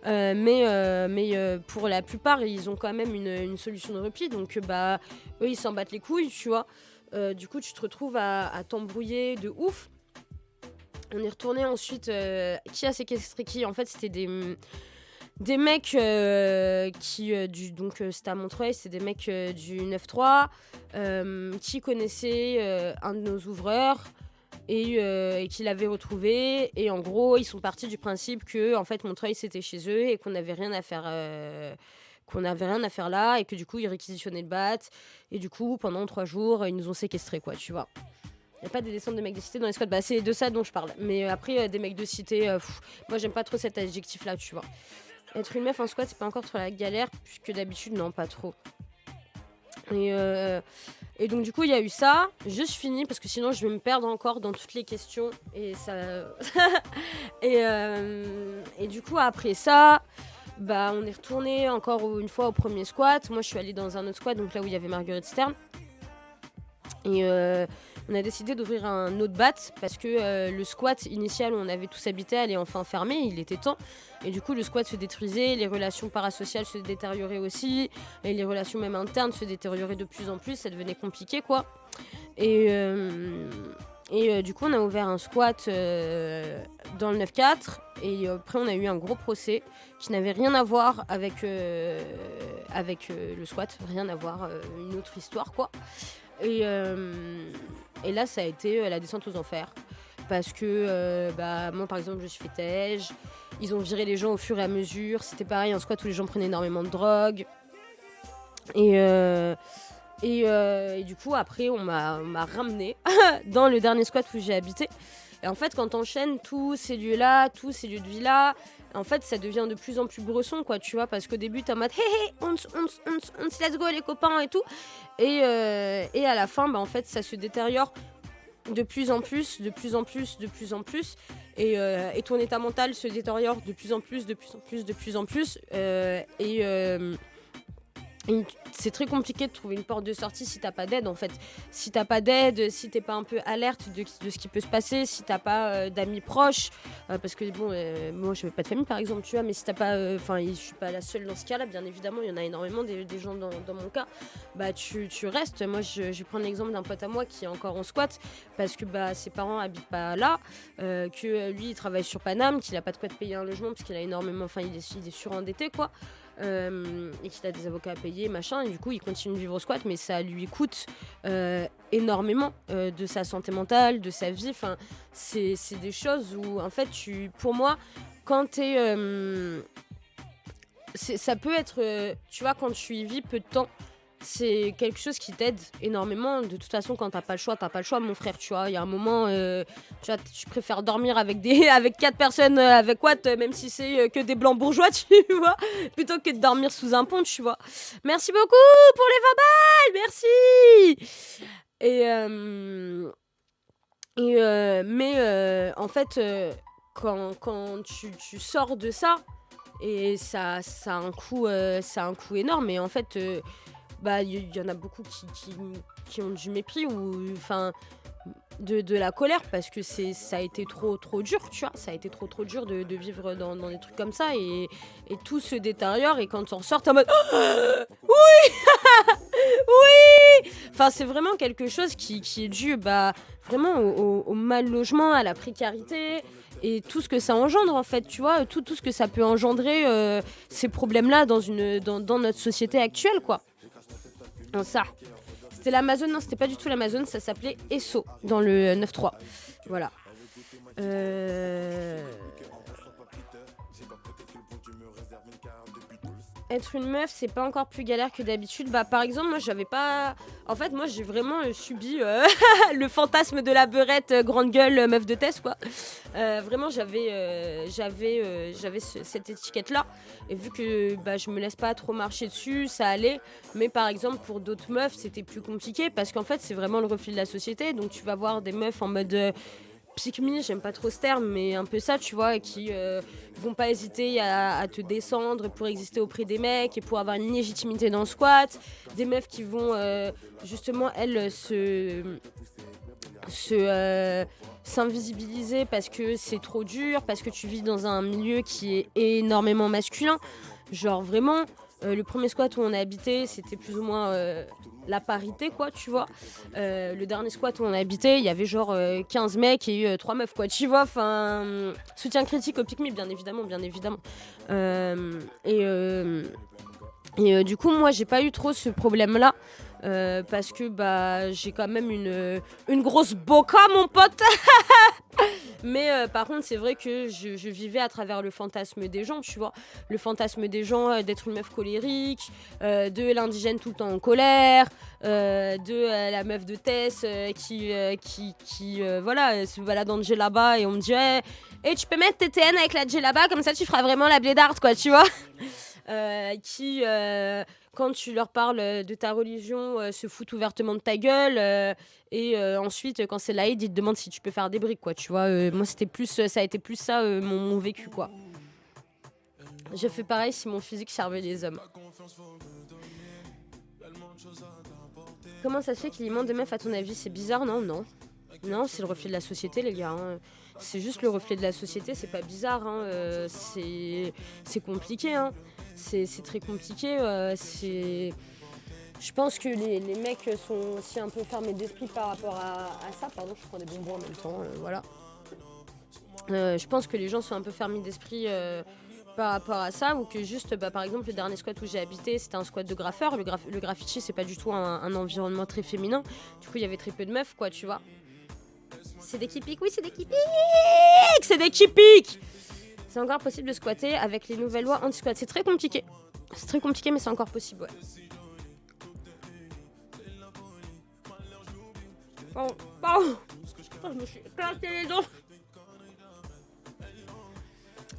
Mais pour la plupart, ils ont quand même une solution de repli, donc eux, ils s'en battent les couilles, tu vois. Du coup, tu te retrouves à t'embrouiller de ouf. On est retourné ensuite. Qui a séquestré qui? En fait, c'était des mecs donc c'était à Montreuil, c'est des mecs du 9-3 qui connaissaient un de nos ouvreurs. et qu'il avait retrouvé. Et en gros, ils sont partis du principe que en fait, Montreuil, c'était chez eux et qu'on n'avait rien à faire. Qu'on n'avait rien à faire là et que du coup ils réquisitionnaient le bat et du coup pendant 3 jours ils nous ont séquestrés quoi, tu vois. Il n'y a pas des descentes de mecs de cité dans les squats, bah c'est de ça dont je parle. Mais après des mecs de cité, moi j'aime pas trop cet adjectif là, tu vois. Être une meuf en squat, c'est pas encore trop la galère, puisque d'habitude non, pas trop. Et donc du coup il y a eu ça. Juste fini parce que sinon je vais me perdre encore dans toutes les questions et ça. Et du coup après ça, bah on est retourné encore une fois au premier squat. Moi je suis allée dans un autre squat, donc là où il y avait Marguerite Stern. Et on a décidé d'ouvrir un autre bat parce que le squat initial où on avait tous habité allait enfin fermer, il était temps. Et du coup le squat se détruisait, les relations parasociales se détérioraient aussi, et les relations même internes se détérioraient de plus en plus, ça devenait compliqué quoi. Et du coup on a ouvert un squat dans le 9-4 et après on a eu un gros procès qui n'avait rien à voir avec le squat, rien à voir, une autre histoire quoi. Et là ça a été la descente aux enfers parce que moi par exemple je suis fétège, ils ont viré les gens au fur et à mesure, c'était pareil un squat où les gens prenaient énormément de drogue et du coup après on m'a ramené dans le dernier squat où j'ai habité. Et en fait quand t'enchaînes tous ces lieux de vie là, en fait ça devient de plus en plus bresson quoi, tu vois, parce qu'au début t'es en mode hey, on let's go les copains et tout, et à la fin bah en fait ça se détériore de plus en plus, et ton état mental se détériore de plus en plus, et c'est très compliqué de trouver une porte de sortie si t'as pas d'aide en fait. Si t'as pas d'aide, si t'es pas un peu alerte de ce qui peut se passer, si t'as pas d'amis proches, parce que bon, moi je n'avais pas de famille par exemple, tu vois, mais si t'as pas, je suis pas la seule dans ce cas-là, bien évidemment, il y en a énormément des gens dans mon cas, bah tu restes. Moi je vais prendre l'exemple d'un pote à moi qui est encore en squat, parce que bah ses parents habitent pas là, que lui il travaille sur Paname, qu'il a pas de quoi te payer un logement, parce qu'il a énormément, il est surendetté quoi. Et qu'il a des avocats à payer machin, et du coup il continue de vivre au squat, mais ça lui coûte énormément de sa santé mentale, de sa vie, c'est des choses où en fait pour moi quand t'es ça peut être tu vois, quand tu y vis peu de temps, c'est quelque chose qui t'aide énormément. De toute façon, quand t'as pas le choix, mon frère, tu vois. Il y a un moment, tu vois, tu préfères dormir avec 4 personnes avec Watt, même si c'est que des blancs bourgeois, tu vois, plutôt que de dormir sous un pont, tu vois. Merci beaucoup pour les 20 balles, merci. Mais en fait, quand tu sors de ça, et ça a un coût énorme, et en fait il y en a beaucoup qui ont du mépris ou de la colère, parce que ça a été trop dur, tu vois, ça a été trop dur de vivre dans des trucs comme ça, et tout se détériore, et quand on ressort t'es en mode oui oui, c'est vraiment quelque chose qui est dû vraiment au mal logement, à la précarité et tout ce que ça engendre en fait, tu vois, tout ce que ça peut engendrer, ces problèmes là dans notre société actuelle quoi. Ça, c'était l'Amazon, non, c'était pas du tout l'Amazon, ça s'appelait Esso dans le 9-3. Voilà. Être une meuf, c'est pas encore plus galère que d'habitude. Par exemple, moi j'avais pas. En fait, moi j'ai vraiment subi le fantasme de la beurette grande gueule meuf de Tess quoi. Vraiment, j'avais cette étiquette-là. Et vu que je me laisse pas trop marcher dessus, ça allait. Mais par exemple, pour d'autres meufs, c'était plus compliqué parce qu'en fait, c'est vraiment le reflet de la société. Donc tu vas voir des meufs en mode. Pick-me, j'aime pas trop ce terme, mais un peu ça, tu vois, qui vont pas hésiter à te descendre pour exister auprès des mecs et pour avoir une légitimité dans le squat. Des meufs qui vont justement, elles, s'invisibiliser parce que c'est trop dur, parce que tu vis dans un milieu qui est énormément masculin. Genre vraiment, le premier squat où on a habité, c'était plus ou moins la parité quoi, tu vois. Le dernier squat où on a habité, il y avait genre 15 mecs et 3 meufs quoi, tu vois. Soutien critique au pick-me, bien évidemment. Du coup moi j'ai pas eu trop ce problème là parce que bah j'ai quand même une grosse boca, mon pote. Mais par contre, c'est vrai que je vivais à travers le fantasme des gens, tu vois. Le fantasme des gens d'être une meuf colérique, de l'indigène tout le temps en colère, de la meuf de Tess qui voilà, se balade en djellaba et on me dit hey, tu peux mettre tes TN avec la djellaba, comme ça tu feras vraiment la blédarde, quoi, tu vois. Quand tu leur parles de ta religion, se foutent ouvertement de ta gueule. Et ensuite, quand c'est l'Aïd, ils te demandent si tu peux faire des briques, quoi. Tu vois, moi, c'était plus, ça a été plus ça, mon vécu, quoi. Je fais pareil si mon physique servait les hommes. Comment ça se fait qu'il y ait moins de meufs, à ton avis? C'est bizarre, non? Non, c'est le reflet de la société, les gars. Hein. C'est juste le reflet de la société, c'est pas bizarre. Hein. C'est compliqué. Hein. C'est très compliqué. Je pense que les mecs sont aussi un peu fermés d'esprit par rapport à ça. Pardon, je prends des bonbons en même temps. Voilà. Je pense que les gens sont un peu fermés d'esprit par rapport à ça, ou que juste, par exemple, le dernier squat où j'ai habité, c'était un squat de graffeur. Le graffiti, c'est pas du tout un environnement très féminin. Du coup, il y avait très peu de meufs, quoi, tu vois. C'est des qui piquent, oui, c'est des qui piquent. C'est des qui piquent. C'est encore possible de squatter avec les nouvelles lois anti-squat. C'est très compliqué. C'est très compliqué, mais c'est encore possible, ouais. Pardon. Je me suis éclaté les dents.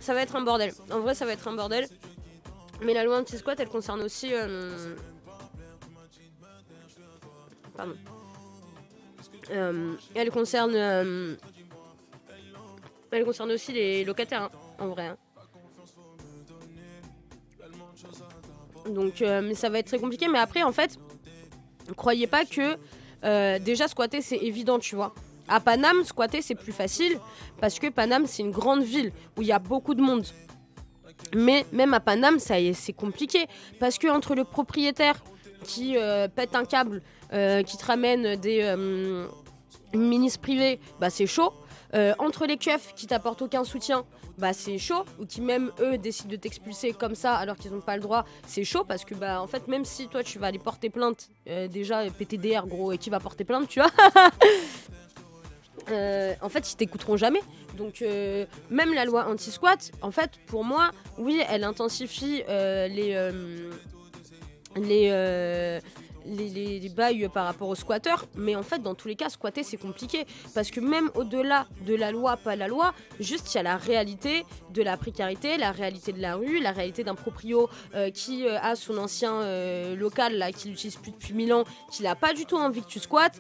Ça va être un bordel. En vrai, ça va être un bordel. Mais la loi anti-squat, elle concerne aussi... Pardon. Elle concerne aussi les locataires, hein, en vrai. Hein. Donc, mais ça va être très compliqué. Mais après, en fait, croyez pas que déjà squatter, c'est évident, tu vois. À Paname, squatter, c'est plus facile parce que Paname, c'est une grande ville où il y a beaucoup de monde. Mais même à Paname, c'est compliqué parce que entre le propriétaire qui pète un câble, qui te ramène des ministres privés, bah c'est chaud. Entre les keufs qui t'apportent aucun soutien, bah c'est chaud. Ou qui même eux décident de t'expulser comme ça alors qu'ils n'ont pas le droit, c'est chaud parce que bah en fait même si toi tu vas aller porter plainte, déjà PTDR gros, et qui va porter plainte, tu vois. En fait, ils t'écouteront jamais. Donc, même la loi anti-squat, en fait, pour moi, oui, elle intensifie les bails par rapport aux squatteurs, mais en fait, dans tous les cas, squatter, c'est compliqué. Parce que même au-delà de la loi, pas la loi, juste, il y a la réalité de la précarité, la réalité de la rue, la réalité d'un proprio qui a son ancien local, là, qui l'utilise plus depuis 1000 ans, qui n'a pas du tout envie que tu squattes.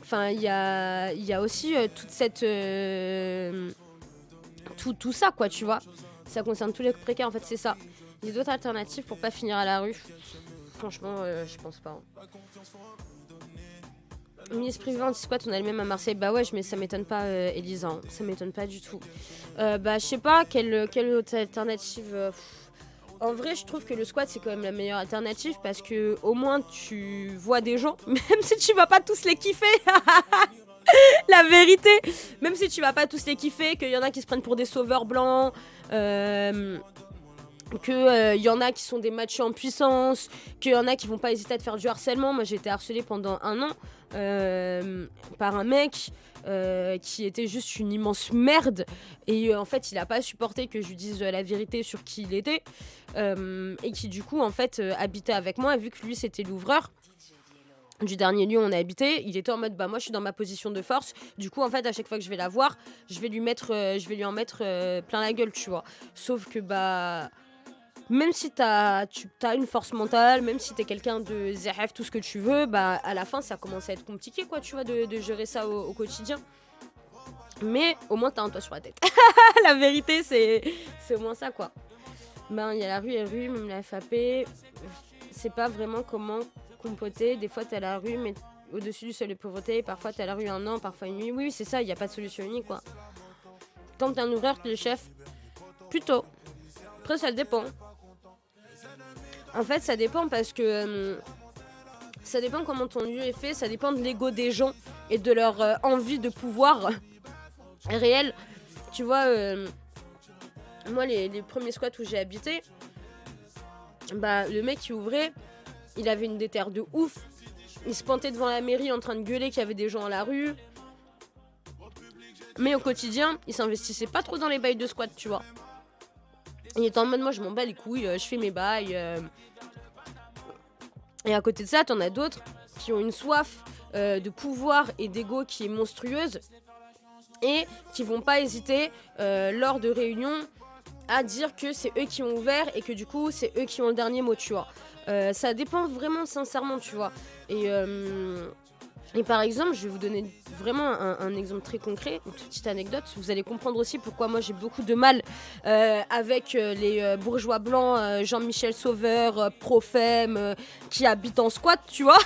Enfin, il y a aussi toute cette... tout ça, quoi, tu vois. Ça concerne tous les précaires, en fait, c'est ça. Il y a d'autres alternatives pour pas finir à la rue. Franchement, je pense pas. Hein. Ministre privé anti-squat, on a le même à Marseille. Bah ouais, mais ça m'étonne pas, Elisa. Hein. Ça m'étonne pas du tout. Bah, je sais pas, quelle autre alternative... En vrai, je trouve que le squat, c'est quand même la meilleure alternative parce que au moins tu vois des gens, même si tu vas pas tous les kiffer. La vérité, même si tu vas pas tous les kiffer, qu'il y en a qui se prennent pour des sauveurs blancs, qu'il y en a qui sont des machos en puissance, qu'il y en a qui vont pas hésiter à te faire du harcèlement. Moi, j'ai été harcelée pendant 1 an par un mec qui était juste une immense merde. Et en fait, il a pas supporté que je lui dise la vérité sur qui il était. Et qui, du coup, en fait, habitait avec moi. Et vu que lui, c'était l'ouvreur du dernier lieu où on a habité, il était en mode bah moi je suis dans ma position de force, du coup en fait à chaque fois que je vais la voir je vais lui en mettre plein la gueule, tu vois. Sauf que bah même si t'as une force mentale, même si t'es quelqu'un de zéhef, tout ce que tu veux, bah à la fin ça commence à être compliqué, quoi, tu vois, de gérer ça au quotidien. Mais au moins t'as un toit sur la tête. La vérité c'est au moins ça, quoi. Ben il y a la rue et rue, même la FAP, c'est pas vraiment comment compoter. Des fois t'as la rue mais au-dessus du seuil de pauvreté, parfois t'as la rue 1 an, parfois une nuit. Oui c'est ça, il n'y a pas de solution unique, quoi. Quand t'es un ouvreur, t'es le chef. Plutôt. Après ça dépend. En fait ça dépend parce que ça dépend comment ton lieu est fait, ça dépend de l'ego des gens et de leur envie de pouvoir réel. Tu vois, moi les premiers squats où j'ai habité, bah le mec qui ouvrait, il avait une déterre de ouf. il se pointait devant la mairie en train de gueuler qu'il y avait des gens à la rue. Mais au quotidien, il s'investissait pas trop dans les bails de squat, tu vois. Il était en mode, moi je m'en bats les couilles, je fais mes bails. Et à côté de ça, t'en as d'autres qui ont une soif de pouvoir et d'ego qui est monstrueuse et qui vont pas hésiter lors de réunions à dire que c'est eux qui ont ouvert et que du coup c'est eux qui ont le dernier mot, tu vois. Ça dépend vraiment sincèrement, tu vois. Et par exemple, je vais vous donner vraiment un exemple très concret, une petite anecdote. Vous allez comprendre aussi pourquoi moi j'ai beaucoup de mal avec les bourgeois blancs, Jean-Michel Sauveur, Profem, qui habitent en squat, tu vois.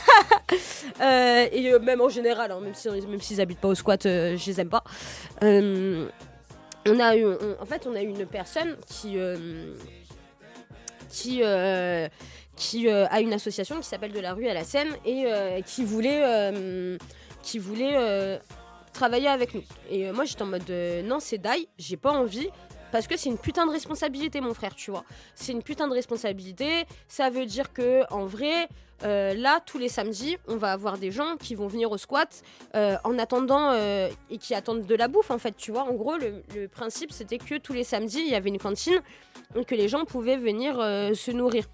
Et même en général, hein, même s'ils habitent pas au squat, je les aime pas. On a eu une personne qui a une association qui s'appelle De la rue à la Seine et qui voulait travailler avec nous. Et moi j'étais en mode non, c'est die, j'ai pas envie. Parce que c'est une putain de responsabilité, mon frère, tu vois. C'est une putain de responsabilité. Ça veut dire que, en vrai, là, tous les samedis, on va avoir des gens qui vont venir au squat en attendant et qui attendent de la bouffe, en fait, tu vois. En gros, le principe, c'était que tous les samedis, il y avait une cantine et que les gens pouvaient venir se nourrir.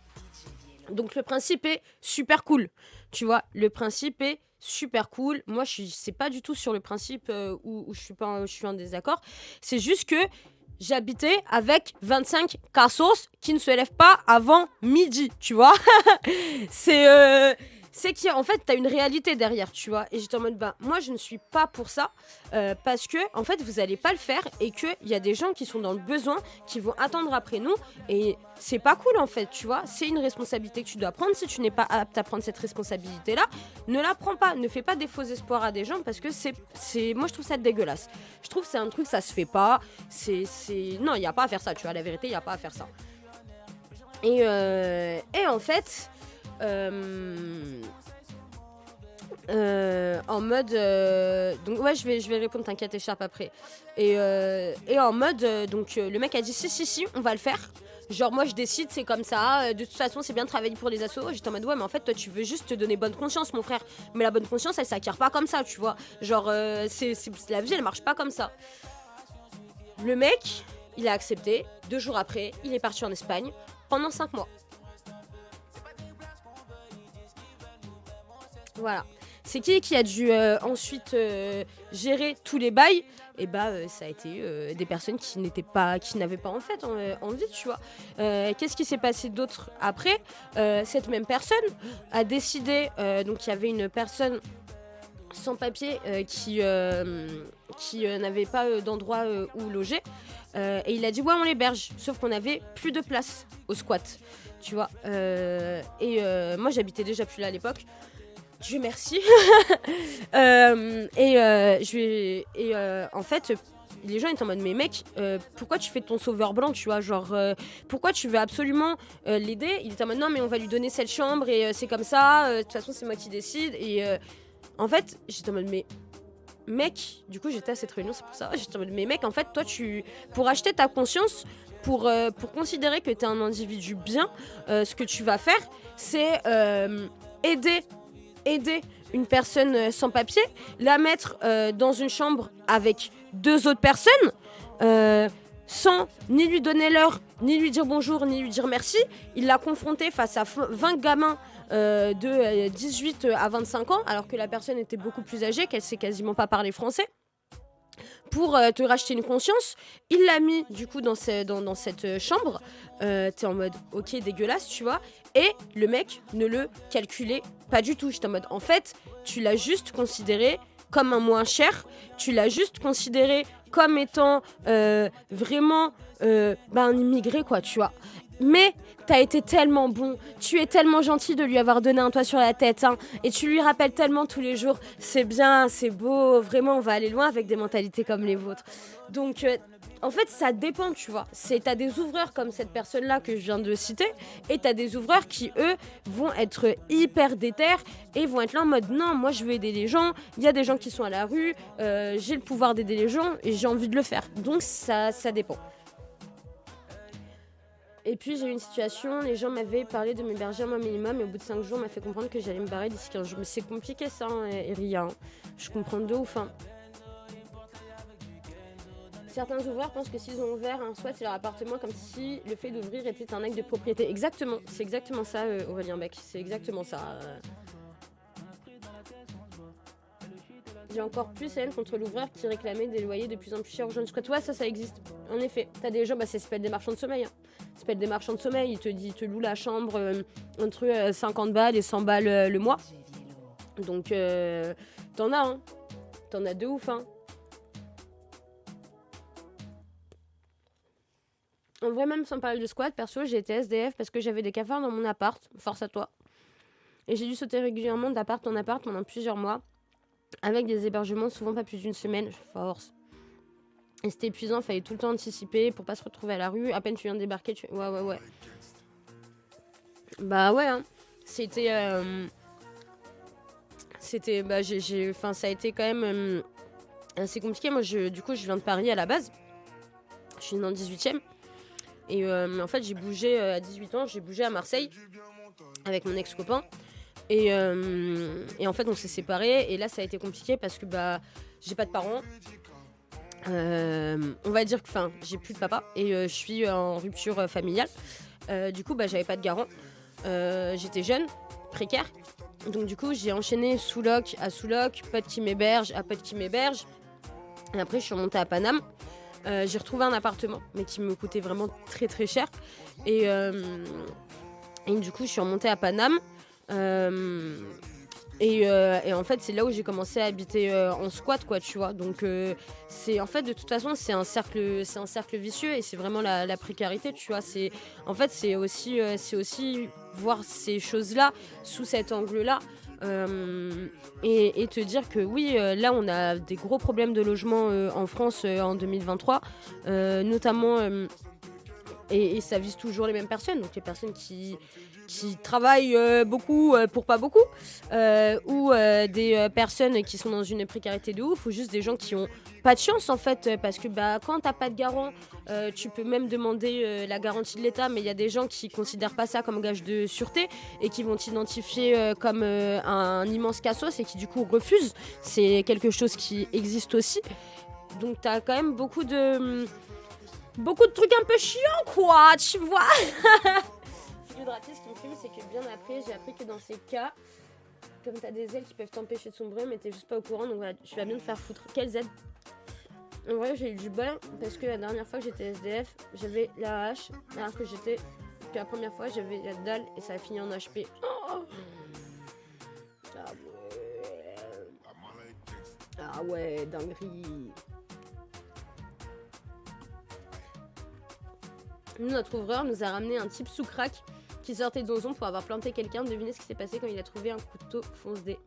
Donc, le principe est super cool, tu vois. Le principe est super cool. Moi, c'est pas du tout sur le principe où je suis en désaccord. C'est juste que j'habitais avec 25 cassos qui ne se lèvent pas avant midi, tu vois. C'est qu'en fait, t'as une réalité derrière, tu vois. Et j'étais en mode, moi, je ne suis pas pour ça. Parce que, en fait, vous allez pas le faire. Et qu'il y a des gens qui sont dans le besoin, qui vont attendre après nous. Et c'est pas cool, en fait, tu vois. C'est une responsabilité que tu dois prendre. Si tu n'es pas apte à prendre cette responsabilité-là, ne la prends pas. Ne fais pas des faux espoirs à des gens. Parce que moi, je trouve ça dégueulasse. Je trouve que c'est un truc, ça se fait pas. Non, il n'y a pas à faire ça, tu vois. La vérité, il n'y a pas à faire ça. Et en fait... en mode donc ouais, je vais répondre, t'inquiète, écharpe après. Et en mode donc le mec a dit si on va le faire, genre moi je décide, c'est comme ça, de toute façon c'est bien de travailler pour les assos. J'étais en mode ouais, mais en fait toi tu veux juste te donner bonne conscience, mon frère, mais la bonne conscience elle s'acquiert pas comme ça, tu vois, genre c'est la vie elle marche pas comme ça. Le mec il a accepté, 2 jours après il est parti en Espagne pendant 5 mois. Voilà. C'est qui a dû ensuite gérer tous les bails? Et ça a été des personnes qui n'avaient pas en fait envie, tu vois. Qu'est-ce qui s'est passé d'autre après? Cette même personne a décidé, donc il y avait une personne sans papier qui n'avait pas d'endroit où loger. Et il a dit ouais, on l'héberge, sauf qu'on avait plus de place au squat, tu vois. Moi j'habitais déjà plus là à l'époque. Dieu merci. En fait, les gens étaient en mode mais mec, pourquoi tu fais ton sauveur blanc, tu vois, genre pourquoi tu veux absolument l'aider? Il était en mode non mais on va lui donner cette chambre et c'est comme ça, de toute façon c'est moi qui décide. Et en fait j'étais en mode mais mec, du coup j'étais à cette réunion, c'est pour ça, j'étais en mode mais mec, en fait toi pour acheter ta conscience, pour considérer que t'es un individu bien, ce que tu vas faire c'est aider une personne sans papier, la mettre dans une chambre avec 2 autres personnes, sans ni lui donner l'heure, ni lui dire bonjour, ni lui dire merci. Il l'a confronté face à 20 gamins de 18 à 25 ans, alors que la personne était beaucoup plus âgée, qu'elle sait quasiment pas parler français. Pour te racheter une conscience, il l'a mis du coup dans cette chambre. T'es en mode ok, dégueulasse, tu vois. Et le mec ne le calculait pas du tout. J'étais en mode en fait, tu l'as juste considéré comme un moins cher. Tu l'as juste considéré comme étant vraiment un immigré, quoi, tu vois. Mais t'as été tellement bon, tu es tellement gentil de lui avoir donné un toit sur la tête, hein, et tu lui rappelles tellement tous les jours, c'est bien, c'est beau, vraiment on va aller loin avec des mentalités comme les vôtres. Donc en fait ça dépend, tu vois. T'as des ouvreurs comme cette personne-là que je viens de citer, et t'as des ouvreurs qui eux vont être hyper déter et vont être là en mode non, moi je veux aider les gens, il y a des gens qui sont à la rue, j'ai le pouvoir d'aider les gens et j'ai envie de le faire. Donc ça dépend. Et puis j'ai eu une situation, les gens m'avaient parlé de m'héberger à moi minimum et au bout de 5 jours on m'a fait comprendre que j'allais me barrer d'ici 15 jours. Mais c'est compliqué ça, hein, Ria. Hein. Je comprends de ouf. Hein. Certains ouvreurs pensent que s'ils ont ouvert un squat, c'est leur appartement, comme si le fait d'ouvrir était un acte de propriété. Exactement, c'est exactement ça, Aurélien Beck. C'est exactement ça. J'ai encore plus haine contre l'ouvreur qui réclamait des loyers de plus en plus chers aux gens du squat. Ouais, ça existe. En effet, t'as des gens, ça s'appelle des marchands de sommeil. Hein. Ça s'appelle des marchands de sommeil. Ils te louent la chambre entre 50 balles et 100 balles le mois. Donc, t'en as, hein. T'en as de ouf, hein. En vrai, même sans parler de squat, perso, j'ai été SDF parce que j'avais des cafards dans mon appart. Force à toi. Et j'ai dû sauter régulièrement d'appart en appart pendant plusieurs mois. Avec des hébergements, souvent pas plus d'une semaine, force. Et c'était épuisant, fallait tout le temps anticiper pour pas se retrouver à la rue. À peine tu viens de débarquer, Ouais. Bah ouais, hein. C'était... ça a été quand même assez compliqué. Moi, du coup, je viens de Paris à la base. Je suis dans le 18e. Et en fait, j'ai bougé à 18 ans, j'ai bougé à Marseille avec mon ex-copain. Et en fait, on s'est séparés. Et là, ça a été compliqué parce que j'ai pas de parents. On va dire que j'ai plus de papa. Et je suis en rupture familiale. Du coup, j'avais pas de garant. J'étais jeune, précaire. Donc du coup, j'ai enchaîné sous-loc à sous-loc, pote qui m'héberge à pote qui m'héberge. Et après, je suis remontée à Paname. J'ai retrouvé un appartement, mais qui me coûtait vraiment très très cher. Et du coup, je suis remontée à Paname. Et en fait, c'est là où j'ai commencé à habiter en squat, quoi, tu vois. Donc, c'est en fait, de toute façon, c'est un cercle vicieux et c'est vraiment la précarité, tu vois. C'est aussi voir ces choses-là sous cet angle-là. Et te dire que oui, là on a des gros problèmes de logement en France en 2023, notamment, et ça vise toujours les mêmes personnes, donc les personnes qui travaillent beaucoup pour pas beaucoup, ou des personnes qui sont dans une précarité de ouf, ou juste des gens qui ont pas de chance en fait, parce que quand t'as pas de garant, tu peux même demander la garantie de l'État, mais il y a des gens qui considèrent pas ça comme gage de sûreté et qui vont t'identifier comme un immense cassos et qui du coup refusent. C'est quelque chose qui existe aussi. Donc t'as quand même beaucoup de trucs un peu chiants, quoi, tu vois. Hydraté, ce qui me fume, c'est que bien après, j'ai appris que dans ces cas, comme t'as des ailes qui peuvent t'empêcher de sombrer, mais t'es juste pas au courant, donc voilà, tu vas bien te faire foutre. Quelles aides? En vrai, j'ai eu du bol, parce que la dernière fois que j'étais SDF, j'avais la hache, alors que la première fois, j'avais la dalle, et ça a fini en HP. Oh, ah ouais, dinguerie. Nous, notre ouvreur nous a ramené un type sous crack qui sortait de donjon pour avoir planté quelqu'un. Devinez ce qui s'est passé quand il a trouvé un couteau fonce-dé.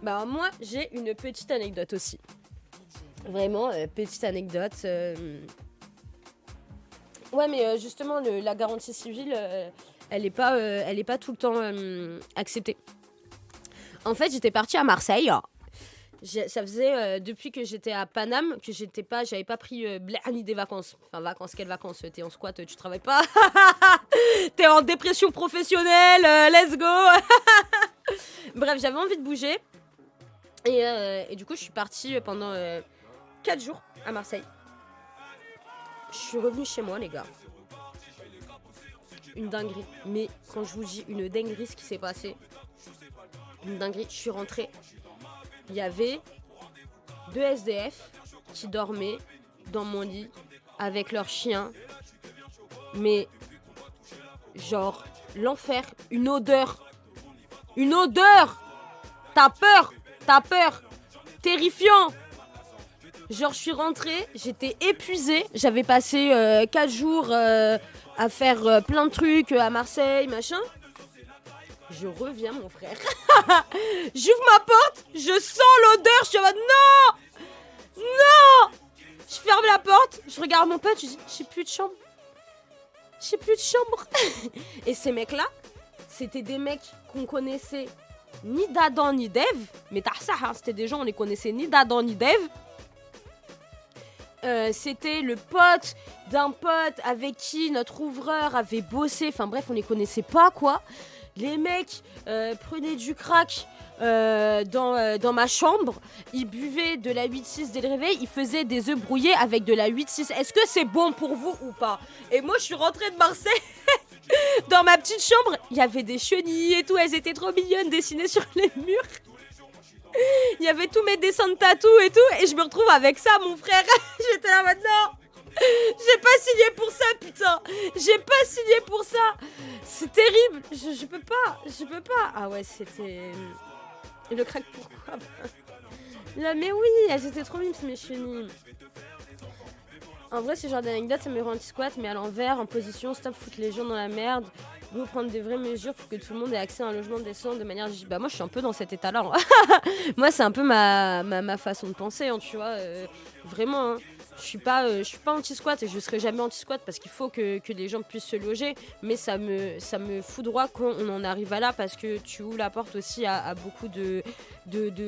Moi, j'ai une petite anecdote aussi. Vraiment, petite anecdote. Ouais, mais justement, la garantie civile, elle est pas tout le temps acceptée. En fait, j'étais partie à Marseille. Ça faisait depuis que j'étais à Paname que j'avais pas pris ni des vacances. Enfin, vacances, quelles vacances? T'es en squat, tu travailles pas. T'es en dépression professionnelle, let's go. Bref, j'avais envie de bouger. Et du coup, je suis partie pendant 4 jours à Marseille. Je suis revenue chez moi, les gars. Une dinguerie. Mais quand je vous dis une dinguerie, ce qui s'est passé, une dinguerie, je suis rentrée. Il y avait 2 SDF qui dormaient dans mon lit avec leur chien. Mais genre l'enfer, une odeur. T'as peur. Terrifiant. Genre je suis rentrée, j'étais épuisée. J'avais passé 4 jours à faire plein de trucs à Marseille, machin. Je reviens, mon frère. J'ouvre ma porte, je sens l'odeur, je suis en mode non. Je ferme la porte, je regarde mon pote, je dis j'ai plus de chambre. Et ces mecs-là, c'était des mecs qu'on connaissait ni d'Adam ni d'Ève. Mais t'as ça, hein, c'était des gens, on les connaissait ni d'Adam ni d'Ève. c'était le pote d'un pote avec qui notre ouvreur avait bossé. Enfin bref, on les connaissait pas, quoi. Les mecs prenaient du crack dans ma chambre. Ils buvaient de la 8-6 dès le réveil. Ils faisaient des œufs brouillés avec de la 8-6. Est-ce que c'est bon pour vous ou pas? Et moi, je suis rentrée de Marseille. Dans ma petite chambre, il y avait des chenilles et tout. Elles étaient trop mignonnes, dessinées sur les murs. Il y avait tous mes dessins de tatou et tout. Et je me retrouve avec ça, mon frère. J'étais là maintenant. J'ai pas signé pour ça, putain. J'ai pas signé pour ça. C'est terrible. Je peux pas. Je peux pas. Ah ouais, c'était... Le crack, pourquoi? Là, mais oui, elles étaient trop mimes, mes chenilles. En vrai, ce genre d'anecdote, ça me rend anti-squat, mais à l'envers, en position, stop, foutre les gens dans la merde. Vous prendre des vraies mesures pour que tout le monde ait accès à un logement décent de manière... Bah moi, je suis un peu dans cet état-là. Hein. Moi, c'est un peu ma façon de penser, hein, tu vois. Vraiment, hein. Je suis pas anti-squat et je serai jamais anti-squat parce qu'il faut que les gens puissent se loger. Mais ça me foudroie quand on en arrive à là parce que tu ouvres la porte aussi à beaucoup de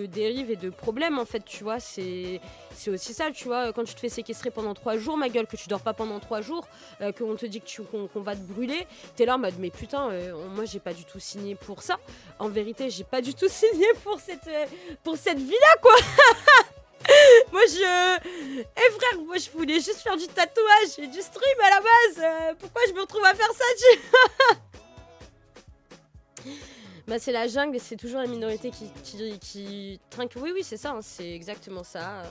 dérives et de problèmes, en fait, tu vois. C'est aussi ça, tu vois. Quand tu te fais séquestrer pendant 3 jours, ma gueule, que tu dors pas pendant 3 jours, qu'on te dit qu'on va te brûler, t'es là en mode, mais putain, moi, j'ai pas du tout signé pour ça. En vérité, j'ai pas du tout signé pour cette vie-là, quoi. Moi frère, moi je voulais juste faire du tatouage et du stream à la base. Pourquoi je me retrouve à faire ça, Bah c'est la jungle et c'est toujours la minorité qui trinque. Oui c'est ça, hein, c'est exactement ça.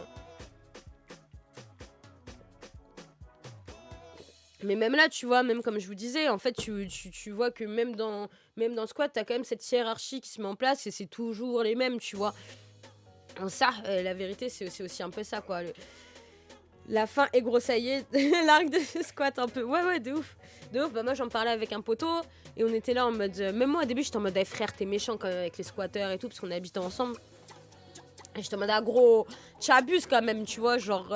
Mais même là, tu vois, même comme je vous disais, en fait, tu vois que même dans le squat, t'as quand même cette hiérarchie qui se met en place et c'est toujours les mêmes, tu vois. Ça, la vérité, c'est aussi un peu ça, quoi. La fin est gros, ça y est, l'arc de ce squat un peu. Ouais, de ouf. Bah moi, j'en parlais avec un poteau et on était là en mode... même moi, au début, j'étais en mode, hey, frère, t'es méchant quand même avec les squatteurs et tout, parce qu'on habitait ensemble. Et j'étais en mode, ah gros, t'abuses quand même, tu vois, genre...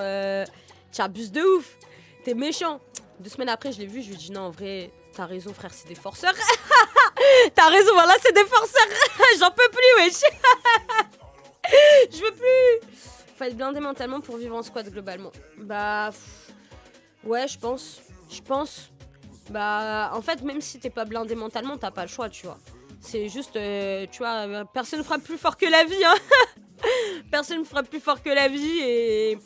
t'abuses de ouf. T'es méchant. 2 semaines après, je l'ai vu, je lui ai dit, non, en vrai, t'as raison, frère, c'est des forceurs. T'as raison, voilà, c'est des forceurs. J'en peux plus, wesh. Je veux plus. Faut être blindé mentalement pour vivre en squat globalement. Bah ouais, je pense. Bah en fait, même si t'es pas blindé mentalement, t'as pas le choix, tu vois. C'est juste, tu vois, personne ne frappe plus fort que la vie, hein. Personne ne frappe plus fort que la vie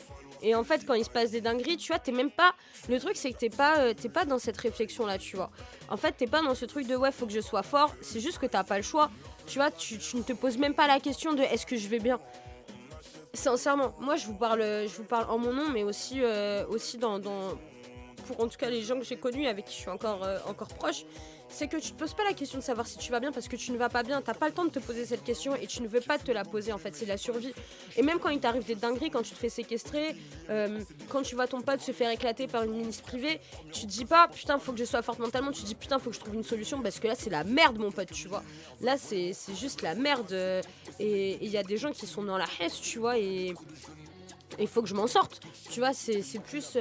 et en fait, quand il se passe des dingueries, tu vois, t'es même pas... Le truc, c'est que t'es pas dans cette réflexion-là, tu vois. En fait, t'es pas dans ce truc de « ouais, faut que je sois fort ». C'est juste que t'as pas le choix. Tu vois, tu ne te poses même pas la question de « est-ce que je vais bien ?» Sincèrement, moi, je vous parle en mon nom, mais aussi dans pour en tout cas les gens que j'ai connus, avec qui je suis encore proche, c'est que tu te poses pas la question de savoir si tu vas bien parce que tu ne vas pas bien. T'as pas le temps de te poser cette question et tu ne veux pas te la poser, en fait, c'est la survie. Et même quand il t'arrive des dingueries, quand tu te fais séquestrer, quand tu vois ton pote se faire éclater par une ministre privée, tu te dis pas putain faut que je sois forte mentalement, tu te dis putain faut que je trouve une solution parce que là c'est la merde mon pote, tu vois. Là c'est juste la merde et il y a des gens qui sont dans la haisse, tu vois, et il faut que je m'en sorte, tu vois, c'est plus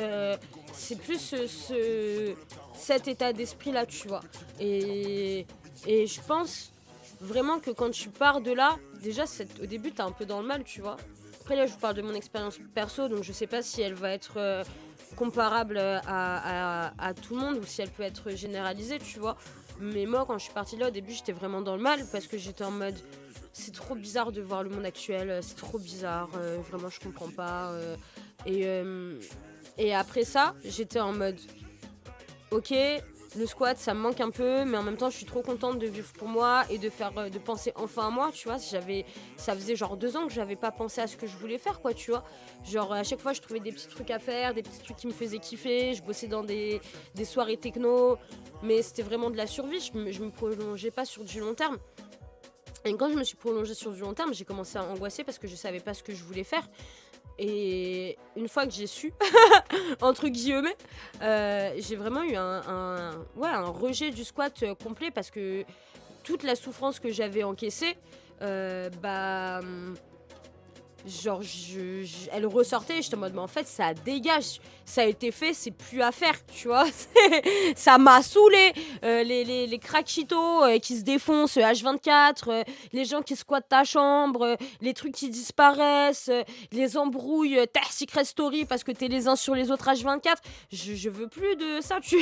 cet état d'esprit là, tu vois. Et je pense vraiment que quand tu pars de là, déjà au début t'es un peu dans le mal, tu vois. Après là je vous parle de mon expérience perso, donc je sais pas si elle va être comparable à tout le monde ou si elle peut être généralisée, tu vois. Mais moi quand je suis partie là au début j'étais vraiment dans le mal parce que j'étais en mode c'est trop bizarre de voir le monde actuel, c'est trop bizarre, vraiment je comprends pas. Et après ça, j'étais en mode ok, le squat ça me manque un peu, mais en même temps je suis trop contente de vivre pour moi et de penser enfin à moi, tu vois. Ça faisait genre 2 ans que j'avais pas pensé à ce que je voulais faire, quoi, tu vois. Genre à chaque fois je trouvais des petits trucs à faire, des petits trucs qui me faisaient kiffer, je bossais dans des soirées techno, mais c'était vraiment de la survie, je me prolongeais pas sur du long terme. Et quand je me suis prolongée sur du long terme, j'ai commencé à angoisser parce que je savais pas ce que je voulais faire. Et une fois que j'ai su, entre guillemets, j'ai vraiment eu un rejet du squat complet parce que toute la souffrance que j'avais encaissée, Genre, elle ressortait, j'étais en mode, mais en fait, ça dégage. Ça a été fait, c'est plus à faire, tu vois. Ça m'a saoulé. Les craquitos qui se défoncent, H24, les gens qui squattent ta chambre, les trucs qui disparaissent, les embrouilles, ta secret story parce que t'es les uns sur les autres H24. Je veux plus de ça, tu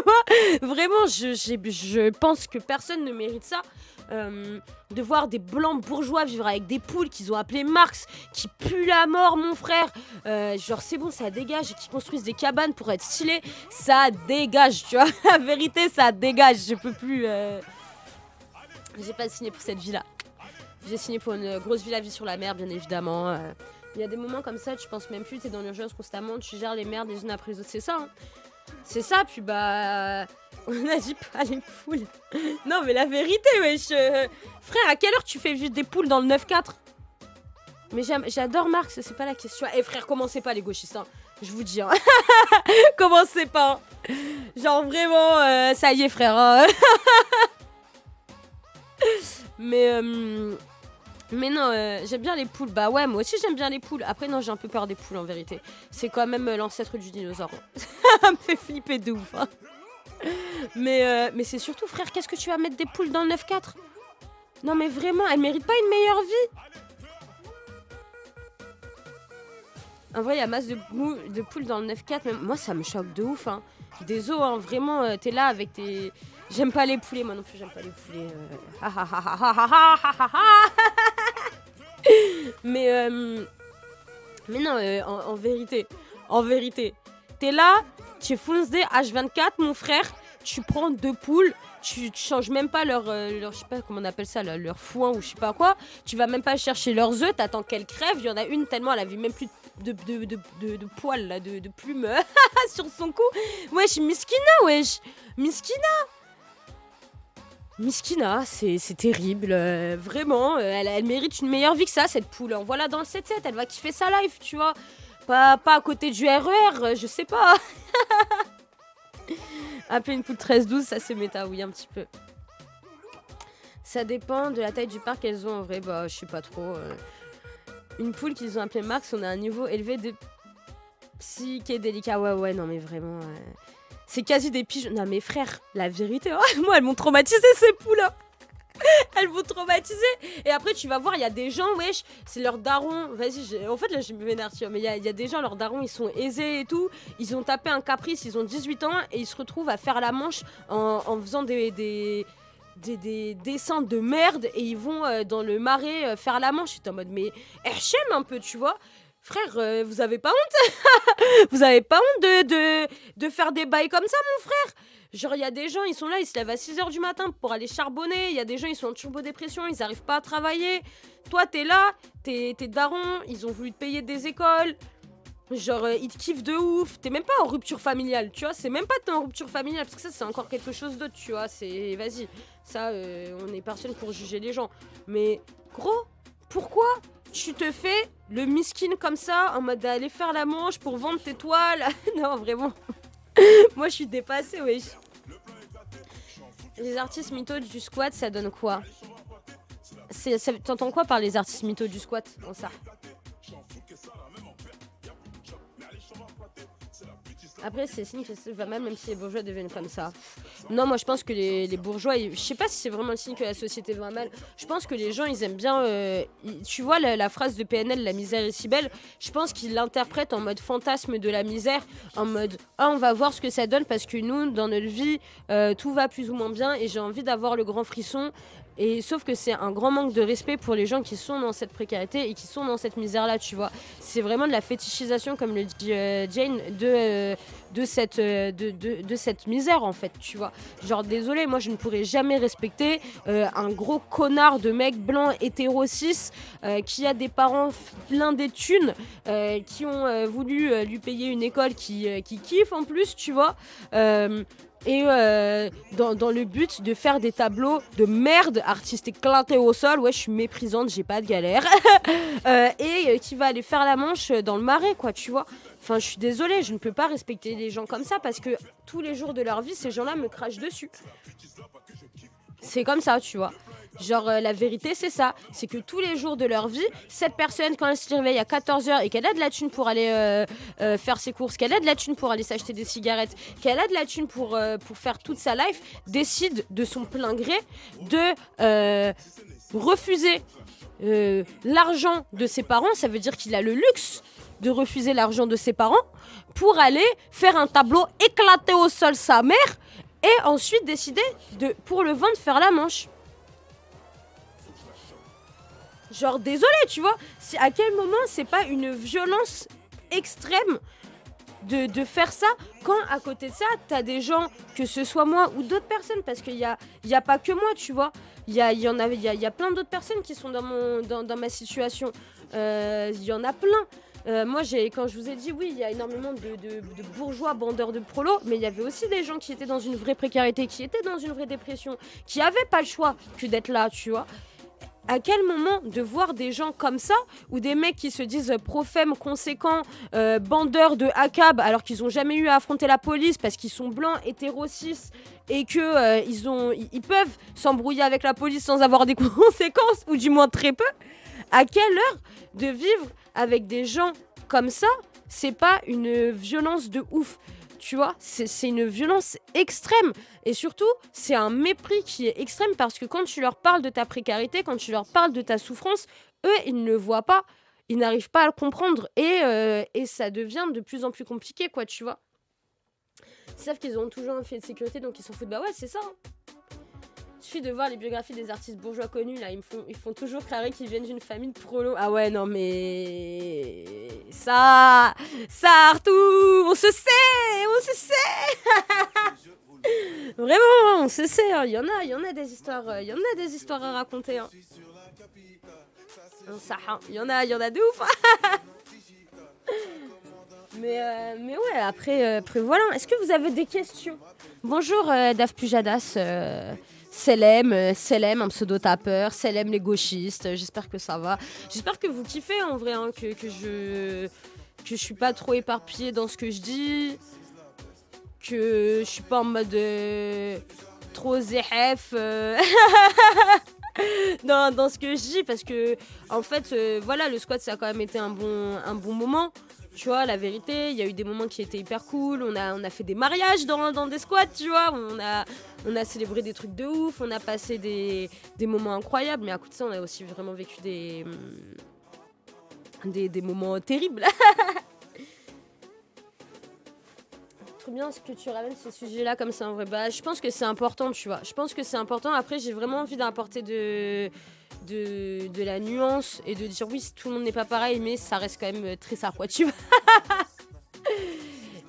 vois. Vraiment, je pense que personne ne mérite ça. De voir des blancs bourgeois vivre avec des poules qu'ils ont appelées Marx, qui puent la mort, mon frère. Genre, c'est bon, ça dégage. Qui construisent des cabanes pour être stylés, ça dégage, tu vois. La vérité, ça dégage. Je peux plus. J'ai pas signé pour cette vie-là. J'ai signé pour une grosse vie, la vie sur la mer, bien évidemment. Il y a des moments comme ça, tu penses même plus, t'es dans l'urgence constamment, tu gères les merdes les unes après les autres, c'est ça. Hein. C'est ça, puis bah. On a dit pas les poules. Non, mais la vérité, wesh. Frère, à quelle heure tu fais vivre des poules dans le 9-4 ? Mais j'adore Marx, c'est pas la question. Eh frère, commencez pas les gauchistes, hein. Je vous dis, hein. Commencez pas. Hein. Genre vraiment, ça y est, frère. Hein. Mais non, j'aime bien les poules. Bah ouais, moi aussi j'aime bien les poules. Après, non, j'ai un peu peur des poules en vérité. C'est quand même l'ancêtre du dinosaure. Ça me fait flipper de ouf. Hein. Mais c'est surtout, frère, qu'est-ce que tu vas mettre des poules dans le 9-4 ? Non, mais vraiment, elles méritent pas une meilleure vie. En vrai, il y a masse de poules dans le 9-4. Mais moi, ça me choque de ouf. Hein. Désolé, hein, vraiment, t'es là avec tes. J'aime pas les poulets, moi non plus, j'aime pas les poulets. Mais non, en vérité, t'es là, tu fonces des H24, mon frère, tu prends 2 poules, tu changes même pas leur je sais pas comment on appelle ça, leur foin ou je sais pas quoi, tu vas même pas chercher leurs œufs, t'attends qu'elles crèvent, il y en a une tellement elle avait même plus de poils, là, de plumes sur son cou. Wesh, Miskina, c'est terrible, vraiment, elle mérite une meilleure vie que ça, cette poule. Voilà dans le 7-7, elle va kiffer sa life, tu vois. Pas à côté du RER, je sais pas. Appeler une poule 13-12, ça c'est méta, oui, un petit peu. Ça dépend de la taille du parc qu'elles ont en vrai, bah je sais pas trop. Une poule qu'ils ont appelée Max, on a un niveau élevé de psychédélica. Ouais, non mais vraiment. C'est quasi des pigeons. Non mais frère, la vérité, oh, moi elles m'ont traumatisé ces poules. Hein. Elles vont traumatiser. Et après, tu vas voir, il y a des gens, wesh, c'est leur daron. Vas-y, en fait, là, je me vénère, tu vois. Mais il y a des gens, leurs darons, ils sont aisés et tout. Ils ont tapé un caprice, ils ont 18 ans et ils se retrouvent à faire la manche en faisant des dessins de merde. Et ils vont dans le marais faire la manche. J'étais en mode, mais HM un peu, tu vois. Frère, vous avez pas honte? Vous avez pas honte de faire des bails comme ça, mon frère? Genre, il y a des gens, ils sont là, ils se lèvent à 6h du matin pour aller charbonner. Il y a des gens, ils sont en turbodépression, ils arrivent pas à travailler. Toi, t'es là, t'es daron, ils ont voulu te payer des écoles. Genre, ils te kiffent de ouf. T'es même pas en rupture familiale, tu vois. C'est même pas que t'es en rupture familiale, parce que ça, c'est encore quelque chose d'autre, tu vois. C'est, vas-y, ça, on est personne pour juger les gens. Mais, gros, pourquoi tu te fais le miskin comme ça, en mode d'aller faire la manche pour vendre tes toiles? Non, vraiment. Moi, je suis dépassée, wesh. Les artistes mythos du squat, ça donne quoi? T'entends quoi par les artistes mythos du squat dans ça? Après, c'est signe que ça va mal, même si les bourgeois deviennent comme ça. Non, moi je pense que les bourgeois, je sais pas si c'est vraiment le signe que la société va mal. Je pense que les gens, ils aiment bien. Tu vois la phrase de PNL, la misère est si belle. Je pense qu'ils l'interprètent en mode fantasme de la misère, en mode on va voir ce que ça donne parce que nous, dans notre vie, tout va plus ou moins bien et j'ai envie d'avoir le grand frisson. Et sauf que c'est un grand manque de respect pour les gens qui sont dans cette précarité et qui sont dans cette misère-là, tu vois. C'est vraiment de la fétichisation, comme le dit Jane, de cette misère, en fait, tu vois. Genre, désolé, moi, je ne pourrais jamais respecter un gros connard de mec blanc hétéro cis qui a des parents pleins des thunes, qui ont voulu lui payer une école qui kiffe, en plus, tu vois. Et dans le but de faire des tableaux de merde, artistes éclatés au sol, ouais, je suis méprisante, j'ai pas de galère. Et qui va aller faire la manche dans le marais, quoi, tu vois. Enfin, je suis désolée, je ne peux pas respecter les gens comme ça parce que tous les jours de leur vie, ces gens-là me crachent dessus. C'est comme ça, tu vois. Genre, la vérité, c'est ça. C'est que tous les jours de leur vie, cette personne, quand elle se réveille à 14h et qu'elle a de la thune pour aller faire ses courses, qu'elle a de la thune pour aller s'acheter des cigarettes, qu'elle a de la thune pour faire toute sa life, décide de son plein gré de refuser l'argent de ses parents. Ça veut dire qu'il a le luxe de refuser l'argent de ses parents pour aller faire un tableau éclaté au sol sa mère et ensuite décider pour le vendre faire la manche. Genre désolé, tu vois, à quel moment c'est pas une violence extrême de faire ça quand à côté de ça t'as des gens, que ce soit moi ou d'autres personnes, parce qu'il y a pas que moi, tu vois, il y a plein d'autres personnes qui sont dans ma situation, il y en a plein. Moi, quand je vous ai dit, oui, il y a énormément de bourgeois bandeurs de prolos, mais il y avait aussi des gens qui étaient dans une vraie précarité, qui étaient dans une vraie dépression, qui n'avaient pas le choix que d'être là, tu vois. À quel moment de voir des gens comme ça, ou des mecs qui se disent profèmes, conséquents, bandeurs de ACAB, alors qu'ils n'ont jamais eu à affronter la police parce qu'ils sont blancs, hétéros, cis, et que ils peuvent s'embrouiller avec la police sans avoir des conséquences, ou du moins très peu. À quelle heure de vivre avec des gens comme ça, c'est pas une violence de ouf, tu vois, c'est une violence extrême. Et surtout, c'est un mépris qui est extrême, parce que quand tu leur parles de ta précarité, quand tu leur parles de ta souffrance, eux, ils ne le voient pas, ils n'arrivent pas à le comprendre, et ça devient de plus en plus compliqué, quoi, tu vois. Ils savent qu'ils ont toujours un filet de sécurité, donc ils s'en foutent. Bah ouais, c'est ça, hein. Il suffit de voir les biographies des artistes bourgeois connus, là, ils font toujours carré qu'ils viennent d'une famille de prolos. Ah ouais, non mais... Ça, Arthur, on se sait Vraiment, on se sait, hein. Il y en a des histoires à raconter, hein. Il y en a de ouf, hein. Mais ouais, après voilà. Est-ce que vous avez des questions? Bonjour, Daf Pujadas, Selem, un pseudo-tapeur, Selem les gauchistes, j'espère que ça va. J'espère que vous kiffez en vrai, hein, que je suis pas trop éparpillée dans ce que je dis, que je suis pas en mode trop zéhef dans ce que je dis, parce que en fait, voilà, le squat ça a quand même été un bon moment. Tu vois, la vérité, il y a eu des moments qui étaient hyper cool. On a fait des mariages dans des squats, tu vois. On a célébré des trucs de ouf. On a passé des moments incroyables. Mais à côté de ça, on a aussi vraiment vécu des moments terribles. Trop bien ce que tu ramènes ce sujet-là comme ça, en vrai. Bah, je pense que c'est important, tu vois. Je pense que c'est important. Après, j'ai vraiment envie d'apporter de la nuance et de dire oui, tout le monde n'est pas pareil, mais ça reste quand même très ça, quoi, tu vois.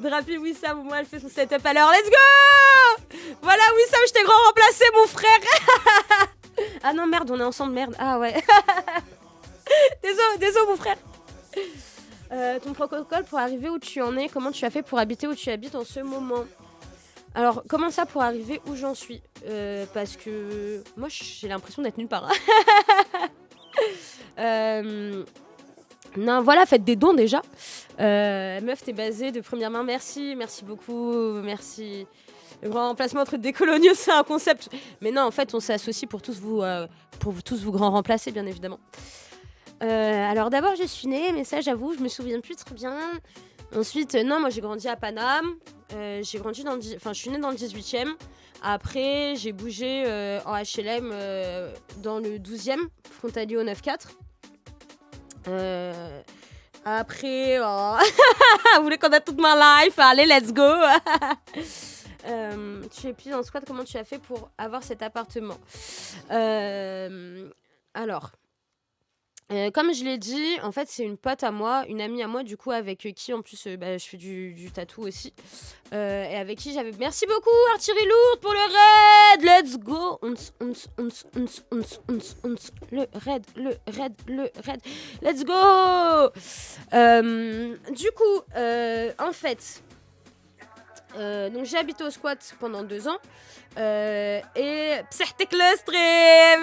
Drapi Wissam, moi, elle fait son setup à l'heure. Let's go! Voilà, Wissam, je t'ai grand remplacé, mon frère. Ah non, merde, on est ensemble, merde. Ah ouais. Désolé, mon frère. Ton protocole pour arriver où tu en es, comment tu as fait pour habiter où tu habites en ce moment? Alors, comment ça pour arriver où j'en suis? Parce que moi, j'ai l'impression d'être nulle part. Non, voilà, faites des dons déjà. Meuf, t'es basée de première main. Merci beaucoup, merci. Le grand remplacement entre décoloniaux, c'est un concept. Mais non, en fait, on s'associe pour tous vous grand remplacer, bien évidemment. Alors d'abord, je suis née, mais ça, j'avoue, je me souviens plus très bien. Ensuite, non, moi j'ai grandi à Paname. J'ai grandi je suis née dans le 18e. Après, j'ai bougé en HLM dans le 12e, frontalier au 9-4. Après, vous voulez qu'on a toute ma life? Allez, let's go. Tu es plus en squat, comment tu as fait pour avoir cet appartement? Alors... comme je l'ai dit, en fait, c'est une pote à moi, une amie à moi, du coup, avec qui, en plus, je fais du tatou aussi. Et avec qui j'avais... Merci beaucoup, Artillerie Lourde, pour le raid. Let's go. Le raid. Let's go. Du coup, en fait, Donc j'ai habité au squat pendant 2 ans. Et بصحتك le stream.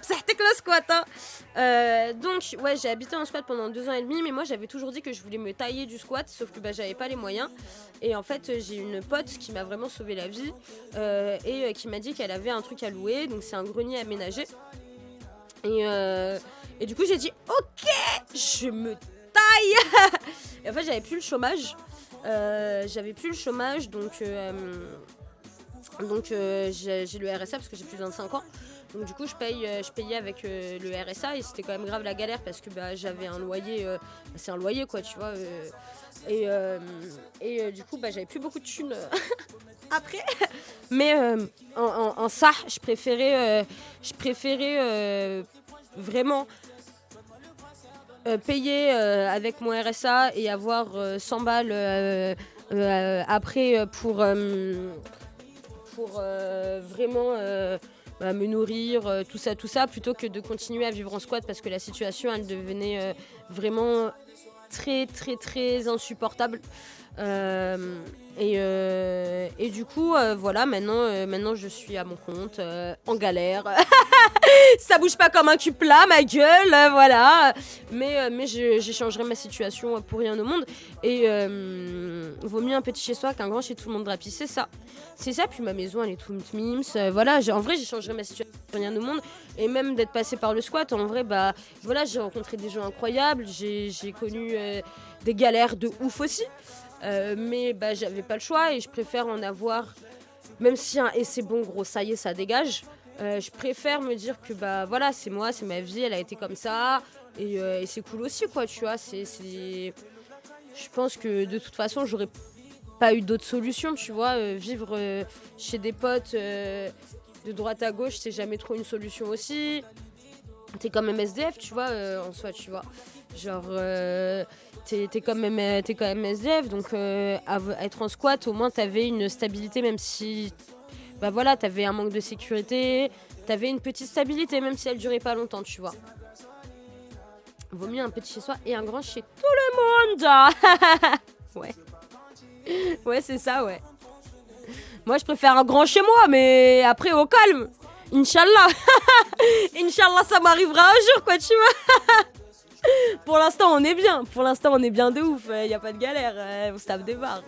بصحتك le squat. Donc ouais, j'ai habité en squat pendant 2 ans et demi, mais moi j'avais toujours dit que je voulais me tailler du squat, sauf que j'avais pas les moyens. Et en fait j'ai une pote qui m'a vraiment sauvé la vie et qui m'a dit qu'elle avait un truc à louer, donc c'est un grenier aménagé. Et du coup j'ai dit ok, je me taille. Et en fait j'avais plus le chômage. Donc j'ai le RSA parce que j'ai plus de 25 ans. Donc du coup je payais avec le RSA et c'était quand même grave la galère parce que j'avais un loyer, c'est un loyer quoi, tu vois. Du coup j'avais plus beaucoup de thunes après. Mais en ça, je préférais vraiment payer avec mon RSA et avoir 100 balles après pour vraiment me nourrir, tout ça, plutôt que de continuer à vivre en squat parce que la situation elle devenait vraiment très très très insupportable. Et du coup voilà, maintenant je suis à mon compte en galère. Ça bouge pas comme un cul plat, ma gueule, voilà. Mais j'échangerai ma situation pour rien au monde. Et vaut mieux un petit chez soi qu'un grand chez tout le monde drapi, c'est ça. C'est ça, puis ma maison elle est tout mims. Voilà, en vrai j'échangerai ma situation pour rien au monde. Et même d'être passé par le squat, en vrai, voilà, j'ai rencontré des gens incroyables. J'ai connu des galères de ouf aussi. Mais j'avais pas le choix et je préfère en avoir, même si et c'est bon gros, ça y est, ça dégage. Je préfère me dire que voilà, c'est moi, c'est ma vie, elle a été comme ça et c'est cool aussi quoi, tu vois. Je pense que de toute façon j'aurais pas eu d'autre solution, tu vois. Vivre chez des potes de droite à gauche, c'est jamais trop une solution aussi. T'es quand même SDF, tu vois, en soi, tu vois. Genre t'es quand même SDF, donc être en squat, au moins t'avais une stabilité, même si voilà, t'avais un manque de sécurité, t'avais une petite stabilité, même si elle durait pas longtemps, tu vois. Vaut mieux un petit chez soi et un grand chez tout le monde. Ouais. Ouais, c'est ça, ouais. Moi, je préfère un grand chez moi, mais après, au calme. Inch'Allah. Inch'Allah, ça m'arrivera un jour, quoi, tu vois. Pour l'instant, on est bien. Pour l'instant, on est bien de ouf. Y a pas de galère. On se tape des barres.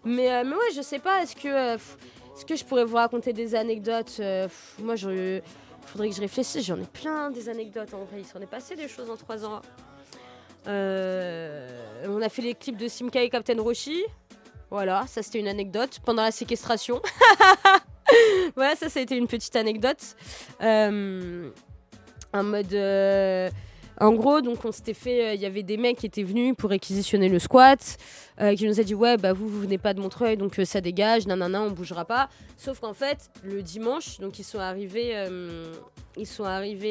Mais ouais, je sais pas. Est-ce que je pourrais vous raconter des anecdotes moi, faudrait que je réfléchisse. J'en ai plein des anecdotes. En vrai, il s'en est passé des choses en 3 ans. On a fait les clips de Simka et Captain Roshi. Voilà, ça c'était une anecdote. Pendant la séquestration. Voilà, ça a été une petite anecdote. En mode... En gros, donc on s'était fait... Il y avait des mecs qui étaient venus pour réquisitionner le squat, qui nous a dit « Ouais, vous venez pas de Montreuil, donc ça dégage, nanana, on bougera pas. » Sauf qu'en fait, le dimanche, donc ils sont arrivés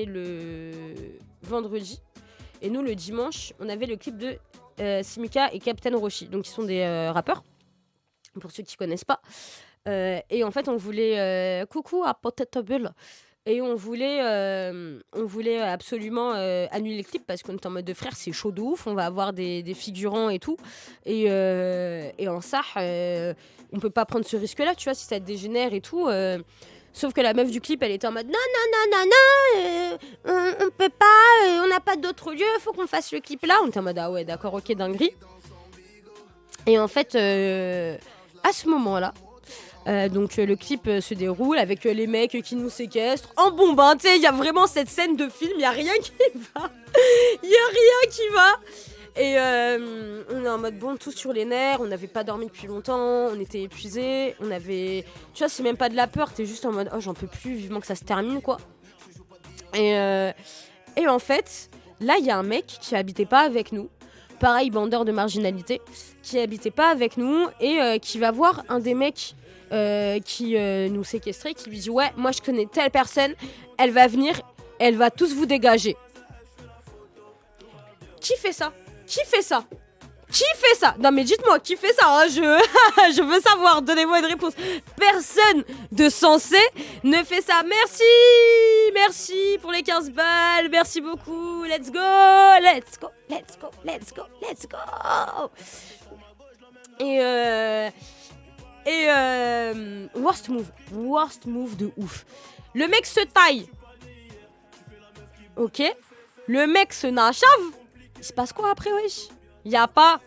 le vendredi. Et nous, le dimanche, on avait le clip de Simika et Captain Roshi. Donc ils sont des rappeurs, pour ceux qui connaissent pas. Et en fait, on voulait... coucou à Potato Bull. Et on voulait absolument annuler le clip parce qu'on était en mode de frère, c'est chaud de ouf, on va avoir des figurants et tout. Et en ça, on peut pas prendre ce risque-là, tu vois, si ça dégénère et tout. Sauf que la meuf du clip, elle était en mode non, on peut pas, on n'a pas d'autre lieu, faut qu'on fasse le clip là. On était en mode ah ouais, d'accord, ok, dinguerie. Et en fait, à ce moment-là, donc le clip se déroule avec les mecs qui nous séquestrent en bombe, tu sais, il y a vraiment cette scène de film, il y a rien qui va. Il y a rien qui va. Et on est en mode bon, tous sur les nerfs, on n'avait pas dormi depuis longtemps, on était épuisés, on avait... Tu vois, c'est même pas de la peur, t'es juste en mode oh j'en peux plus, vivement que ça se termine quoi. Et en fait, là il y a un mec qui habitait pas avec nous, pareil bandeur de marginalité, qui habitait pas avec nous et qui va voir un des mecs qui nous séquestrait, qui lui dit ouais, moi je connais telle personne, elle va venir, elle va tous vous dégager. Qui fait ça? Qui fait ça? Qui fait ça? Non mais dites-moi, qui fait ça hein, je veux savoir, donnez-moi une réponse. Personne de sensé ne fait ça. Merci merci pour les 15 balles. Merci beaucoup. Let's go. Let's go. Let's go. Let's go. Let's go. Worst move. Worst move de ouf. Le mec se taille. Ok. Le mec se nachave. Il se passe quoi après, wesh? Y a pas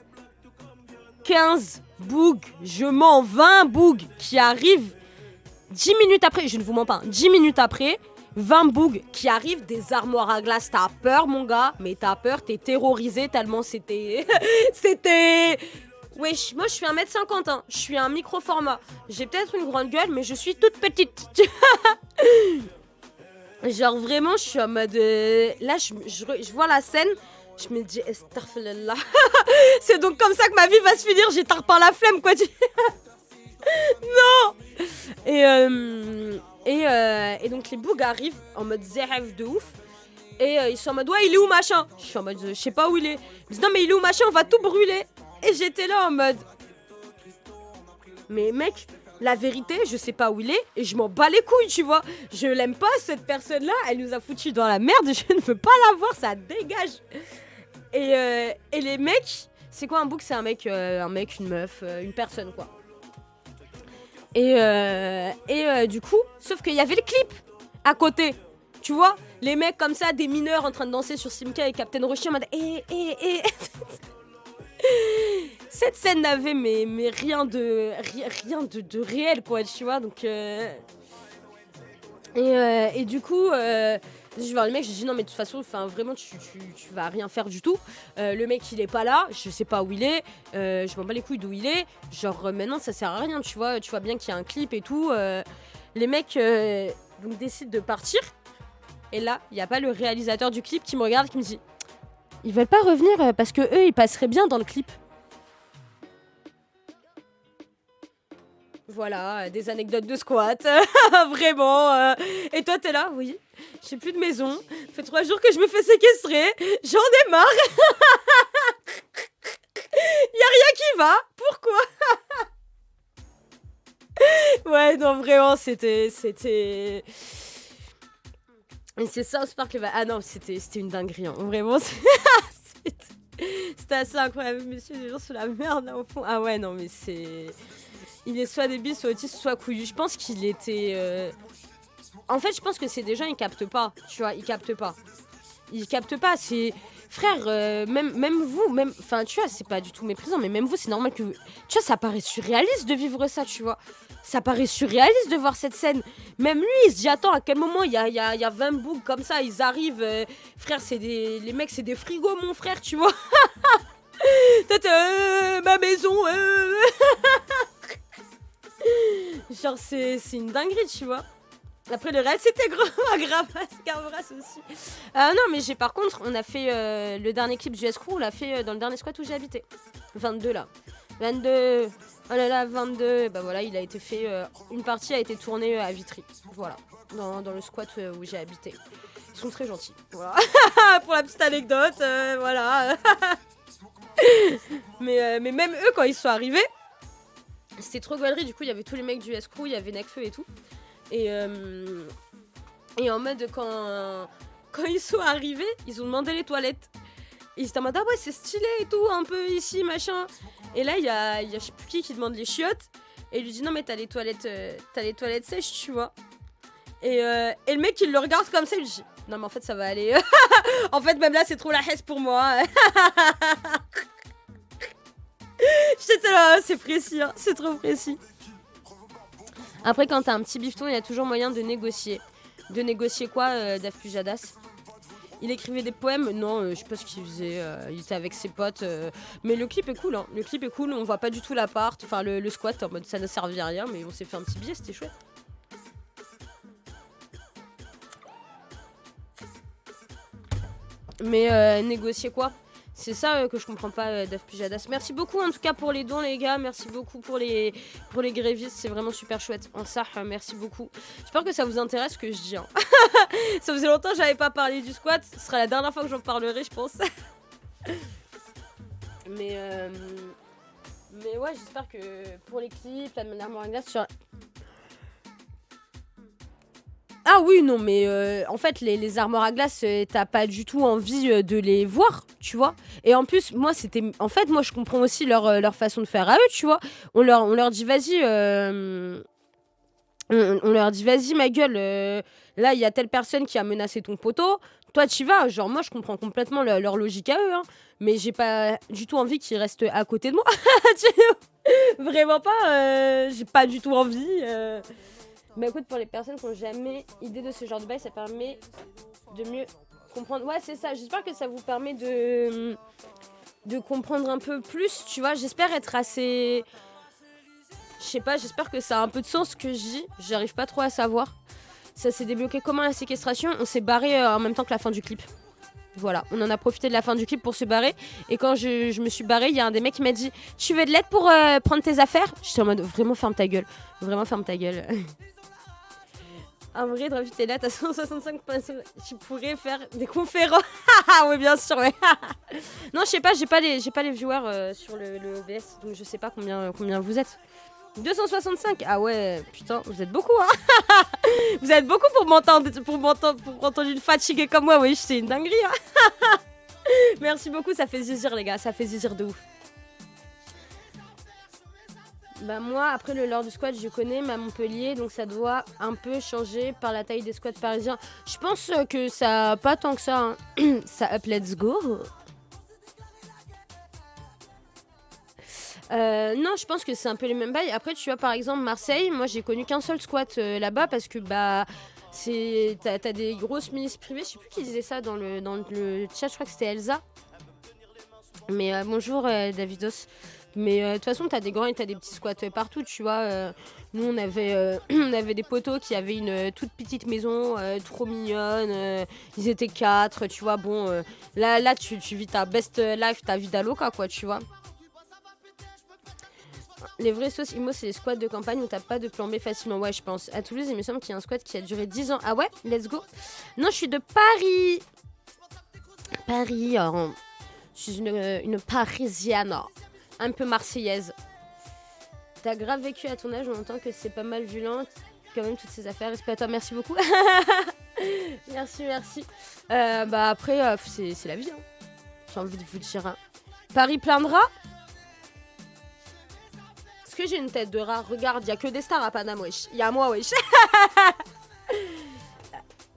15 bougs, je mens 20 bougs qui arrivent 10 minutes après, je ne vous mens pas, 10 minutes après, 20 bougs qui arrivent, des armoires à glace. T'as peur, mon gars, mais t'as peur, t'es terrorisé tellement c'était... c'était... Wesh, moi je suis 1m50, hein. Je suis un micro-format. J'ai peut-être une grande gueule, mais je suis toute petite. Genre vraiment, je suis en mode... Là, je vois la scène, je me dis, astaghfirullah. C'est donc comme ça que ma vie va se finir, j'ai tard par la flemme, quoi. Non. Et donc les bougs arrivent en mode zéref de ouf. Et ils sont en mode, ouais, il est où machin? Je suis en mode, je sais pas où il est. Ils disent, non, mais il est où machin, on va tout brûler. Et j'étais là en mode... Mais mec, la vérité, je sais pas où il est et je m'en bats les couilles, tu vois. Je l'aime pas, cette personne-là, elle nous a foutu dans la merde, je ne veux pas la voir, ça dégage. Et les mecs, c'est quoi un bouc? C'est un mec, une meuf, une personne, quoi. Et du coup, sauf qu'il y avait le clip à côté, tu vois. Les mecs comme ça, des mineurs en train de danser sur Simca et Captain Roshi en mode Cette scène n'avait mais rien de réel, quoi, tu vois. Donc et du coup je vais voir le mec, je dis non mais de toute façon, enfin vraiment tu vas rien faire du tout. Le mec il est pas là, je sais pas où il est, je m'en bats les couilles d'où il est. Genre maintenant ça sert à rien, tu vois bien qu'il y a un clip et tout. Les mecs donc décident de partir. Et là, il y a pas le réalisateur du clip qui me regarde, qui me dit ils veulent pas revenir parce que eux ils passeraient bien dans le clip. Voilà, des anecdotes de squat, vraiment. Et toi, t'es là, oui. J'ai plus de maison. Ça fait 3 jours que je me fais séquestrer. J'en ai marre. Y a rien qui va. Pourquoi? Ouais, non, vraiment, c'était... Et c'est South Park. Ah non, c'était une dinguerie. Hein. Vraiment, c'était assez incroyable. Monsieur, les gens sous la merde, là, au fond. Ah ouais, non, mais c'est... Il est soit débile, soit autiste, soit couillu. Je pense qu'il était... En fait, je pense que c'est des gens, ils captent pas. Tu vois, ils captent pas. Ils captent pas. C'est... Frère, même vous, même... Enfin, tu vois, c'est pas du tout méprisant, mais même vous, c'est normal que... Tu vois, ça paraît surréaliste de vivre ça, tu vois. Ça paraît surréaliste de voir cette scène. Même lui, il se dit, attends, à quel moment il y a 20 boucs comme ça, ils arrivent... Frère, c'est des... Les mecs, c'est des frigos, mon frère, tu vois. Peut-être, ma maison... Genre c'est une dinguerie, tu vois. Après le reste c'était Gravras aussi. Non mais par contre on a fait le dernier clip du Escrew, on l'a fait dans le dernier squat où j'ai habité. 22 là. 22. Oh là là 22. Bah voilà, il a été fait une partie a été tournée à Vitry. Voilà, dans le squat où j'ai habité. Ils sont très gentils. Voilà. Pour la petite anecdote, voilà. mais même eux quand ils sont arrivés, c'était trop galerie, du coup il y avait tous les mecs du Escrew, il y avait Necfeu et tout. Et en mode quand ils sont arrivés, ils ont demandé les toilettes. Et ils étaient en mode ah ouais c'est stylé et tout, un peu ici machin. Et là il y a je sais plus qui demande les chiottes. Et il lui dit non mais t'as les toilettes sèches tu vois. Et le mec il le regarde comme ça, il lui dit non mais en fait ça va aller. En fait même là c'est trop la hesse pour moi. J'étais là, c'est précis, hein, c'est trop précis. Après, quand t'as un petit bifton, il y a toujours moyen de négocier. De négocier quoi, Daf Pujadas? Il écrivait des poèmes? Non, je sais pas ce qu'il faisait. Il était avec ses potes. Mais le clip est cool, hein. Le clip est cool, on voit pas du tout l'appart. Enfin, le squat, en mode ça ne servait à rien, mais on s'est fait un petit billet, c'était chouette. Mais négocier quoi? C'est ça que je comprends pas, Daf Pujadas. Merci beaucoup en tout cas pour les dons, les gars. Merci beaucoup pour les grévistes. C'est vraiment super chouette. En ça, merci beaucoup. J'espère que ça vous intéresse ce que je dis. Hein. Ça faisait longtemps que j'avais pas parlé du squat. Ce sera la dernière fois que j'en parlerai, je pense. Mais ouais, j'espère que pour les clips, la manière à glace, Ah oui, non, mais en fait, les armoires à glace, t'as pas du tout envie de les voir, tu vois. Et en plus, moi, c'était. En fait, moi, je comprends aussi leur façon de faire à eux, tu vois. On leur dit, vas-y. On leur dit, vas-y, ma gueule, là, il y a telle personne qui a menacé ton poteau. Toi, tu vas. Genre, moi, je comprends complètement leur logique à eux, hein. Mais j'ai pas du tout envie qu'ils restent à côté de moi. Vraiment pas. J'ai pas du tout envie. Mais écoute, pour les personnes qui n'ont jamais idée de ce genre de bail, ça permet de mieux comprendre. Ouais, c'est ça. J'espère que ça vous permet de comprendre un peu plus, tu vois. J'espère être assez... Je sais pas, j'espère que ça a un peu de sens ce que je dis. J'arrive pas trop à savoir. Ça s'est débloqué comment la séquestration? On s'est barré en même temps que la fin du clip. Voilà, on en a profité de la fin du clip pour se barrer. Et quand je me suis barrée, il y a un des mecs qui m'a dit « Tu veux de l'aide pour prendre tes affaires ?» J'étais en mode « Vraiment, ferme ta gueule. Vraiment, ferme ta gueule. » En vrai, Dravid, t'es là, t'as 165 personnes. Tu pourrais faire des conférences. Oui, bien sûr, ouais. Non, je sais pas, j'ai pas les viewers sur le OBS, donc je sais pas combien vous êtes. 265. Ah ouais, putain, vous êtes beaucoup, hein. Vous êtes beaucoup pour entendre une fatiguée comme moi, oui, c'est une dinguerie, hein. Merci beaucoup, ça fait zizir, les gars, ça fait zizir de ouf. Bah moi, après le lore du squat, je connais ma Montpellier, donc ça doit un peu changer par la taille des squats parisiens. Je pense que ça pas tant que ça, hein. Ça up, let's go. Non, je pense que c'est un peu les mêmes bails. Après, tu vois, par exemple, Marseille, moi j'ai connu qu'un seul squat là-bas parce que bah t'as des grosses milices privées. Je sais plus qui disait ça dans le chat, je crois que c'était Elsa. Mais bonjour Davidos. Mais de toute façon, t'as des grands et t'as des petits squats partout, tu vois. Nous, on avait des potos qui avaient une toute petite maison, trop mignonne. Ils étaient 4, tu vois. Bon, là tu vis ta best life, ta vie d'aloca, quoi, tu vois. Les vraies sauces IMO, c'est les squats de campagne où t'as pas de plan B facilement. Ouais, je pense. À Toulouse, il me semble qu'il y a un squat qui a duré 10 ans. Ah ouais, let's go. Non, je suis de Paris. Paris, je suis une Parisienne. Un peu marseillaise. T'as grave vécu à ton âge, on entend que c'est pas mal violent. Quand même, toutes ces affaires. Respect à toi, merci beaucoup. Merci. Bah après, c'est la vie, hein. J'ai envie de vous dire. Hein. Paris plein de rats. Est-ce que j'ai une tête de rat? Regarde, y a que des stars à Paname, wesh. Y a moi, wesh.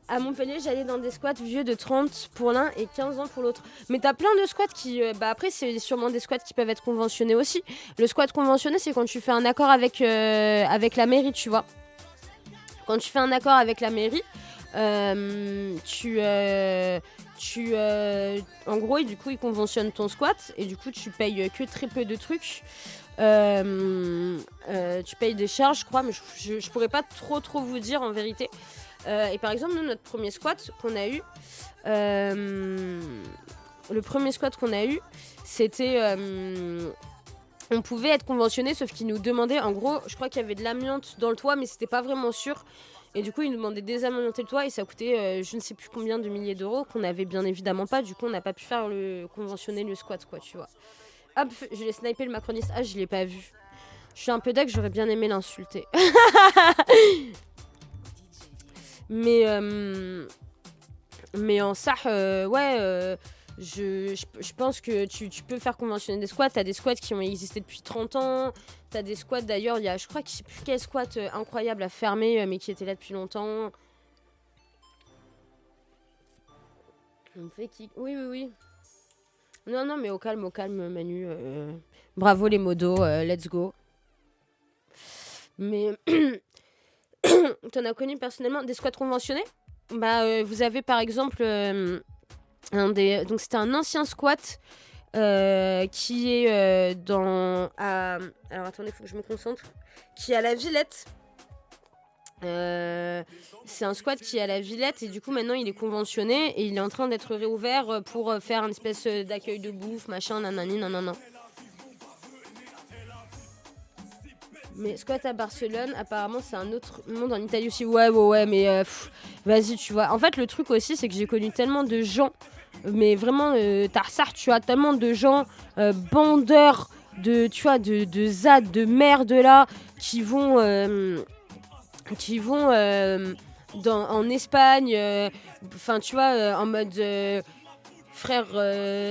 À Montpellier, j'allais dans des squats vieux de 30 pour l'un et 15 ans pour l'autre. Mais t'as plein de squats qui... bah après, c'est sûrement des squats qui peuvent être conventionnés aussi. Le squat conventionné, c'est quand tu fais un accord avec la mairie, tu vois. Quand tu fais un accord avec la mairie, en gros, et du coup, ils conventionnent ton squat. Et du coup, tu payes que très peu de trucs. Tu payes des charges, je crois, mais je pourrais pas trop vous dire en vérité. Et par exemple, nous, notre premier squat qu'on a eu, c'était... on pouvait être conventionné, sauf qu'ils nous demandaient, en gros, je crois qu'il y avait de l'amiante dans le toit, mais c'était pas vraiment sûr. Et du coup, ils nous demandaient de désamianter le toit et ça coûtait je ne sais plus combien de milliers d'euros qu'on avait bien évidemment pas. Du coup, on n'a pas pu faire conventionner le squat, quoi, tu vois. Hop, je l'ai snipé le macroniste. Ah, je l'ai pas vu. Je suis un peu deck, j'aurais bien aimé l'insulter. Mais en ça, ouais, je pense que tu peux faire conventionner des squats. T'as des squats qui ont existé depuis 30 ans. T'as des squats d'ailleurs, il y a, je crois que je sais plus quel squat incroyable à fermer, mais qui était là depuis longtemps. On fait qui... Oui. Non, mais au calme, Manu. Bravo les modos, let's go. Mais... T'en as connu personnellement des squats conventionnés? Bah, vous avez par exemple donc c'était un ancien squat qui est dans... alors attendez, faut que je me concentre. Qui est à la Villette. C'est un squat qui est à la Villette et du coup maintenant il est conventionné et il est en train d'être réouvert pour faire une espèce d'accueil de bouffe, machin, nanani, nanana. Mais squat à Barcelone, apparemment c'est un autre monde en Italie aussi. Ouais, mais vas-y, tu vois. En fait, le truc aussi, c'est que j'ai connu tellement de gens, mais vraiment, Tarsar, tu vois, tellement de gens bandeurs, de ZAD, de merde là, qui vont en Espagne, enfin tu vois, en mode frère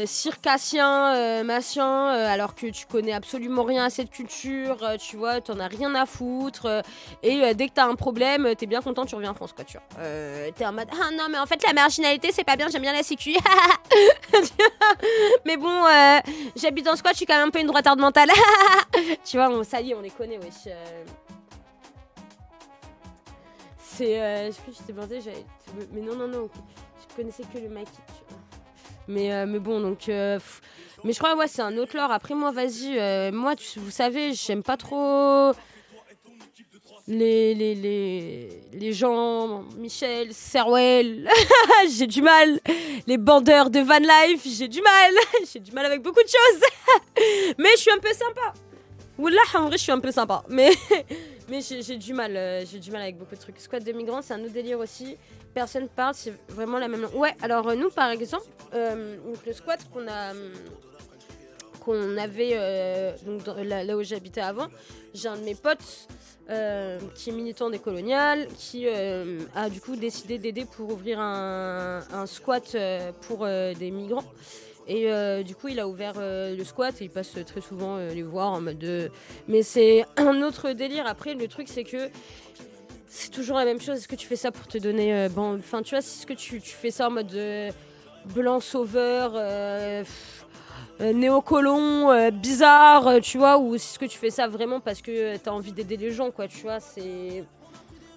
circassien, machin, alors que tu connais absolument rien à cette culture, tu vois, t'en as rien à foutre, et dès que t'as un problème, t'es bien content, tu reviens en France, quoi, tu vois. T'es en mode, ah non, mais en fait, la marginalité, c'est pas bien, j'aime bien la sécu. Mais bon, j'habite dans ce squat, je suis quand même un peu une droitarde mentale. Tu vois, ça y est, on les connaît, wesh. C'est. Je sais plus, j'étais planté, mais non, je connaissais que le mec. Mais bon, donc. Mais je crois, ouais, c'est un autre lore. Après, moi, vas-y, moi, vous savez, j'aime pas trop. Les gens, Michel, Serwell, j'ai du mal. Les bandeurs de Van Life, j'ai du mal. J'ai du mal avec beaucoup de choses. Mais je suis un peu sympa. Wallah, en vrai, je suis un peu sympa. Mais j'ai du mal avec beaucoup de trucs. Squat de migrants, c'est un autre délire aussi. Personne parle, c'est vraiment la même langue. Ouais, alors nous, par exemple, donc le squat qu'on avait donc là où j'habitais avant, j'ai un de mes potes qui est militant des coloniales, qui a du coup décidé d'aider pour ouvrir un squat pour des migrants. Et du coup, il a ouvert le squat et il passe très souvent les voir en mode. Mais c'est un autre délire. Après, le truc, c'est que c'est toujours la même chose. Est-ce que tu fais ça pour te donner. Enfin, tu vois, est-ce que tu fais ça en mode blanc sauveur, néocolon, bizarre, tu vois, ou est-ce que tu fais ça vraiment parce que t'as envie d'aider les gens, quoi, tu vois, c'est.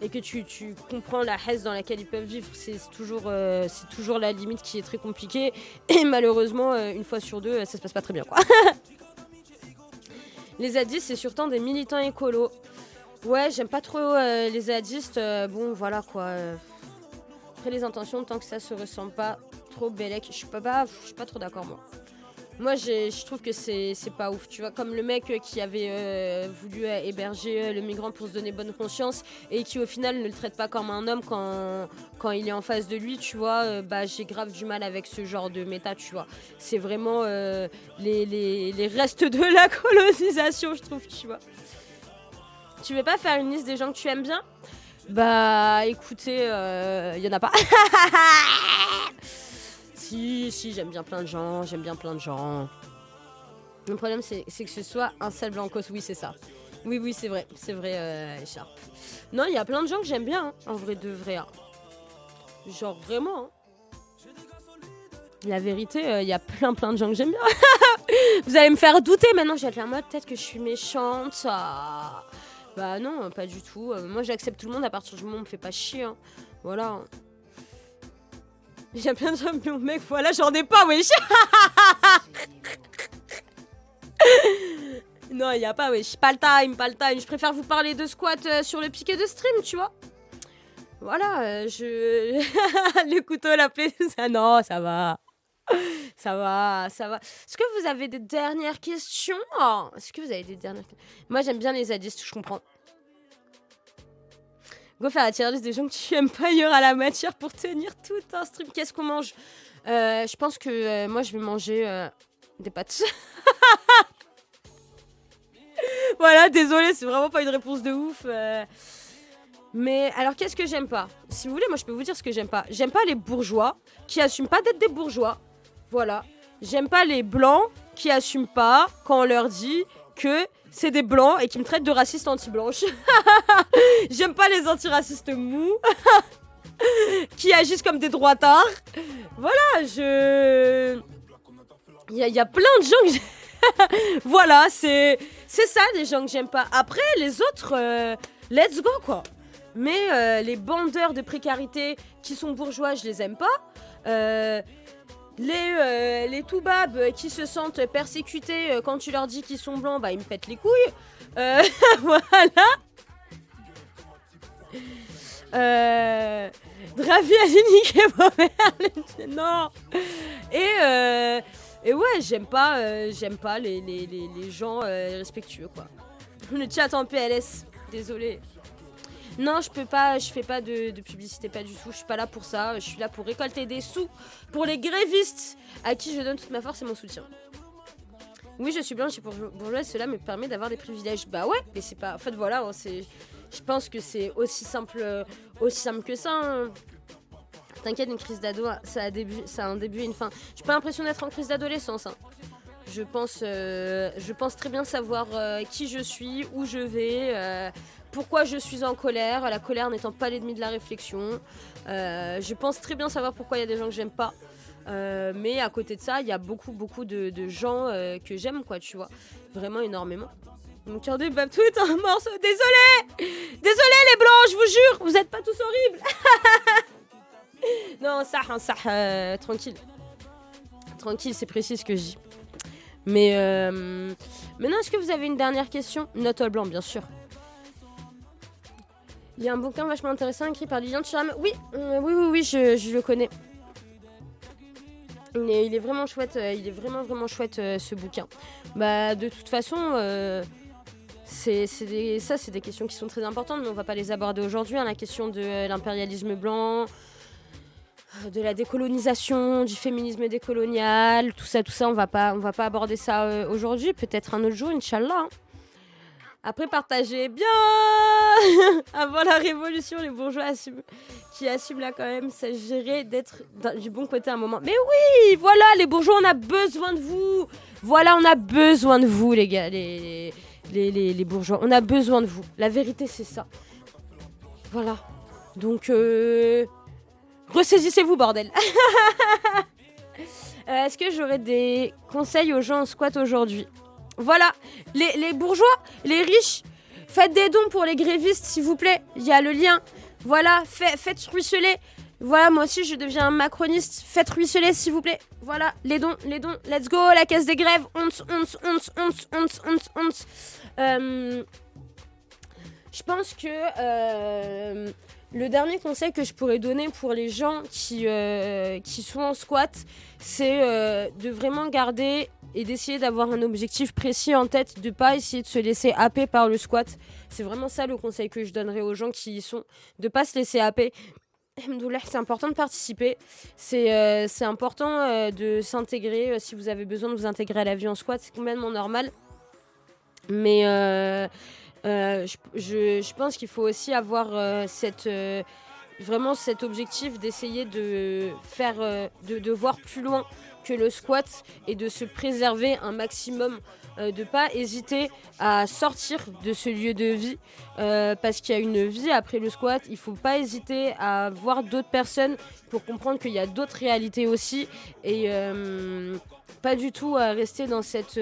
Et que tu comprends la haisse dans laquelle ils peuvent vivre. C'est toujours la limite qui est très compliquée. Et malheureusement, une fois sur deux, ça se passe pas très bien, quoi. Les zadistes, c'est surtout des militants écolos. Ouais, j'aime pas trop les zadistes. Bon, voilà, quoi. Après, les intentions, tant que ça se ressemble pas trop bellec. Je suis pas trop d'accord, moi. Moi, je trouve que c'est pas ouf, tu vois. Comme le mec qui avait voulu héberger le migrant pour se donner bonne conscience et qui, au final, ne le traite pas comme un homme quand il est en face de lui, tu vois. J'ai grave du mal avec ce genre de méta, tu vois. C'est vraiment les restes de la colonisation, je trouve, tu vois. Tu veux pas faire une liste des gens que tu aimes bien ? Bah, écoutez, y en a pas. Si, j'aime bien plein de gens. Le problème, c'est que ce soit un sale blancos. Oui, c'est ça. Oui, c'est vrai, Sharp. Non, il y a plein de gens que j'aime bien, hein, en vrai de vrai. Hein. Genre, vraiment. Hein. La vérité, il y a plein de gens que j'aime bien. Vous allez me faire douter maintenant. Je vais être en mode, peut-être que je suis méchante. Ah. Bah non, pas du tout. Moi, j'accepte tout le monde à partir du moment où on me fait pas chier. Hein. Voilà. J'aime bien de gens, mais mec, voilà, j'en ai pas, wesh. Non, y a pas, wesh. Pas le time. Je préfère vous parler de squat sur le piquet de stream, tu vois. Voilà, le couteau, la plaie, ça, non, ça va. Ça va. Est-ce que vous avez des dernières questions ? Moi, j'aime bien les zadistes, je comprends. Go faire la tier list des gens que tu aimes pas, il y aura la matière pour tenir tout un stream. Qu'est-ce qu'on mange ? Je pense que moi, je vais manger des pâtes. Voilà, désolé, c'est vraiment pas une réponse de ouf. Mais alors, qu'est-ce que j'aime pas ? Si vous voulez, moi, je peux vous dire ce que j'aime pas. J'aime pas les bourgeois qui assument pas d'être des bourgeois. Voilà. J'aime pas les blancs qui assument pas quand on leur dit que c'est des blancs et qui me traitent de raciste anti-blanche. J'aime pas les antiracistes mous qui agissent comme des droitards. Voilà, il y a plein de gens que voilà, c'est ça les gens que j'aime pas. Après, les autres, let's go, quoi. Mais les bandeurs de précarité qui sont bourgeois, je les aime pas. Les toubabs qui se sentent persécutés quand tu leur dis qu'ils sont blancs, bah ils me pètent les couilles. Voilà. Dravi a niqué ma mère. Non. Et ouais, j'aime pas les gens respectueux, quoi. Le chat en PLS, désolé. Non, je fais pas de publicité, pas du tout. Je suis pas là pour ça. Je suis là pour récolter des sous pour les grévistes à qui je donne toute ma force et mon soutien. Oui, je suis blanche et bourgeoise, cela me permet d'avoir des privilèges. Bah ouais, mais c'est pas. En fait, voilà, Je pense que c'est aussi simple que ça. Hein. T'inquiète, une crise d'ado, ça a un début et une fin. J'ai pas l'impression d'être en crise d'adolescence. Hein. Je pense très bien savoir qui je suis, où je vais, pourquoi je suis en colère. La colère n'étant pas l'ennemi de la réflexion. Je pense très bien savoir pourquoi il y a des gens que j'aime pas. Mais à côté de ça, il y a beaucoup de gens que j'aime, quoi, tu vois. Vraiment énormément. Mon cœur de bab tout est un morceau. Désolé les blancs, je vous jure, vous êtes pas tous horribles. Non, ça, tranquille. Tranquille, c'est précis ce que je dis. Mais non, est-ce que vous avez une dernière question? Note all blanc, bien sûr. Il y a un bouquin vachement intéressant écrit par Lilian Thuram. Oui, je le connais. Il est vraiment chouette, il est vraiment chouette ce bouquin. Bah, de toute façon, c'est des questions qui sont très importantes, mais on va pas les aborder aujourd'hui. Hein, la question de l'impérialisme blanc, de la décolonisation, du féminisme décolonial, tout ça, on va pas aborder ça aujourd'hui. Peut-être un autre jour, Inch'Allah. Hein. Après, partagez bien. Avant la révolution, les bourgeois qui assument là quand même s'agirait d'être du bon côté à un moment. Mais oui, voilà, les bourgeois, on a besoin de vous. Voilà, on a besoin de vous, les gars, les bourgeois. On a besoin de vous. La vérité, c'est ça. Voilà. Donc, ressaisissez-vous, bordel. Est-ce que j'aurais des conseils aux gens en squat aujourd'hui? Voilà, les bourgeois, les riches, faites des dons pour les grévistes, s'il vous plaît. Il y a le lien. Voilà, faites ruisseler. Voilà, moi aussi, je deviens un macroniste. Faites ruisseler, s'il vous plaît. Voilà, les dons. Let's go, la caisse des grèves. Honte. Je pense que le dernier conseil que je pourrais donner pour les gens qui sont en squat, c'est de vraiment garder et d'essayer d'avoir un objectif précis en tête, de pas essayer de se laisser happer par le squat. C'est vraiment ça le conseil que je donnerais aux gens qui y sont, de pas se laisser happer. C'est important de participer, c'est important de s'intégrer. Si vous avez besoin de vous intégrer à la vie en squat, c'est complètement normal. Mais je pense qu'il faut aussi avoir vraiment cet objectif d'essayer de faire, de voir plus loin que le squat et de se préserver un maximum, de pas hésiter à sortir de ce lieu de vie parce qu'il y a une vie après le squat. Il faut pas hésiter à voir d'autres personnes pour comprendre qu'il y a d'autres réalités aussi et pas du tout à rester dans cette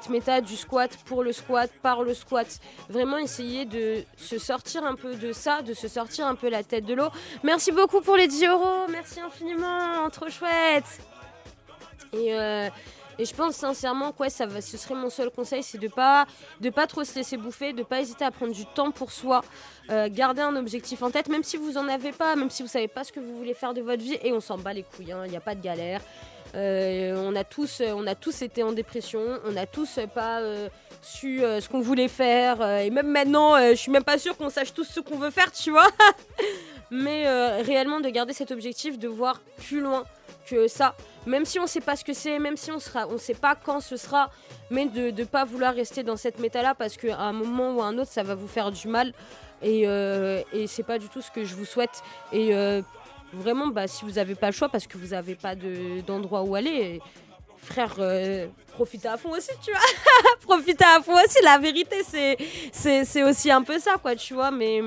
méta du squat pour le squat, par le squat. Vraiment essayer de se sortir un peu de ça, de se sortir un peu la tête de l'eau. Merci beaucoup pour les 10 €, merci infiniment, trop chouette. Et je pense sincèrement que ce serait mon seul conseil, c'est de pas trop se laisser bouffer, de pas hésiter à prendre du temps pour soi, garder un objectif en tête, même si vous en avez pas, même si vous savez pas ce que vous voulez faire de votre vie, et on s'en bat les couilles, il n'y a pas de galère. On a tous été en dépression, on a tous pas su ce qu'on voulait faire, et même maintenant, je suis même pas sûre qu'on sache tous ce qu'on veut faire, tu vois. Mais réellement de garder cet objectif, de voir plus loin que ça, même si on sait pas ce que c'est, même si on sait pas quand ce sera, mais de pas vouloir rester dans cette méta-là parce qu'à un moment ou à un autre, ça va vous faire du mal, et c'est pas du tout ce que je vous souhaite. Et vraiment, si vous avez pas le choix parce que vous avez pas d'endroit où aller, frère, profitez à fond aussi, tu vois. Profitez à fond aussi, la vérité, c'est aussi un peu ça, quoi, tu vois. Mais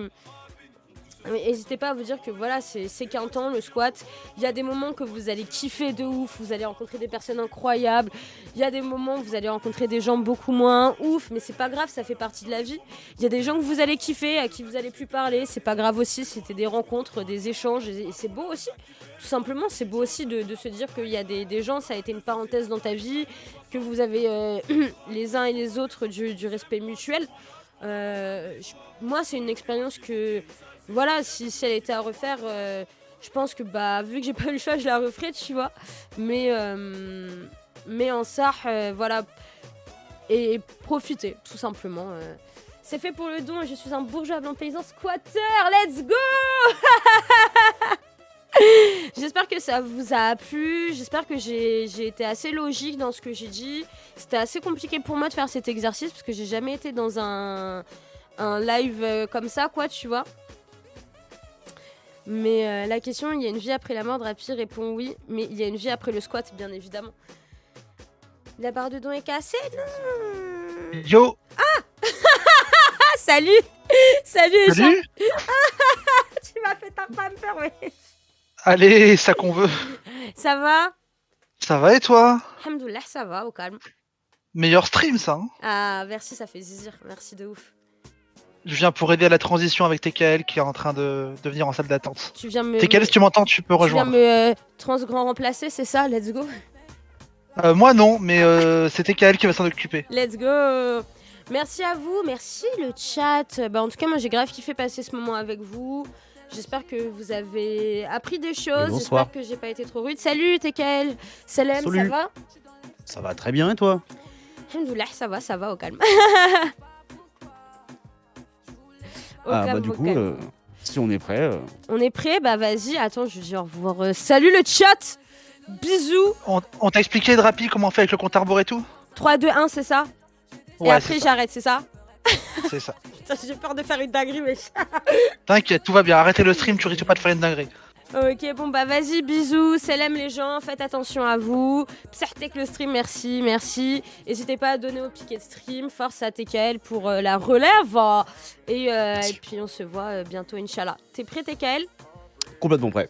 n'hésitez pas à vous dire que voilà, c'est qu'un temps, le squat. Il y a des moments que vous allez kiffer de ouf, vous allez rencontrer des personnes incroyables. Il y a des moments où vous allez rencontrer des gens beaucoup moins ouf, mais c'est pas grave, ça fait partie de la vie. Il y a des gens que vous allez kiffer, à qui vous allez plus parler, c'est pas grave aussi, c'était des rencontres, des échanges, et c'est beau aussi. Tout simplement, c'est beau aussi de se dire qu'il y a des gens, ça a été une parenthèse dans ta vie, que vous avez les uns et les autres du respect mutuel. Moi, c'est une expérience que... Voilà, si elle était à refaire, je pense que vu que j'ai pas eu le choix, je la referais, tu vois. Mais en ça, voilà. Et profitez, tout simplement. C'est fait pour le don et je suis un bourgeois blanc paysan squatter. Let's go. J'espère que ça vous a plu. J'espère que j'ai été assez logique dans ce que j'ai dit. C'était assez compliqué pour moi de faire cet exercice parce que j'ai jamais été dans un live comme ça, quoi, tu vois. Mais la question, il y a une vie après la mort, Drapi répond oui, mais il y a une vie après le squat, bien évidemment. La barre de don est cassée? Non. Yo. Ah salut. Salut. Salut. Tu m'as fait ta pamper, ouais. Allez, ça qu'on veut. Ça va? Ça va et toi? Alhamdoulilah, ça va, au calme. Meilleur stream, ça. Hein, Ah, merci, ça fait zizir. Merci de ouf. je viens pour aider à la transition avec TKL qui est en train de venir en salle d'attente. Tu viens me... TKL, si tu m'entends, tu peux Tu viens rejoindre. me transgrand remplacer, c'est ça? Let's go. Moi non, mais c'est TKL qui va s'en occuper. Let's go. Merci à vous, merci le chat. Bah, en tout cas, moi j'ai grave kiffé passer ce moment avec vous. J'espère que vous avez appris des choses. Bonsoir. J'espère que j'ai pas été trop rude. Salut TKL. Salam, ça Salut. va? Ça va très bien et toi? Alhamdoulilah, ça va, au calme. Au Ah bah calme, du au coup, calme. si on est prêt, On est prêt? Bah vas-y, attends, je dis au revoir. Salut le chat. Bisous. On t'a expliqué, Drapi, comment on fait avec le compte à rebours et tout? 3, 2, 1, c'est ça? Et Ouais, après c'est ça. j'arrête, c'est ça? C'est ça. Putain, j'ai peur de faire une dinguerie, mais... T'inquiète, tout va bien. Arrêtez le stream, tu risques pas de faire une dinguerie. Ok, bon bah vas-y, bisous, salam les gens, faites attention à vous. Psartek le stream, merci. N'hésitez pas à donner au piquet de stream, force à TKL pour la relève. Et puis on se voit bientôt, Inch'Allah. T'es prêt TKL? complètement prêt.